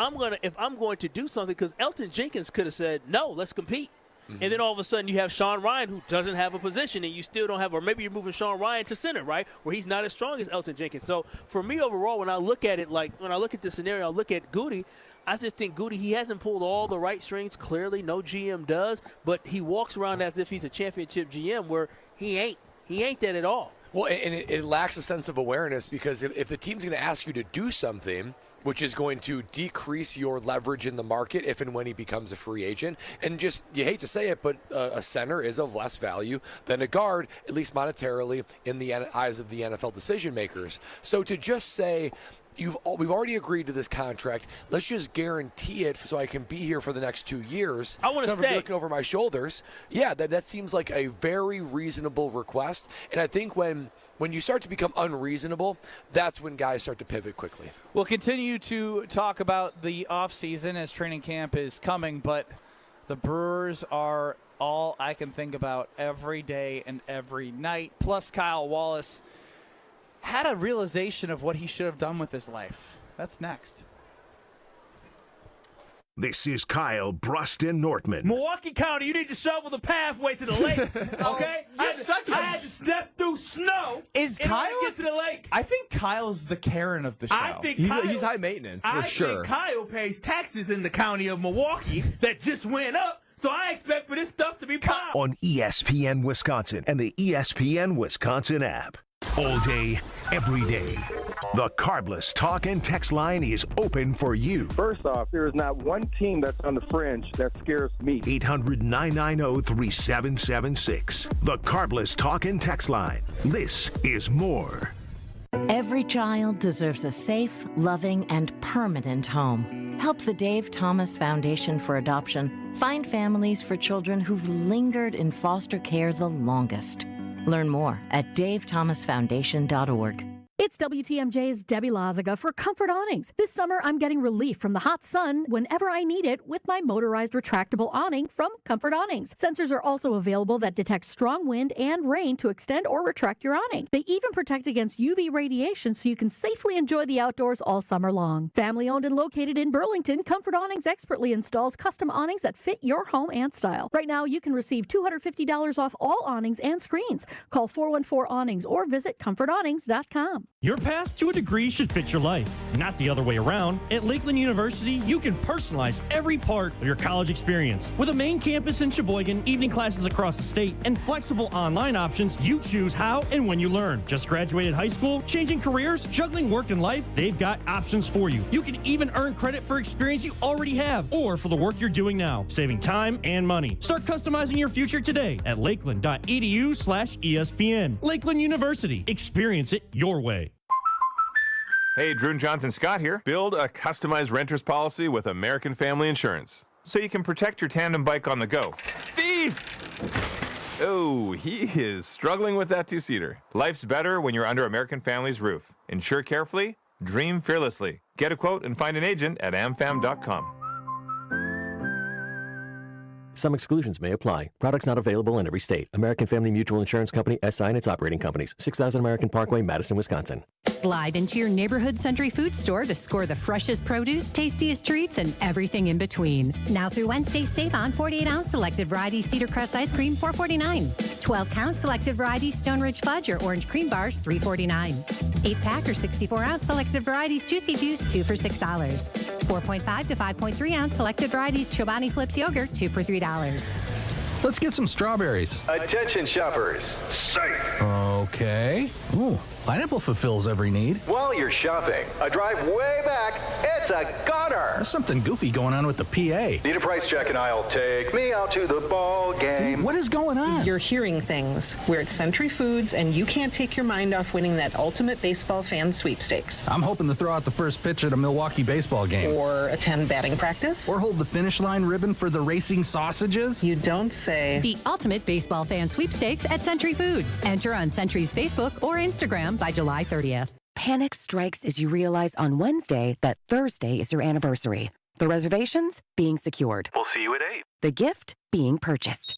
I'm going to do something, because Elton Jenkins could have said, no, let's compete. Mm-hmm. And then all of a sudden you have Sean Ryan who doesn't have a position, and you still don't have, or maybe you're moving Sean Ryan to center, right, where he's not as strong as Elton Jenkins. So for me overall, when I look at it, when I look at the scenario, I look at Goody, I just think Goody, he hasn't pulled all the right strings. Clearly, no GM does, but he walks around as if he's a championship GM where he ain't. He ain't that at all. Well, and it lacks a sense of awareness because if the team's going to ask you to do something, which is going to decrease your leverage in the market if and when he becomes a free agent. And just, you hate to say it, but a center is of less value than a guard, at least monetarily, in the eyes of the NFL decision makers. So to just say, we've already agreed to this contract, let's just guarantee it so I can be here for the next 2 years. I want to stay. Looking over my shoulders. Yeah, that seems like a very reasonable request. And I think when you start to become unreasonable, that's when guys start to pivot quickly. We'll continue to talk about the offseason as training camp is coming, but the Brewers are all I can think about every day and every night. Plus, Kyle Wallace had a realization of what he should have done with his life. That's next. This is Kyle Bruston Nortman. Milwaukee County, you need to shovel the pathway to the lake, okay? I had to step through snow in order to get to the lake. I think Kyle's the Karen of the show. I think He's Kyle, high maintenance, for I sure. think Kyle pays taxes in the county of Milwaukee that just went up, so I expect for this stuff to be popped. On ESPN Wisconsin and the ESPN Wisconsin app. All day, every day. The Carbless talk and text line is open for you. First off, there is not one team that's on the fringe that scares me. 800-990-3776. The Carbless talk and text line. This is more. Every child deserves a safe, loving, and permanent home. Help the Dave Thomas Foundation for Adoption find families for children who've lingered in foster care the longest. Learn more at davethomasfoundation.org. It's WTMJ's Debbie Loziga for Comfort Awnings. This summer, I'm getting relief from the hot sun whenever I need it with my motorized retractable awning from Comfort Awnings. Sensors are also available that detect strong wind and rain to extend or retract your awning. They even protect against UV radiation so you can safely enjoy the outdoors all summer long. Family owned and located in Burlington, Comfort Awnings expertly installs custom awnings that fit your home and style. Right now, you can receive $250 off all awnings and screens. Call 414-AWNINGS or visit comfortawnings.com. Your path to a degree should fit your life, not the other way around. At Lakeland University, you can personalize every part of your college experience. With a main campus in Sheboygan, evening classes across the state, and flexible online options, you choose how and when you learn. Just graduated high school, changing careers, juggling work and life, they've got options for you. You can even earn credit for experience you already have or for the work you're doing now, saving time and money. Start customizing your future today at lakeland.edu/ESPN. Lakeland University. Experience it your way. Hey, Drew and Jonathan Scott here. Build a customized renter's policy with American Family Insurance so you can protect your tandem bike on the go. Thief! Oh, he is struggling with that two-seater. Life's better when you're under American Family's roof. Insure carefully, dream fearlessly. Get a quote and find an agent at amfam.com. Some exclusions may apply. Products not available in every state. American Family Mutual Insurance Company, SI and its operating companies. 6000 American Parkway, Madison, Wisconsin. Slide into your neighborhood Century Food Store to score the freshest produce, tastiest treats, and everything in between. Now through Wednesday, save on 48-ounce selected variety Cedar Crest ice cream, $4.49. 12-count selected variety Stone Ridge Fudge or Orange Cream Bars, $3.49. 8-pack or 64-ounce selected varieties Juicy Juice, 2 for $6. 4.5 to 5.3-ounce selected varieties Chobani Flips Yogurt, 2 for $3. Let's get some strawberries. Attention shoppers. Safe. Okay. Ooh, pineapple fulfills every need. While you're shopping, a drive way back, it's a gunner. There's something goofy going on with the PA. Need a price check and I'll take me out to the ball game. See, what is going on? You're hearing things. We're at Century Foods, and you can't take your mind off winning that ultimate baseball fan sweepstakes. I'm hoping to throw out the first pitch at a Milwaukee baseball game. Or attend batting practice. Or hold the finish line ribbon for the racing sausages. You don't say. The ultimate baseball fan sweepstakes at Century Foods. Enter on Century's Facebook or Instagram by July 30th. Panic strikes as you realize on Wednesday that Thursday is your anniversary. The reservations being secured. We'll see you at 8. The gift being purchased.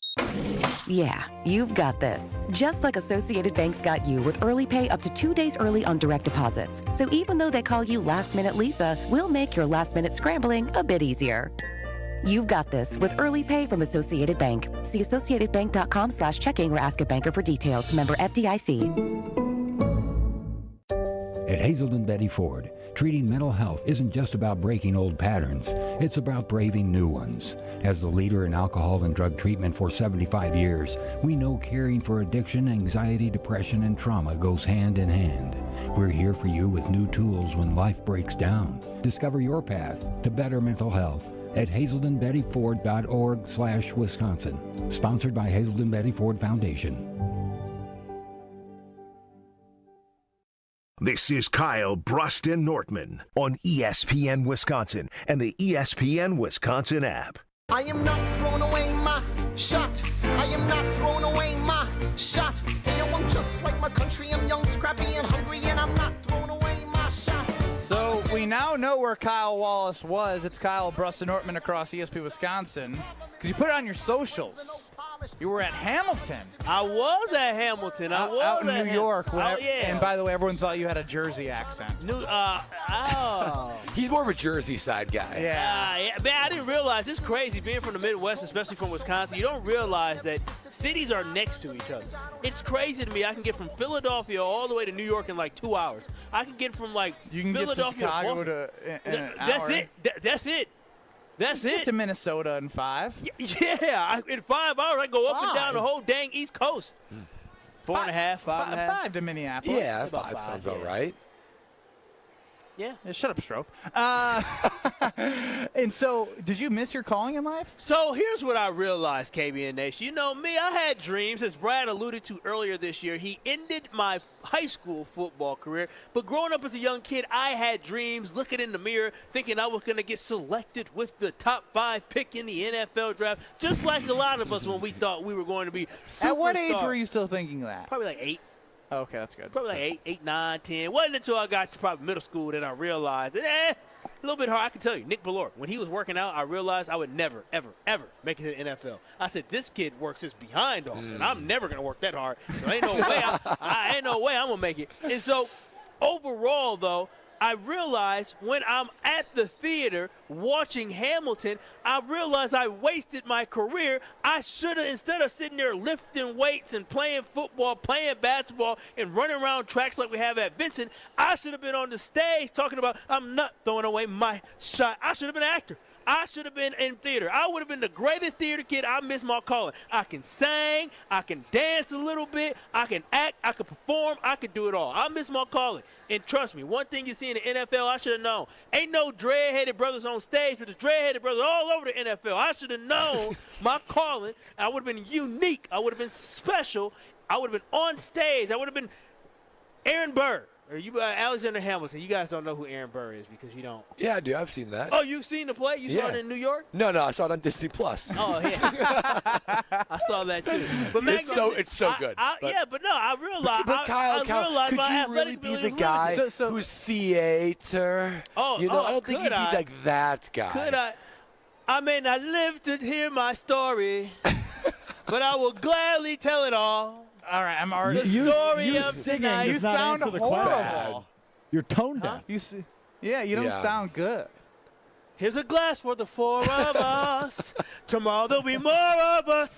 Yeah, you've got this. Just like Associated Bank's got you with early pay up to 2 days early on direct deposits. So even though they call you Last Minute Lisa, we'll make your last minute scrambling a bit easier. You've got this with early pay from Associated Bank. See associatedbank.com/checking or ask a banker for details. Member FDIC. At Hazelden Betty Ford, treating mental health isn't just about breaking old patterns. It's about braving new ones. As the leader in alcohol and drug treatment for 75 years, we know caring for addiction, anxiety, depression, and trauma goes hand in hand. We're here for you with new tools when life breaks down. Discover your path to better mental health at hazeldenbettyford.org/Wisconsin. Sponsored by Hazelden Betty Ford Foundation. This is Kyle Bruston Nortman on ESPN Wisconsin and the ESPN Wisconsin app. I am not throwing away my shot. I am not throwing away my shot. Hey, yo, I'm just like my country. I'm young, scrappy, and hungry, and I'm not throwing away my shot. So we now know where Kyle Wallace was. It's Kyle Bruston Nortman across ESP Wisconsin. Because you put it on your socials. You were at Hamilton. I was at Hamilton. I was out in at New York. Oh, yeah. And by the way, everyone thought you had a Jersey accent. He's more of a Jersey side guy. Yeah, man, I didn't realize. It's crazy being from the Midwest, especially from Wisconsin. You don't realize that cities are next to each other. It's crazy to me. I can get from Philadelphia all the way to New York in like 2 hours. I can get from like You can Philadelphia get to Chicago in an That's hour. it. That's it. That's Get it. to Minnesota in 5. Yeah, in 5 hours I go up and down the whole dang East Coast. 4.5, 5.5. 5 to Minneapolis. Yeah, About 5 sounds yeah. about right. Yeah. Shut up, Strofe. And so, did you miss your calling in life? So here's what I realized, KBN Nation. You know me, I had dreams, as Brad alluded to earlier this year. He ended my high school football career. But growing up as a young kid, I had dreams, looking in the mirror, thinking I was going to get selected with the top 5 pick in the NFL draft, just like a lot of us when we thought we were going to be superstars. At what age were you still thinking that? Probably like 8. Okay, that's good. Probably like 8, 9, 10. Wasn't until I got to probably middle school that I realized that, a little bit hard. I can tell you, Nick Ballore, when he was working out, I realized I would never, ever, ever make it to the NFL. I said, this kid works his behind off, and I'm never going to work that hard. So ain't no way ain't no way I'm going to make it. And so overall, though, I realized when I'm at the theater watching Hamilton, I realized I wasted my career. I should have, instead of sitting there lifting weights and playing football, playing basketball, and running around tracks like we have at Vincent, I should have been on the stage talking about I'm not throwing away my shot. I should have been an actor. I should have been in theater. I would have been the greatest theater kid. I missed my calling. I can sing. I can dance a little bit. I can act. I can perform. I can do it all. I missed my calling. And trust me, one thing you see in the NFL, I should have known. Ain't no dread-headed brothers on stage, but there's dread-headed brothers all over the NFL. I should have known my calling. I would have been unique. I would have been special. I would have been on stage. I would have been Aaron Burr. Or you, Alexander Hamilton. You guys don't know who Aaron Burr is because you don't. Yeah, I do. I've seen that. Oh, you've seen the play? You saw it in New York? No, I saw it on Disney Plus. Oh, yeah. I saw that too. But man, it's so good. But no, I realized. But Kyle, realized could my you really be the athletic guy ability was limited. who's theater? I don't think you'd be like that guy. Could I? I may not live to hear my story, but I will gladly tell it all. All right, I'm already. The story you of singing tonight. does not sound answer the horrible. question. You're tone deaf. You don't sound good. Here's a glass for the 4 of us. Tomorrow there'll be more of us.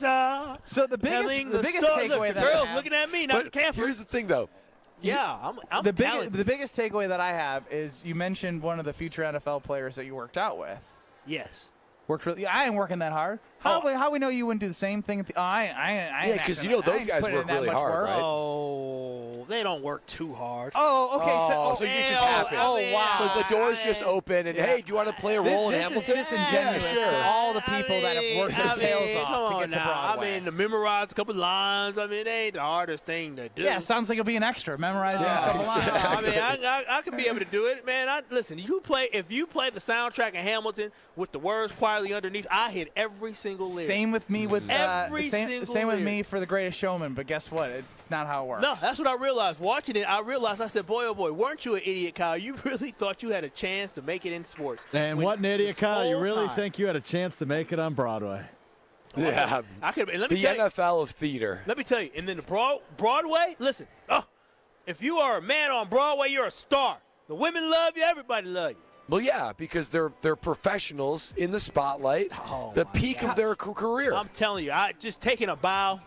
So the biggest story. takeaway Look, the that I girl's have, looking at me, not the camper. Here's the thing, though. Yeah, I'm the talented. biggest takeaway that I have is you mentioned one of the future NFL players that you worked out with. Yes. Worked really. I ain't working that hard. How we know you wouldn't do the same thing? Yeah, because you know those guys work really hard, right? Oh, they don't work too hard. Oh, okay. So you just happen. Oh, wow. So the door's just open, and hey, do you want to play a role in Hamilton? This is disingenuous. Yeah, sure. All the people that have worked their tails off to get to Broadway. I mean, to memorize a couple lines. I mean, it ain't the hardest thing to do. Yeah, sounds like you'll be an extra memorizing a couple lines. I mean, I could be able to do it, man. Listen, if you play the soundtrack of Hamilton with the words quietly underneath, I hit every single lyric. Same with me with same with me for The Greatest Showman, but guess what? It's not how it works. No, that's what I realized. Watching it, I said, boy, oh boy, weren't you an idiot, Kyle? You really thought you had a chance to make it in sports. And what an idiot, Kyle. You really think you had a chance to make it on Broadway? Yeah. I could. Let the me tell NFL of theater. Let me tell you. And then the Broadway, listen, if you are a man on Broadway, you're a star. The women love you. Everybody love you. Well, yeah, because they're professionals in the spotlight, the peak of their career. I'm telling you, I just taking a bow,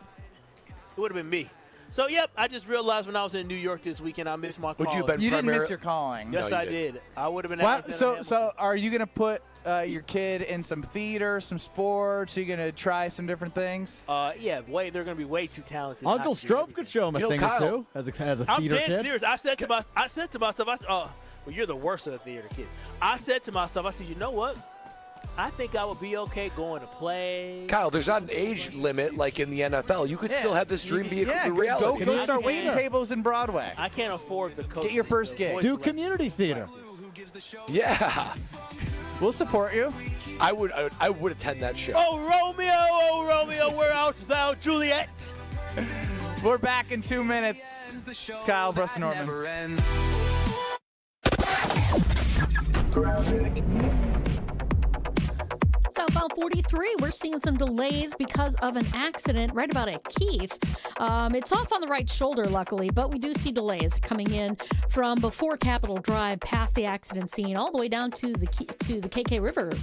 it would have been me. So, yep, I just realized when I was in New York this weekend, I missed my calling. You didn't miss your calling. Yes, No, I did. I would have been out. So are you going to put your kid in some theater, some sports? Are you going to try some different things? Yeah, they're going to be way too talented. Uncle Strope could show him a thing or two as a theater kid. I'm dead serious. I said to myself, well, you're the worst of the theater kids. I said to myself, I said, you know what? I think I would be okay going to play. Kyle, there's not an age limit like in the NFL. You could still have this dream be a reality. Go start waiting tables in Broadway. I can't afford the coach. Get your first gig. Do community theater. Yeah. We'll support you. I would attend that show. Oh, Romeo, where art thou, Juliet? We're back in 2 minutes. It's Kyle Bruce Norman. So southbound 43. We're seeing some delays because of an accident right about at Keith. It's off on the right shoulder, luckily, but we do see delays coming in from before Capitol Drive past the accident scene all the way down to the KK River